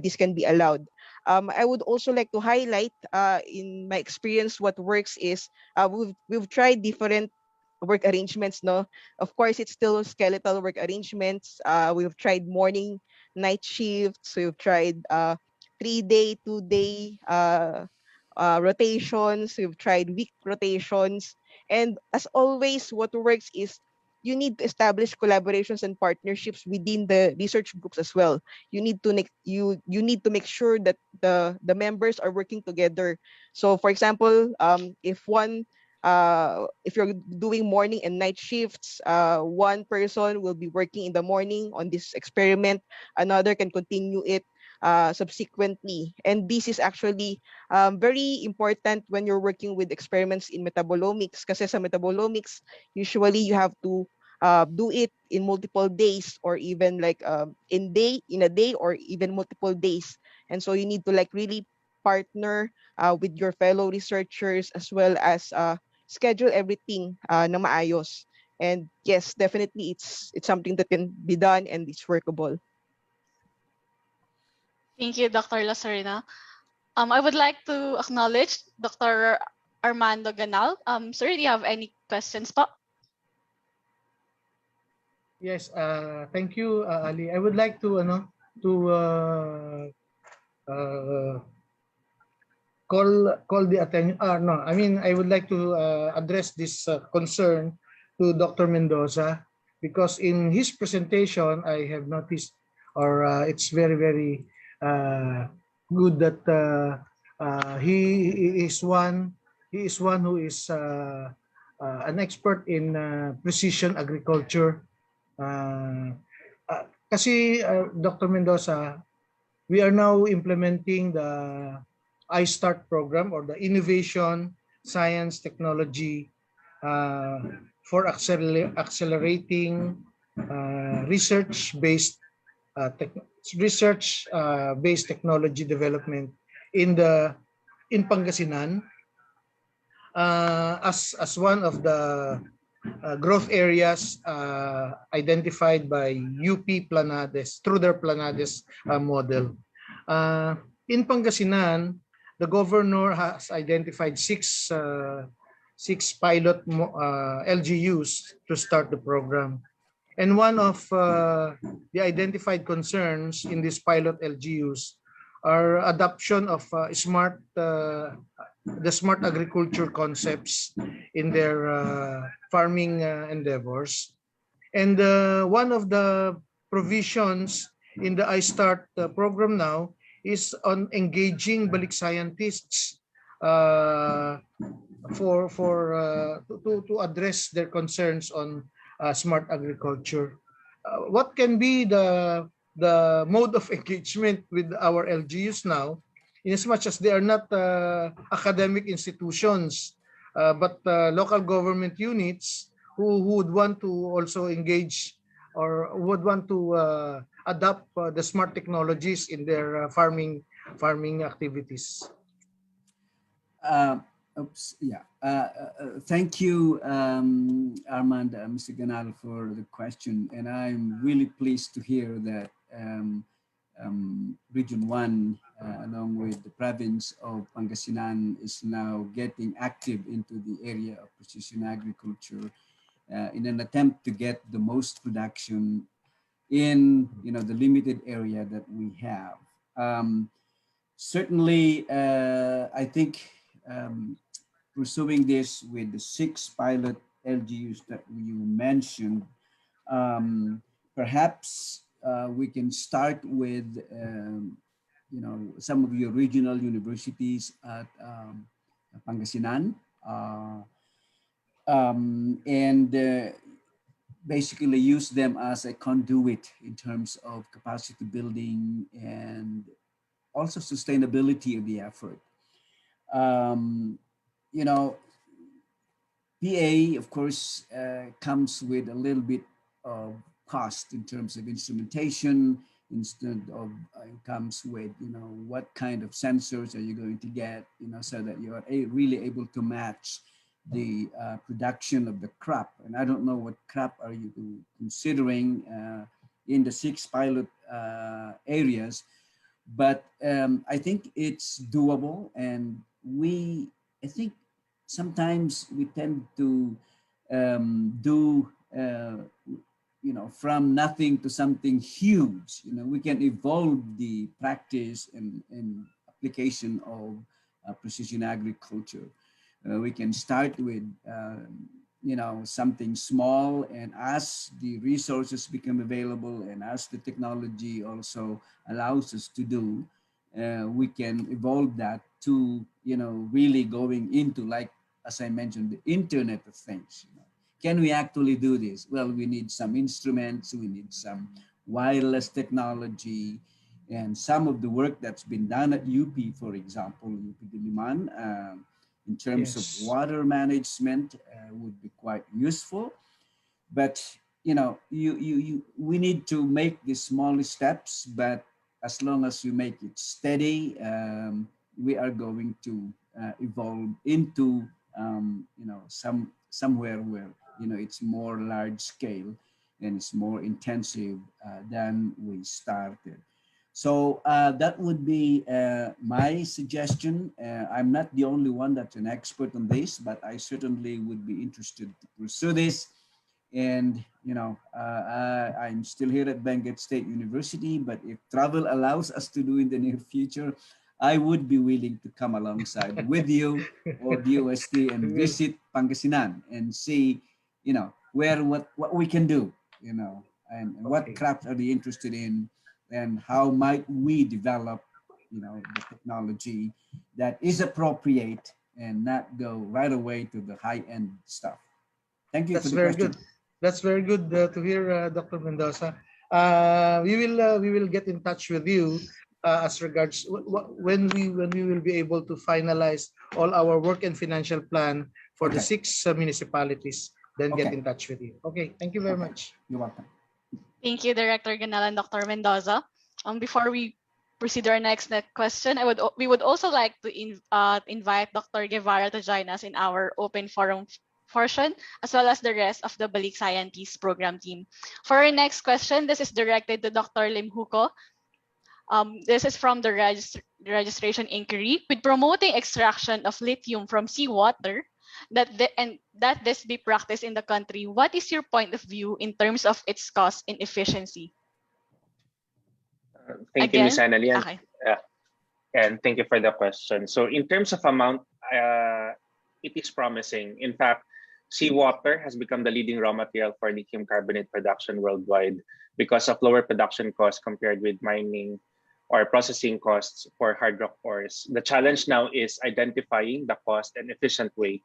this can be allowed. I would also like to highlight, in my experience, what works is we've tried different work arrangements. No, of course, it's still skeletal work arrangements. We've tried morning, night shifts. We've tried 3-day, 2-day rotations. We've tried week rotations, and as always, what works is you need to establish collaborations and partnerships within the research groups as well. You need to you need to make sure that the members are working together. So, for example, if you're doing morning and night shifts, one person will be working in the morning on this experiment, another can continue it subsequently. And this is actually very important when you're working with experiments in metabolomics, kasi sa metabolomics, usually you have to do it in multiple days, or even like in a day, or even multiple days. And so you need to like really partner with your fellow researchers, as well as schedule everything na maayos. And yes, definitely it's something that can be done and it's workable.
Thank you, Dr. Lacerna. I would like to acknowledge Dr. Armando Ganal. Sir, do you have any questions po?
Yes, thank you, Ali. I would like to call the attention. No, I mean, I would like to address this concern to Dr. Mendoza, because in his presentation, I have noticed, or it's very, very good that he is one who is an expert in precision agriculture. Kasi Dr. Mendoza, we are now implementing the iStart program, or the Innovation, Science, Technology for accelerating research-based technology development in Pangasinan, as one of the growth areas identified by UP Planades through their Planades model. In Pangasinan, the governor has identified six pilot LGUs to start the program. And one of the identified concerns in these pilot LGUs are adoption of the smart agriculture concepts in their farming endeavors. And one of the provisions in the iStart program now is on engaging Balik Scientists to address their concerns on smart agriculture. What can be the the mode of engagement with our LGUs now, in as much as they are not academic institutions, but local government units who would want to also engage or would want to adopt the smart technologies in their farming activities.
Thank you, Armand, Mr. Ganal, for the question. And I'm really pleased to hear that Region 1, along with the province of Pangasinan, is now getting active into the area of precision agriculture in an attempt to get the most production in the limited area that we have. Certainly, I think pursuing this with the 6 pilot LGUs that you mentioned, perhaps we can start with some of your regional universities at Pangasinan, and basically use them as a conduit in terms of capacity building and also sustainability of the effort. PA, of course, comes with a little bit of cost in terms of instrumentation. Instead of comes with what kind of sensors are you going to get, so that you are really able to match the production of the crop. And I don't know what crop are you considering in the 6 pilot areas, but I think it's doable. And I think sometimes we tend to do, from nothing to something huge. We can evolve the practice and application of precision agriculture. We can start with, something small, and as the resources become available and as the technology also allows us to do, we can evolve that to, really going into, like, as I mentioned, the Internet of Things. Can we actually do this? Well, we need some instruments, we need some wireless technology, and some of the work that's been done at UP, for example, UP Diliman, in terms of water management would be quite useful. But, we need to make the small steps, but as long as we make it steady, we are going to evolve into, somewhere where, it's more large scale and it's more intensive than we started. So that would be my suggestion. I'm not the only one that's an expert on this, but I certainly would be interested to pursue this. And, I'm still here at Benguet State University, but if travel allows us to do in the near future, I would be willing to come alongside with you or DOST and visit Pangasinan and see, what we can do, and what crops are they interested in, and how might we develop, the technology that is appropriate and not go right away to the high-end stuff. Thank you.
That's
for the
very
question.
good. That's very good to hear, Dr. Mendoza. We will get in touch with you as regards when we will be able to finalize all our work and financial plan for the 6 municipalities. Then get in touch with you. Okay. Thank you very much.
You're welcome.
Thank you, Director Ganal and Dr. Mendoza. Before we proceed to our next question, we would also like to invite Dr. Guevara to join us in our open forum portion, as well as the rest of the Balik Scientists Program team. For our next question, this is directed to Dr. Limhuko. This is from the registration inquiry. With promoting extraction of lithium from seawater, that this be practiced in the country, what is your point of view in terms of its cost and efficiency?
Thank you, Ms. Annalyn. Okay. And thank you for the question. So in terms of amount, it is promising. In fact, seawater has become the leading raw material for lithium carbonate production worldwide because of lower production costs compared with mining or processing costs for hard rock ores. The challenge now is identifying the cost and efficient way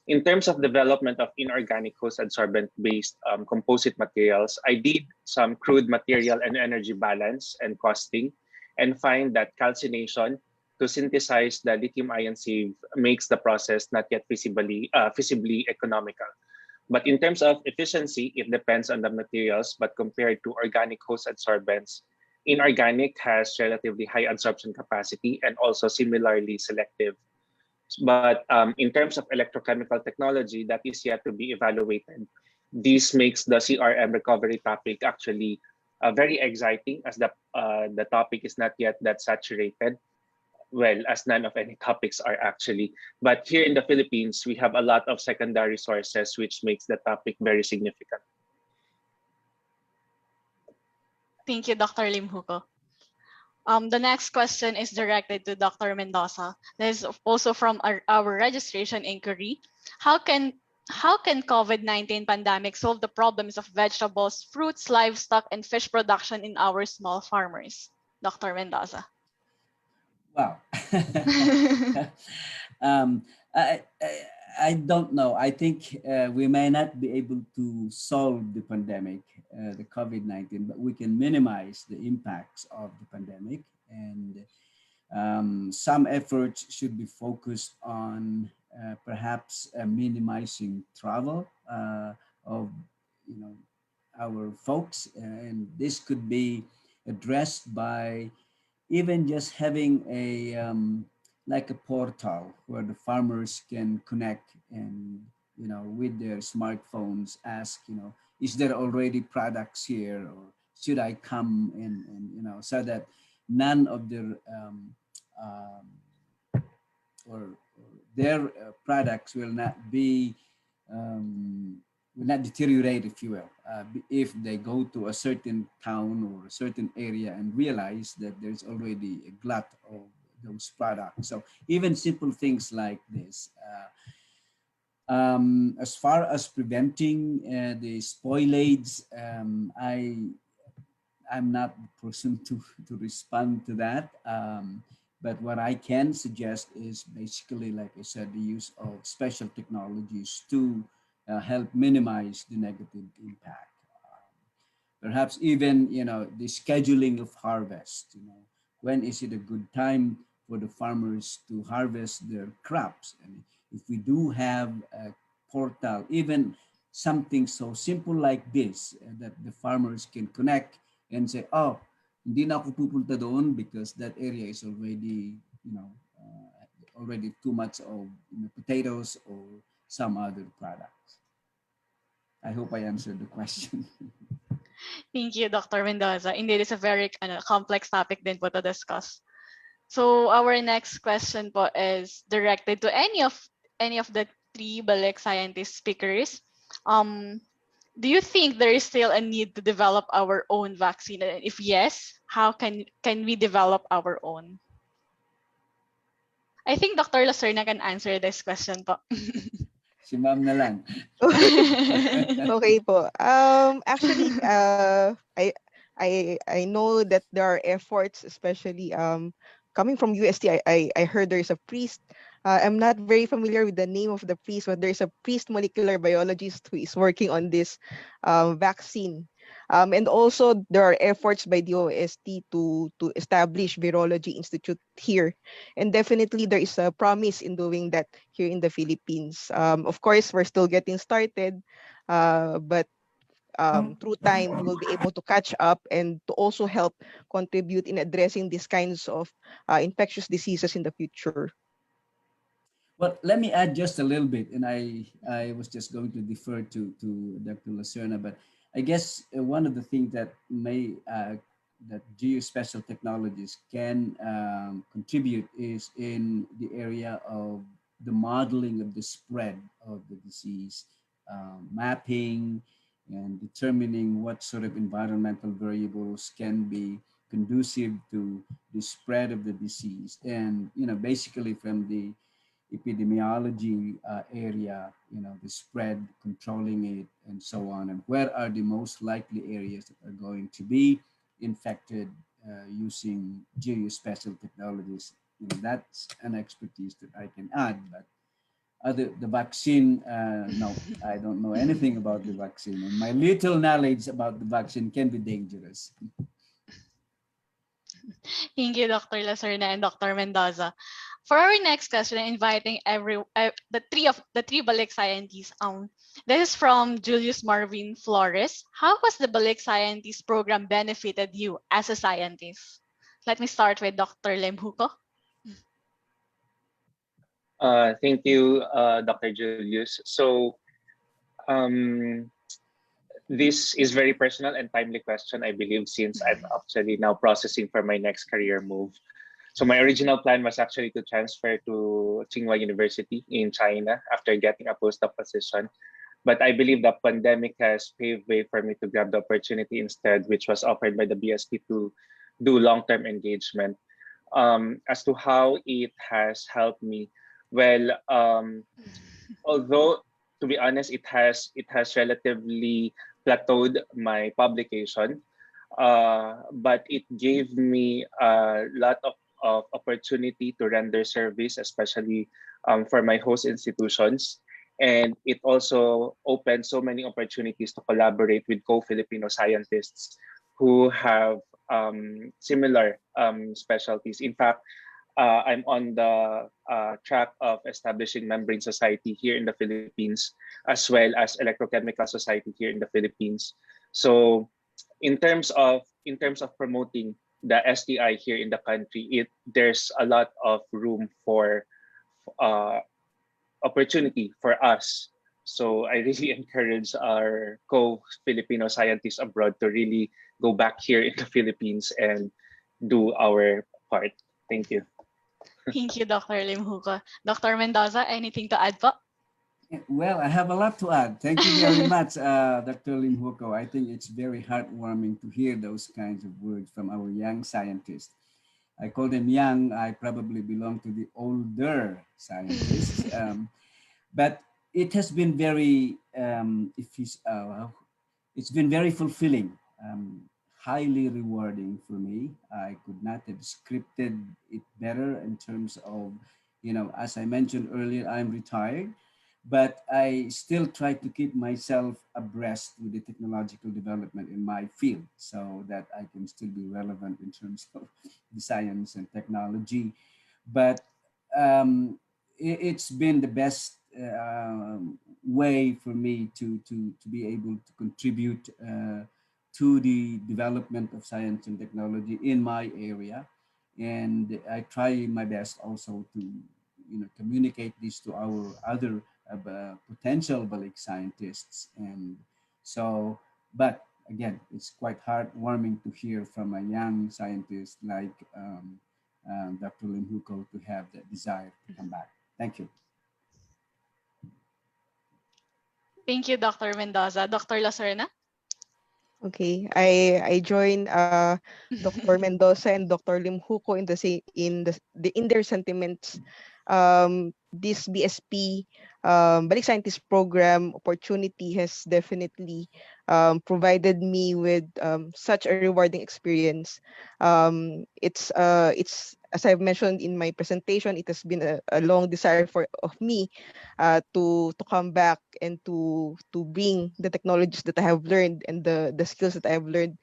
In terms of development of inorganic host adsorbent-based composite materials, I did some crude material and energy balance and costing, and find that calcination to synthesize the lithium-ion sieve makes the process not yet feasibly economical. But in terms of efficiency, it depends on the materials, but compared to organic host adsorbents, inorganic has relatively high adsorption capacity and also similarly selective. But in terms of electrochemical technology, that is yet to be evaluated. This makes the CRM recovery topic actually very exciting, as the topic is not yet that saturated. Well, as none of any topics are actually. But here in the Philippines, we have a lot of secondary sources, which makes the topic very significant.
Thank you, Dr. Lim Huko. The next question is directed to Dr. Mendoza. This is also from our registration inquiry. How can COVID-19 pandemic solve the problems of vegetables, fruits, livestock, and fish production in our small farmers? Dr. Mendoza.
Wow. I don't know. I think we may not be able to solve the pandemic, the COVID-19, but we can minimize the impacts of the pandemic. And some efforts should be focused on perhaps minimizing travel of our folks. And this could be addressed by even just having a like a portal where the farmers can connect and with their smartphones ask is there already products here, or should I come and so that none of their or their products will not be will not deteriorate, if you will, if they go to a certain town or a certain area and realize that there's already a glut of those products. So even simple things like this. As far as preventing the spoilage, I'm not the person to respond to that. But what I can suggest is basically, like I said, the use of special technologies to help minimize the negative impact. Perhaps even, the scheduling of harvest. When is it a good time for the farmers to harvest their crops? And if we do have a portal, even something so simple like this, that the farmers can connect and say, oh, hindi na ako pupunta doon because that area is already, already too much of potatoes or some other products. I hope I answered the question.
Thank you, Dr. Mendoza. Indeed, it's a very complex topic din po to discuss. So our next question po is directed to any of the three Balik Scientist speakers. Do you think there is still a need to develop our own vaccine? And if yes, how can we develop our own? I think Dr. Lacerna can answer this question po.
Si ma'am na lang.
Okay po. Actually, I know that there are efforts, especially coming from UST. I heard there is a priest. I'm not very familiar with the name of the priest, but there's a priest molecular biologist who is working on this vaccine. And also there are efforts by DOST to establish Virology Institute here. And definitely there is a promise in doing that here in the Philippines. Of course, we're still getting started, but through time, we will be able to catch up and to also help contribute in addressing these kinds of infectious diseases in the future.
Well, let me add just a little bit, and I was just going to defer to Dr. Lacerna, but I guess one of the things that that geospatial technologies can contribute is in the area of the modeling of the spread of the disease, mapping and determining what sort of environmental variables can be conducive to the spread of the disease, and basically from the epidemiology area, the spread, controlling it, and so on, and where are the most likely areas that are going to be infected using geospatial technologies. That's an expertise that I can add, but the vaccine. No, I don't know anything about the vaccine, and my little knowledge about the vaccine can be dangerous.
Thank you, Dr. Lacerna and Dr. Mendoza. For our next question, inviting the three Balik scientists. This is from Julius Marvin Flores. How has the Balik Scientist Program benefited you as a scientist? Let me start with Dr. Lemhuko.
Thank you, Dr. Julius. So, this is very personal and timely question, I believe, since I'm actually now processing for my next career move. So my original plan was actually to transfer to Tsinghua University in China after getting a postdoc position. But I believe the pandemic has paved way for me to grab the opportunity instead, which was offered by the BSP to do long-term engagement. As to how it has helped me, well, although to be honest, it has relatively plateaued my publication, but it gave me a lot of opportunity to render service, especially for my host institutions. And it also opened so many opportunities to collaborate with co-Filipino scientists who have similar specialties. In fact, I'm on the track of establishing membrane society here in the Philippines, as well as electrochemical society here in the Philippines. So, in terms of promoting the STI here in the country, there's a lot of room for opportunity for us. So I really encourage our co-Filipino scientists abroad to really go back here in the Philippines and do our part. Thank you.
Thank you, Dr. Limhuko. Dr. Mendoza, anything to add po?
Well, I have a lot to add. Thank you very much, Dr. Limhuko. I think it's very heartwarming to hear those kinds of words from our young scientists. I call them young. I probably belong to the older scientists. But it has been very, it's been very fulfilling, highly rewarding for me. I could not have scripted it better in terms of, as I mentioned earlier, I'm retired, but I still try to keep myself abreast with the technological development in my field so that I can still be relevant in terms of the science and technology. But it's been the best way for me to be able to contribute to the development of science and technology in my area. And I try my best also to communicate this to our other potential Balik scientists. And so, but again, it's quite heartwarming to hear from a young scientist like Dr. Limhuko to have that desire to come back. Thank you.
Thank you, Dr. Mendoza. Dr. Lacerna?
Okay, I join Dr. Mendoza and Dr. Limhuko in in their sentiments. This BSP Balik Scientist Program opportunity has definitely provided me with such a rewarding experience. It's as I've mentioned in my presentation, it has been a long desire of me to come back and to bring the technologies that I have learned and the skills that I have learned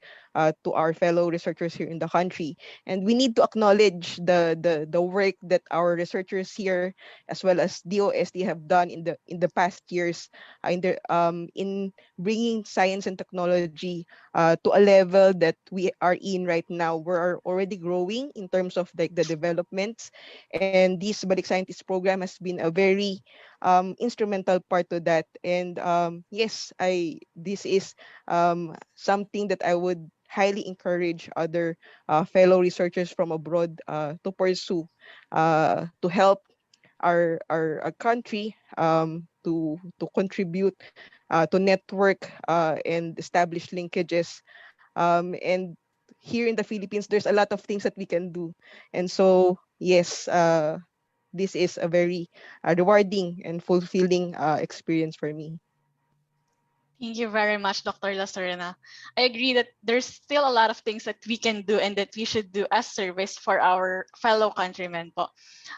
to our fellow researchers here in the country. And we need to acknowledge the work that our researchers here, as well as DOST, have done in the past years in bringing science and technology to a level that we are in right now. We're already growing in terms of the developments, and this Balik Scientist Program has been a very instrumental part to that. And yes, this is something that I would highly encourage other fellow researchers from abroad to pursue, to help our country to contribute, to network and establish linkages. And here in the Philippines, there's a lot of things that we can do. And so, yes, this is a very rewarding and fulfilling experience for me.
Thank you very much, Dr. Lacerna. I agree that there's still a lot of things that we can do and that we should do as service for our fellow countrymen po.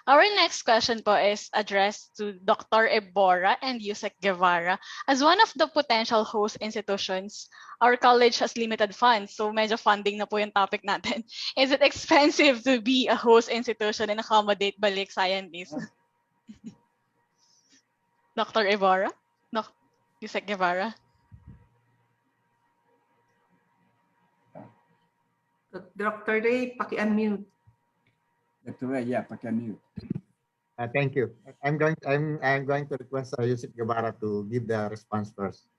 Our next question po is addressed to Dr. Ebora and Yusek Guevara. As one of the potential host institutions, our college has limited funds, so medyo funding na po yung topic natin. Is it expensive to be a host institution and accommodate Balik Scientists? Dr. Ebora? Yusek Guevara?
Dr. Ray, paki-unmute.
Dr. Ray, yeah, paki-unmute.
Thank you. I'm going to request Yusek Guevara to give the response first.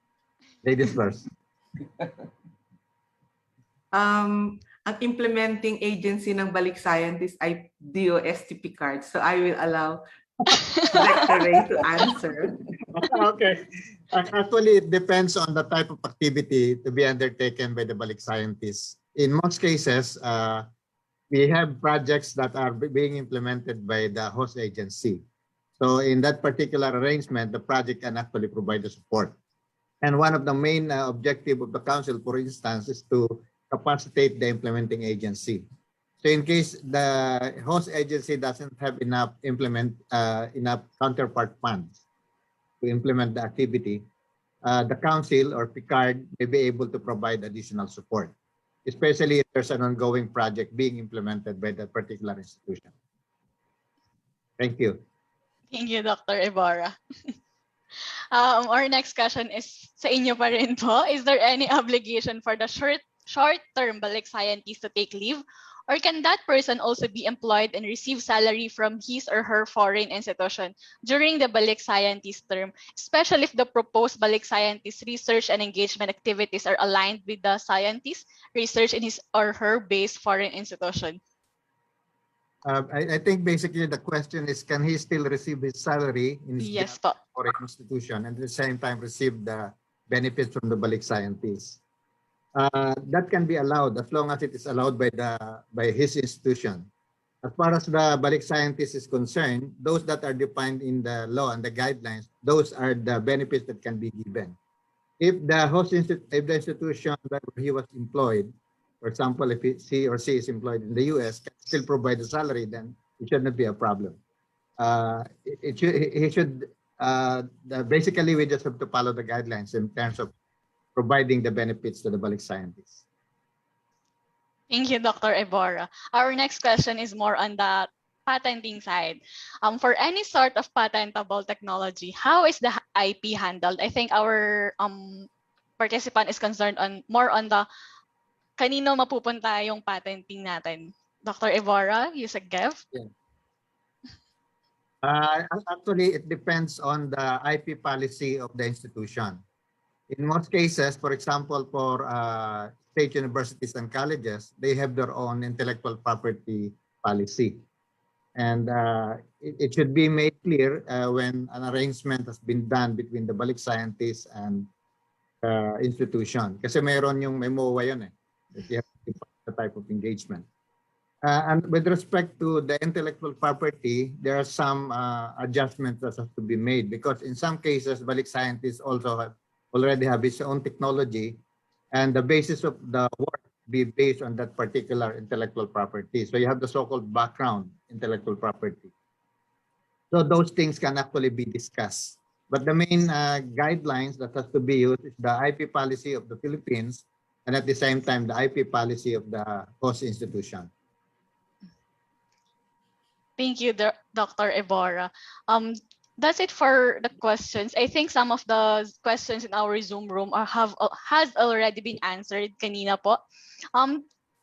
Ladies first.
Ang implementing agency ng Balik Scientists ay DOST-Picard. So I will allow Dr. Ray to answer.
Okay. Actually, it depends on the type of activity to be undertaken by the Balik Scientists. In most cases, we have projects that are being implemented by the host agency. So in that particular arrangement, the project can actually provide the support. And one of the main objective of the council, for instance, is to capacitate the implementing agency. So in case the host agency doesn't have enough counterpart funds to implement the activity, the council or PICARD may be able to provide additional support, especially if there's an ongoing project being implemented by that particular institution. Thank you.
Thank you, Dr. Ibarra. Our next question is sa inyo pa rin po. Is there any obligation for the short-term Balik Scientist to take leave? Or can that person also be employed and receive salary from his or her foreign institution during the Balik Scientist term, especially if the proposed Balik Scientist research and engagement activities are aligned with the scientist research in his or her base foreign institution?
I think basically the question is, can he still receive his salary in his foreign institution and at the same time receive the benefits from the Balik Scientists? That can be allowed as long as it is allowed by his institution. As far as the Balik Scientist is concerned, those that are defined in the law and the guidelines, those are the benefits that can be given. If the institution that he was employed, for example, if he or she is employed in the US, can still provide a salary, then it should not be a problem. Basically, we just have to follow the guidelines in terms of providing the benefits to the Balik Scientists.
Thank you, Dr. Ebora. Our next question is more on the patenting side. For any sort of patentable technology, how is the IP handled? I think our participant is concerned more on the kanino mapupunta yung patenting natin. Dr. Ebora, Yusek Gev?
Yeah. Actually, it depends on the IP policy of the institution. In most cases, for example, for state universities and colleges, they have their own intellectual property policy. And it should be made clear when an arrangement has been done between the Balik Scientists and institution. Kasi mayroon yung MOA yun that you have to the type of engagement. And with respect to the intellectual property, there are some adjustments that have to be made because in some cases, Balik Scientists also already have its own technology, and the basis of the work be based on that particular intellectual property. So you have the so-called background intellectual property. So those things can actually be discussed. But the main guidelines that has to be used is the IP policy of the Philippines, and at the same time, the IP policy of the host institution.
Thank you, Dr. Ebora. That's it for the questions. I think some of the questions in our Zoom room has already been answered kanina po.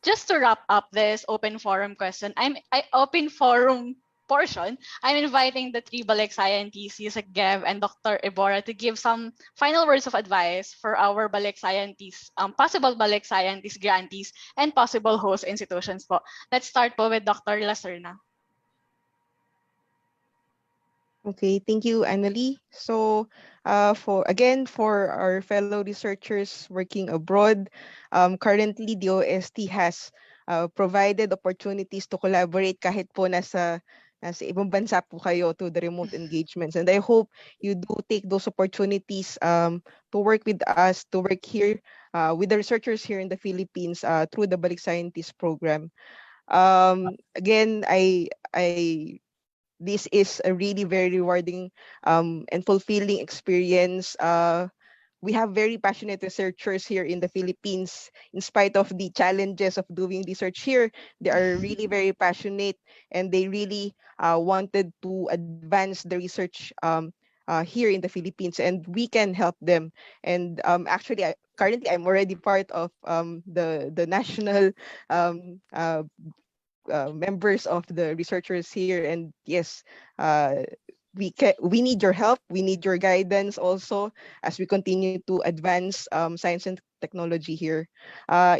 Just to wrap up this open forum question, open forum portion, I'm inviting the three Balik Scientists, Yusek Gev and Dr. Ebora, to give some final words of advice for our Balik Scientists, possible Balik Scientist grantees and possible host institutions po. Let's start po with Dr. Lacerna.
Okay, thank you, Annalie. So for our fellow researchers working abroad, currently DOST has provided opportunities to collaborate kahit po nasa nasa ibang bansa po kayo to the remote engagements. And I hope you do take those opportunities to work with us, to work here with the researchers here in the Philippines through the Balik Scientist Program. Again, this is a really very rewarding and fulfilling experience. We have very passionate researchers here in the Philippines. In spite of the challenges of doing research here, they are really very passionate, and they really wanted to advance the research here in the Philippines, and we can help them. And actually, currently, I'm already part of the national members of the researchers here. And yes, we need your help. We need your guidance also as we continue to advance science and technology here.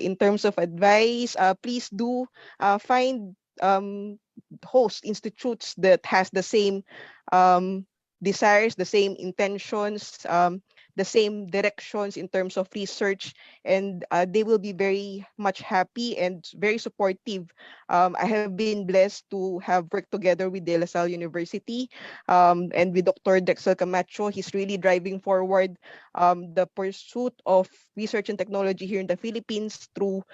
In terms of advice, please do find host institutes that has the same desires, the same intentions, the same directions in terms of research, and they will be very much happy and very supportive. I have been blessed to have worked together with De La Salle University and with Dr. Dexel Camacho. He's really driving forward the pursuit of research and technology here in the Philippines through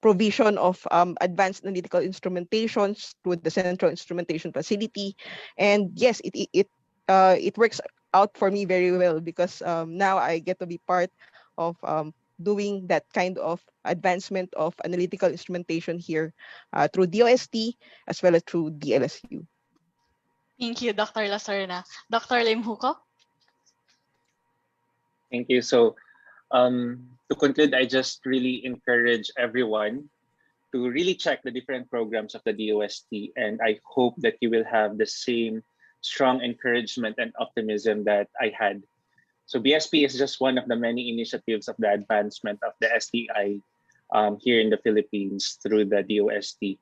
provision of advanced analytical instrumentations through the Central Instrumentation Facility. And yes, it works out for me very well because now I get to be part of doing that kind of advancement of analytical instrumentation here through DOST as well as through DLSU.
Thank you, Dr. Lacerna. Dr. Lim Huko?
Thank you. So to conclude, I just really encourage everyone to really check the different programs of the DOST, and I hope that you will have the same strong encouragement and optimism that I had. So BSP is just one of the many initiatives of the advancement of the STI here in the Philippines through the DOST.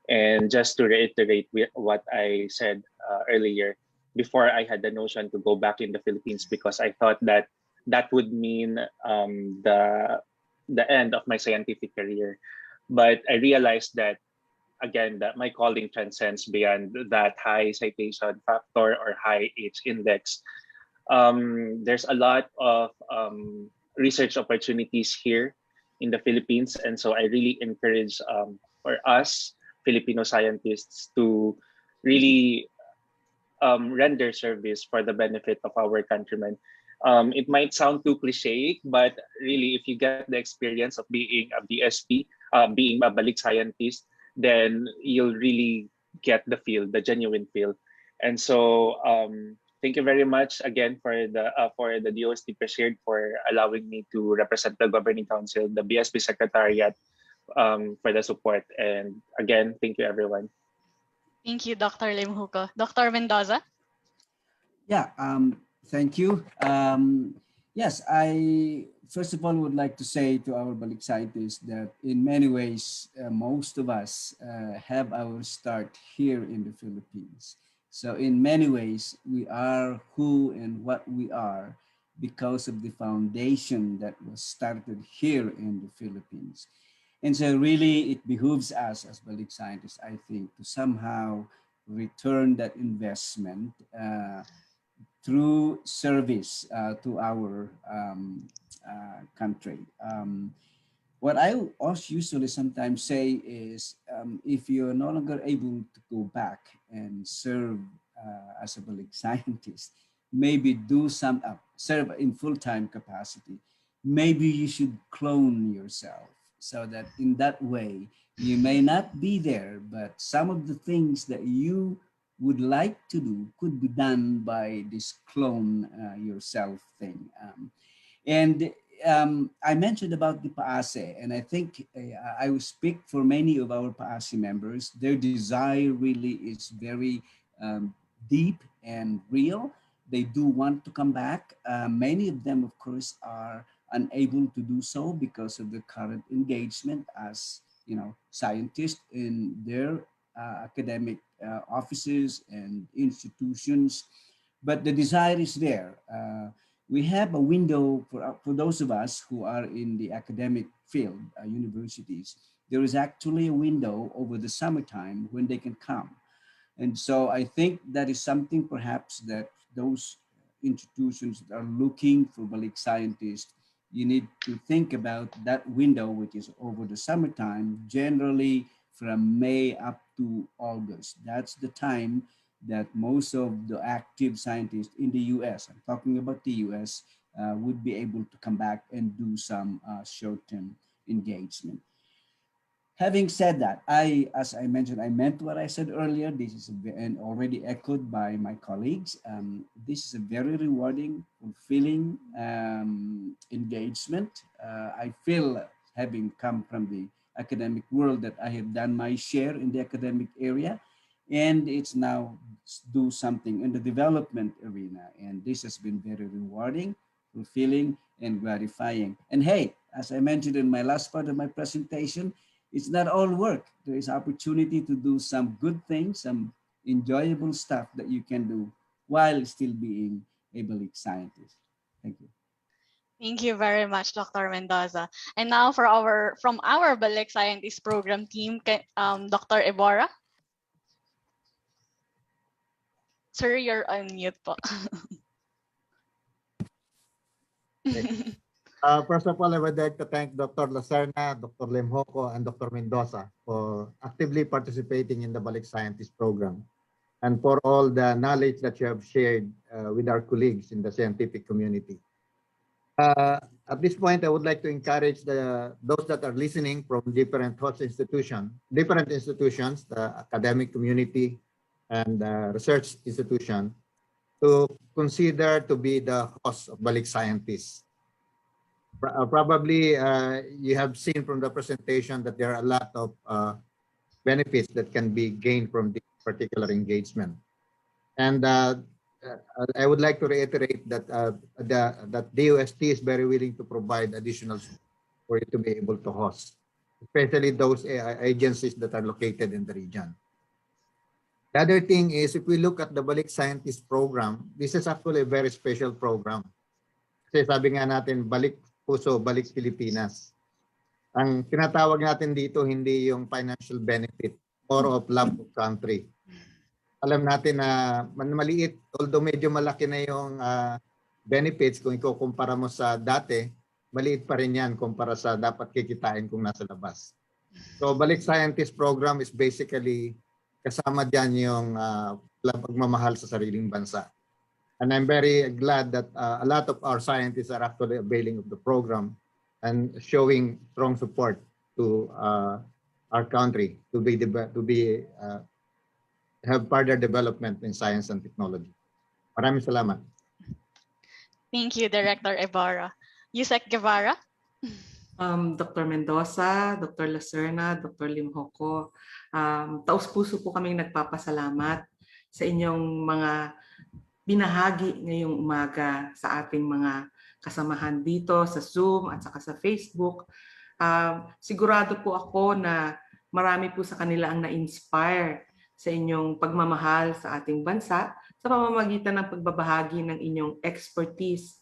And just to reiterate what I said earlier, before I had the notion to go back in the Philippines because I thought that that would mean the end of my scientific career. But I realized that, again, that my calling transcends beyond that high citation factor or high H index. There's a lot of research opportunities here in the Philippines. And so I really encourage for us Filipino scientists to really render service for the benefit of our countrymen. It might sound too cliche, but really, if you get the experience of being a BSP, being a Balik scientist, then you'll really get the feel, the genuine feel. And so thank you very much again for the DOST President for allowing me to represent the Governing Council, the BSP Secretariat for the support. And again, thank you everyone.
Thank you, Dr. Lim Huko. Dr. Mendoza?
Yeah, thank you. Yes, I first of all would like to say to our Balik scientists that in many ways, most of us have our start here in the Philippines. So in many ways, we are who and what we are because of the foundation that was started here in the Philippines. And so really it behooves us as Balik scientists, I think, to somehow return that investment through service to our country. What I also usually sometimes say is if you're no longer able to go back and serve as a Balik scientist, maybe do serve in full-time capacity. Maybe you should clone yourself so that in that way, you may not be there, but some of the things that you would like to do could be done by this clone yourself thing. I mentioned about the PAASE, and I think I will speak for many of our PAASE members. Their desire really is very deep and real. They do want to come back. Many of them, of course, are unable to do so because of the current engagement as scientists in their academic offices and institutions, but the desire is there. We have a window for those of us who are in the academic field, universities. There is actually a window over the summertime when they can come. And so I think that is something perhaps that those institutions that are looking for Balik scientists, you need to think about that window, which is over the summertime, generally from May up to August. That's the time that most of the active scientists in the US, I'm talking about the US, would be able to come back and do some short-term engagement. Having said that, as I mentioned, I meant what I said earlier. This is and already echoed by my colleagues. This is a very rewarding, fulfilling engagement. I feel, having come from the academic world, that I have done my share in the academic area, and it's now do something in the development arena. And this has been very rewarding, fulfilling, and gratifying. And hey, as I mentioned in my last part of my presentation, it's not all work. There is opportunity to do some good things, some enjoyable stuff that you can do while still being a Balik scientist. Thank you.
Thank you very much, Dr. Mendoza. And now from our Balik Scientist Program team, Dr. Ebora. Sir, you're on mute po.
First of all, I would like to thank Dr. Lacerna, Dr. Limhoco, and Dr. Mendoza for actively participating in the Balik Scientist Program and for all the knowledge that you have shared with our colleagues in the scientific community. At this point, I would like to encourage those that are listening from different institutions, the academic community and research institution, to consider to be the host of Balik Scientists. Probably you have seen from the presentation that there are a lot of benefits that can be gained from this particular engagement. And I would like to reiterate that that DOST is very willing to provide additional support for you to be able to host, especially those agencies that are located in the region. The other thing is, if we look at the Balik Scientist Program, this is actually a very special program. Kasi sabi nga natin, Balik Puso, Balik Pilipinas. Ang tinatawag natin dito, hindi yung financial benefit, more of love of country. Alam natin na maliit, although medyo malaki na yung benefits kung ikukumpara mo sa dati, maliit pa rin yan kumpara sa dapat kikitain kung nasa labas. So Balik Scientist Program is basically kasama dyan yung pagmamahal sa sariling bansa. And I'm very glad that a lot of our scientists are actually availing of the program and showing strong support to our country to have further development in science and technology. Maraming salamat.
Thank you, Director Ibarra. Yusek Guevara.
Dr. Mendoza, Dr. Lacerna, Dr. Limhoco, taus-puso po kaming nagpapasalamat sa inyong mga binahagi ngayong umaga sa ating mga kasamahan dito sa Zoom at saka sa Facebook. Sigurado po ako na marami po sa kanila ang na-inspire sa inyong pagmamahal sa ating bansa sa pamamagitan ng pagbabahagi ng inyong expertise.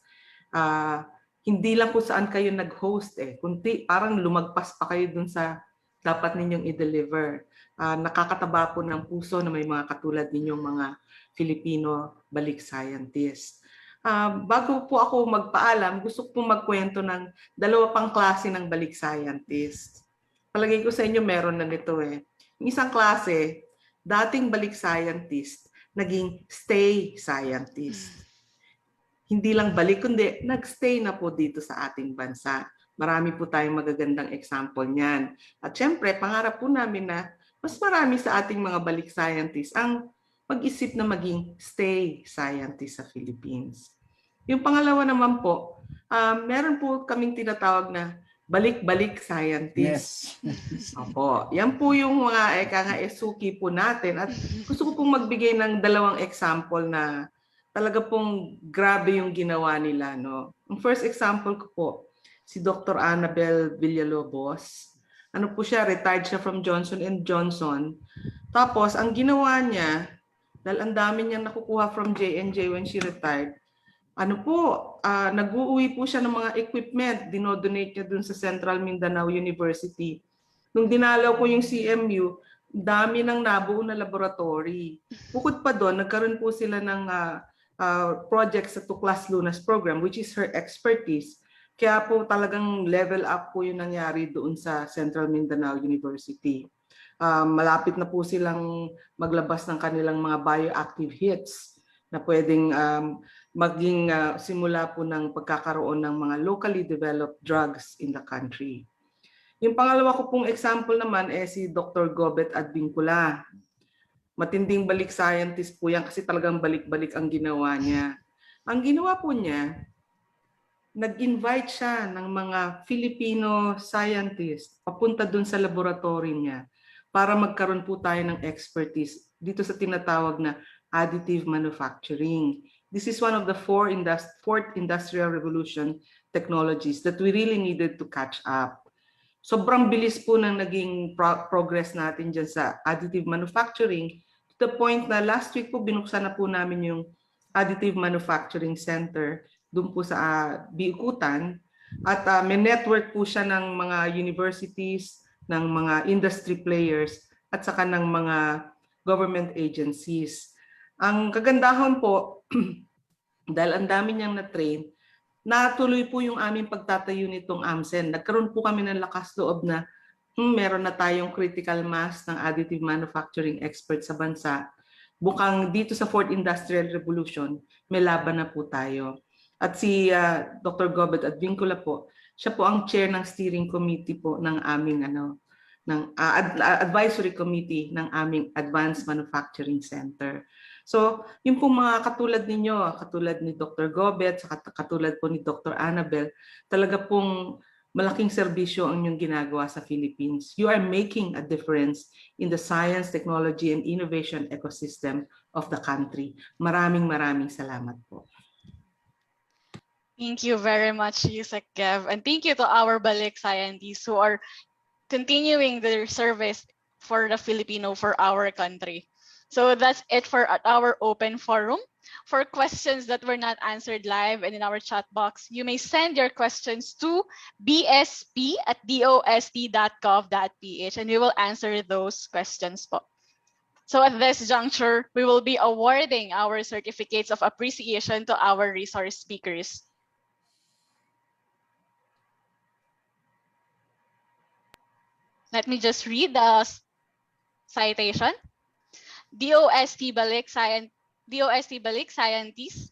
Hindi lang po saan kayo nag-host kundi parang lumagpas pa kayo dun sa dapat ninyong i-deliver. Nakakataba po ng puso na may mga katulad ninyong mga Filipino Balik Scientists. Bago po ako magpaalam, gusto ko magkwento ng dalawa pang klase ng Balik Scientists. Palagay ko sa inyo meron na nito Yung isang klase, dating Balik Scientist, naging stay scientist. Hindi lang balik, kundi nag-stay na po dito sa ating bansa. Marami po tayong magagandang example niyan. At syempre, pangarap po namin na mas marami sa ating mga Balik Scientists ang mag-isip na maging stay scientist sa Philippines. Yung pangalawa naman po, meron po kaming tinatawag na balik-balik scientist.
Yes.
Opo. Yan po yung mga suki po natin. At gusto ko pong magbigay ng dalawang example na talaga pong grabe yung ginawa nila. No? Ang first example ko po, si Dr. Annabel Villalobos. Ano po siya, retired siya from Johnson & Johnson. Tapos, ang ginawa niya, dahil ang dami niyang nakukuha from J&J when she retired, nag-uuwi po siya ng mga equipment, dinodonate niya dun sa Central Mindanao University. Nung dinalaw ko yung CMU, dami ng nabuo na laboratory. Bukod pa doon, nagkaroon po sila ng project sa Tuklas Lunas program, which is her expertise. Kaya po talagang level up po yung nangyari doon sa Central Mindanao University. Malapit na po silang maglabas ng kanilang mga bioactive hits na pwedeng maging simula po ng pagkakaroon ng mga locally developed drugs in the country. Yung pangalawa ko pong example naman si Dr. Gobet Advincula. Matinding balik scientist po yan kasi talagang balik-balik ang ginawa niya. Ang ginawa po niya, nag-invite siya ng mga Filipino scientists papunta dun sa laboratory niya para magkaroon po tayo ng expertise dito sa tinatawag na additive manufacturing. This is one of the fourth industrial revolution technologies that we really needed to catch up. Sobrang bilis po ng naging progress natin dyan sa additive manufacturing to the point na last week po binuksan na po namin yung Additive Manufacturing Center doon po sa Biukutan at may network po siya ng mga universities, ng mga industry players at saka ng mga government agencies. Ang kagandahan po, dahil ang dami niyang na-train, natuloy po yung aming pagtatayo nitong AMSEN. Nagkaroon po kami ng lakas loob na meron na tayong critical mass ng additive manufacturing experts sa bansa. Bukang dito sa Fourth Industrial Revolution, may laban na po tayo. At si Dr. Gobet Advincula po, siya po ang chair ng steering committee po ng aming advisory committee ng aming Advanced Manufacturing Center. So, yung pong mga katulad ninyo, katulad ni Dr. Gobet, katulad po ni Dr. Annabel, talaga pong malaking serbisyo ang inyong ginagawa sa Philippines. You are making a difference in the science, technology, and innovation ecosystem of the country. Maraming salamat po.
Thank you very much, Yusek Kev. And thank you to our Balik scientists who are continuing their service for the Filipino, for our country. So that's it for our open forum. For questions that were not answered live and in our chat box, you may send your questions to bsp@dost.gov.ph and we will answer those questions po. So at this juncture, we will be awarding our certificates of appreciation to our resource speakers. Let me just read the citation. DOST-Balik Scientist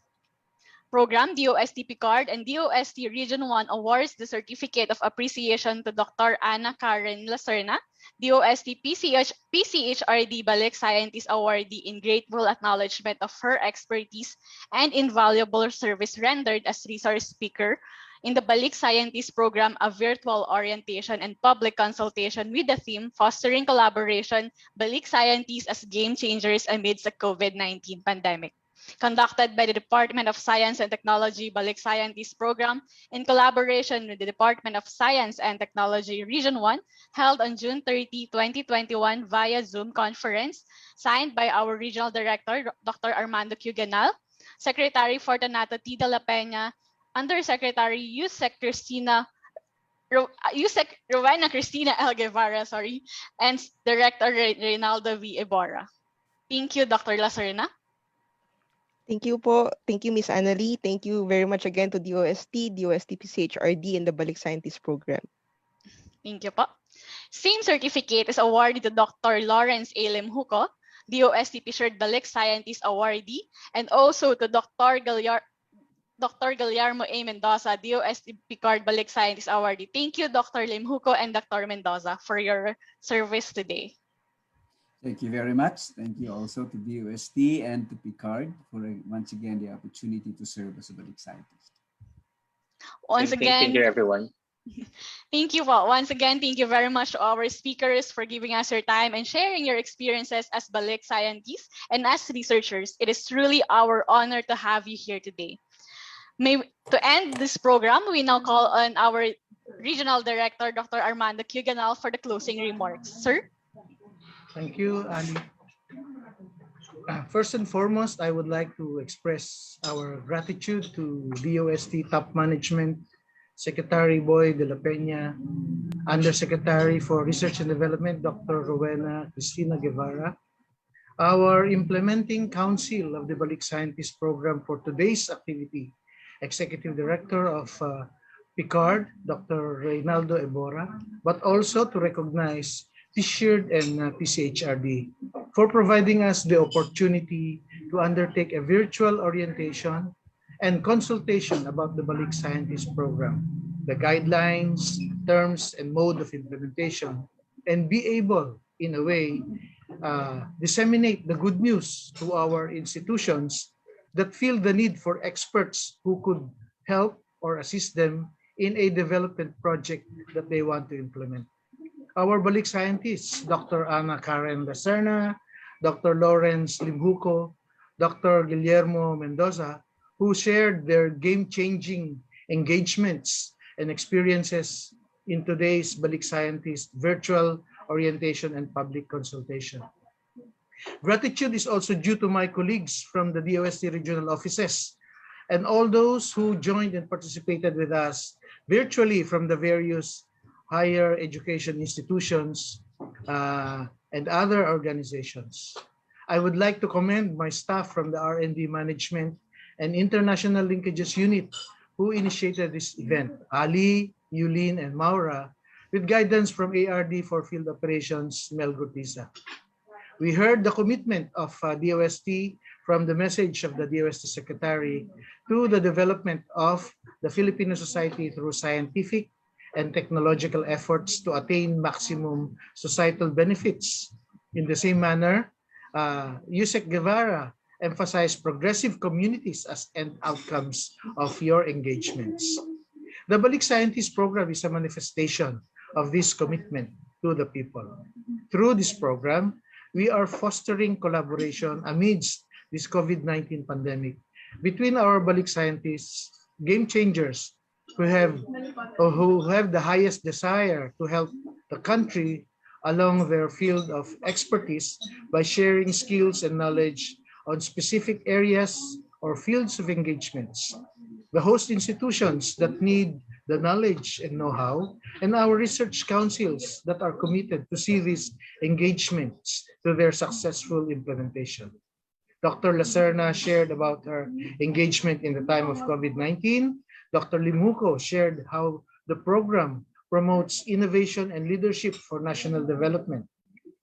Program, DOST-Picard, and DOST Region 1 awards the Certificate of Appreciation to Dr. Ana Karen Lacerna, DOST-PCHRD Balik Scientist Awardee, in grateful acknowledgement of her expertise and invaluable service rendered as resource speaker in the Balik Scientist Program, a virtual orientation and public consultation with the theme Fostering Collaboration, Balik Scientists as Game Changers Amidst the COVID-19 Pandemic, conducted by the Department of Science and Technology Balik Scientist Program in collaboration with the Department of Science and Technology Region 1, held on June 30, 2021 via Zoom conference, signed by our Regional Director, Dr. Armando Q. Secretary Fortunato T. de la Peña, Undersecretary Yusek Rowena Cristina L. Guevara, and Director Reynaldo V. Ibarra. Thank you, Dr. Lacerna.
Thank you po. Thank you, Ms. Annalie. Thank you very much again to DOST, DOST-PCHRD, and the Balik Scientist Program.
Thank you po. Same certificate is awarded to Dr. Lawrence A. Limhuco, DOST-Picard Balik Scientist Awardee, and also to Dr. Guillermo A. Mendoza, DOST-Picard Balik Scientist Awardee. Thank you, Dr. Limhuco and Dr. Mendoza, for your service today.
Thank you very much. Thank you also to DOST and to Picard for once again the opportunity to serve as a Balik scientist.
Once again,
thank you, everyone.
Thank you all. Once again, thank you very much to our speakers for giving us your time and sharing your experiences as Balik scientists and as researchers. It is truly our honor to have you here today. To end this program, we now call on our Regional Director, Dr. Armando Q. for the closing remarks. Sir?
Thank you, Ali. First and foremost, I would like to express our gratitude to DOST top management, Secretary Boy de la Peña, Undersecretary for Research and Development, Dr. Rowena Cristina Guevara, our Implementing Council of the Balik Scientist Program for today's activity, Executive Director of PICARD, Dr. Reynaldo Ebora, but also to recognize TSHIRD and PCHRD for providing us the opportunity to undertake a virtual orientation and consultation about the Balik Scientist Program, the guidelines, terms, and mode of implementation, and be able, in a way, disseminate the good news to our institutions that feel the need for experts who could help or assist them in a development project that they want to implement. Our Balik scientists, Dr. Ana Karen Lacerna, Dr. Lawrence Limhuco, Dr. Guillermo Mendoza, who shared their game-changing engagements and experiences in today's Balik Scientist virtual orientation and public consultation. Gratitude is also due to my colleagues from the DOST regional offices and all those who joined and participated with us virtually from the various higher education institutions and other organizations. I would like to commend my staff from the R&D Management and International Linkages Unit who initiated this event, Ali, Yulin, and Maura, with guidance from ARD for Field Operations, Mel Gurtiza. We heard the commitment of DOST from the message of the DOST Secretary to the development of the Filipino society through scientific and technological efforts to attain maximum societal benefits. In the same manner, Yusek Guevara emphasized progressive communities as end outcomes of your engagements. The Balik Scientist Program is a manifestation of this commitment to the people. Through this program, we are fostering collaboration amidst this COVID-19 pandemic between our Balik scientists, game changers who have the highest desire to help the country along their field of expertise by sharing skills and knowledge on specific areas or fields of engagements, the host institutions that need the knowledge and know-how, and our research councils that are committed to see these engagements to their successful implementation. Dr. Lacerna shared about her engagement in the time of COVID-19. Dr. Limuco shared how the program promotes innovation and leadership for national development.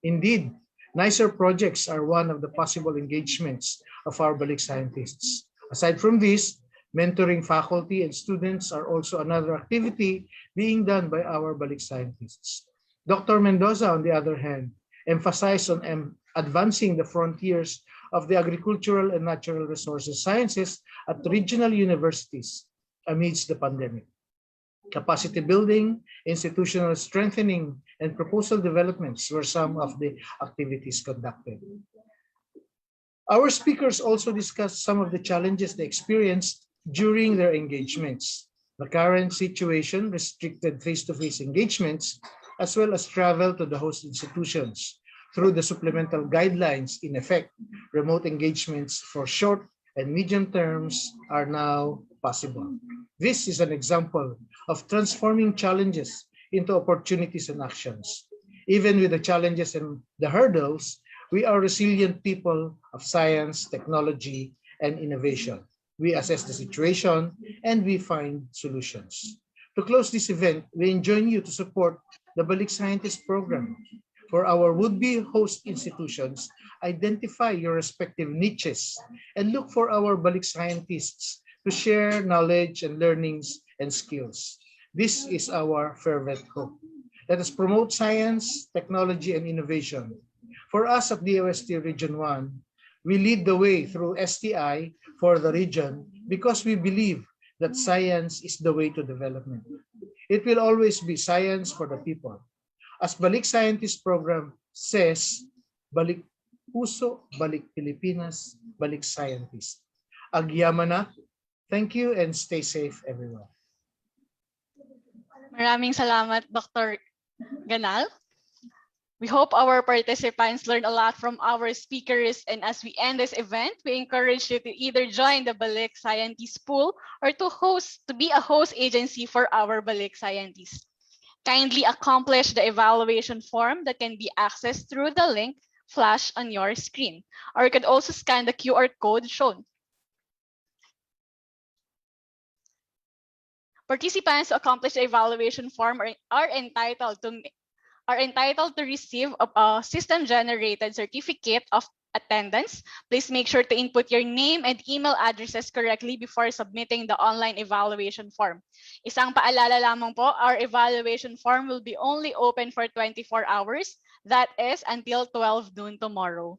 Indeed, nicer projects are one of the possible engagements of our Balik scientists. Aside from this, mentoring faculty and students are also another activity being done by our Balik scientists. Dr. Mendoza, on the other hand, emphasized on advancing the frontiers of the agricultural and natural resources sciences at regional universities amidst the pandemic. Capacity building, institutional strengthening, and proposal developments were some of the activities conducted. Our speakers also discussed some of the challenges they experienced during their engagements. The current situation restricted face-to-face engagements as well as travel to the host institutions. Through the supplemental guidelines in effect, remote engagements for short and medium terms are now possible. This is an example of transforming challenges into opportunities and actions. Even with the challenges and the hurdles, we are resilient people of science, technology, and innovation. We assess the situation and we find solutions. To close this event, we enjoin you to support the Balik Scientist Program. For our would-be host institutions, identify your respective niches and look for our Balik scientists to share knowledge and learnings and skills. This is our fervent hope. Let us promote science, technology, and innovation. For us at DOST Region 1, we lead the way through STI for the region because we believe that science is the way to development. It will always be science for the people. As Balik Scientist Program says, Balik Puso, Balik Pilipinas, Balik Scientist. Agyaman na. Thank you and stay safe, everyone.
Maraming salamat, Dr. Ganal. We hope our participants learned a lot from our speakers, and as we end this event, we encourage you to either join the Balik Scientist Pool or to be a host agency for our Balik Scientists. Kindly accomplish the evaluation form that can be accessed through the link flashed on your screen, or you could also scan the QR code shown. Participants who accomplish the evaluation form are entitled to receive a system-generated certificate of attendance. Please make sure to input your name and email addresses correctly before submitting the online evaluation form. Isang paalala lamang po, our evaluation form will be only open for 24 hours. That is until 12 noon tomorrow.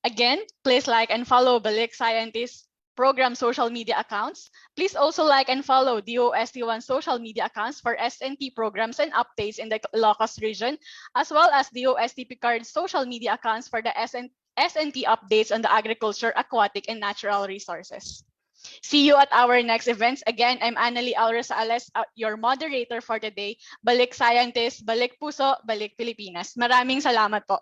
Again, please like and follow Balik Scientists Program social media accounts. Please also like and follow DOST-1 social media accounts for SNT programs and updates in the Ilocos region, as well as DOST-Picard's social media accounts for the SNT updates on the agriculture, aquatic, and natural resources. See you at our next events. Again, I'm Annalie L. Rosales, your moderator for today. Balik Scientists, Balik Puso, Balik Pilipinas. Maraming salamat po.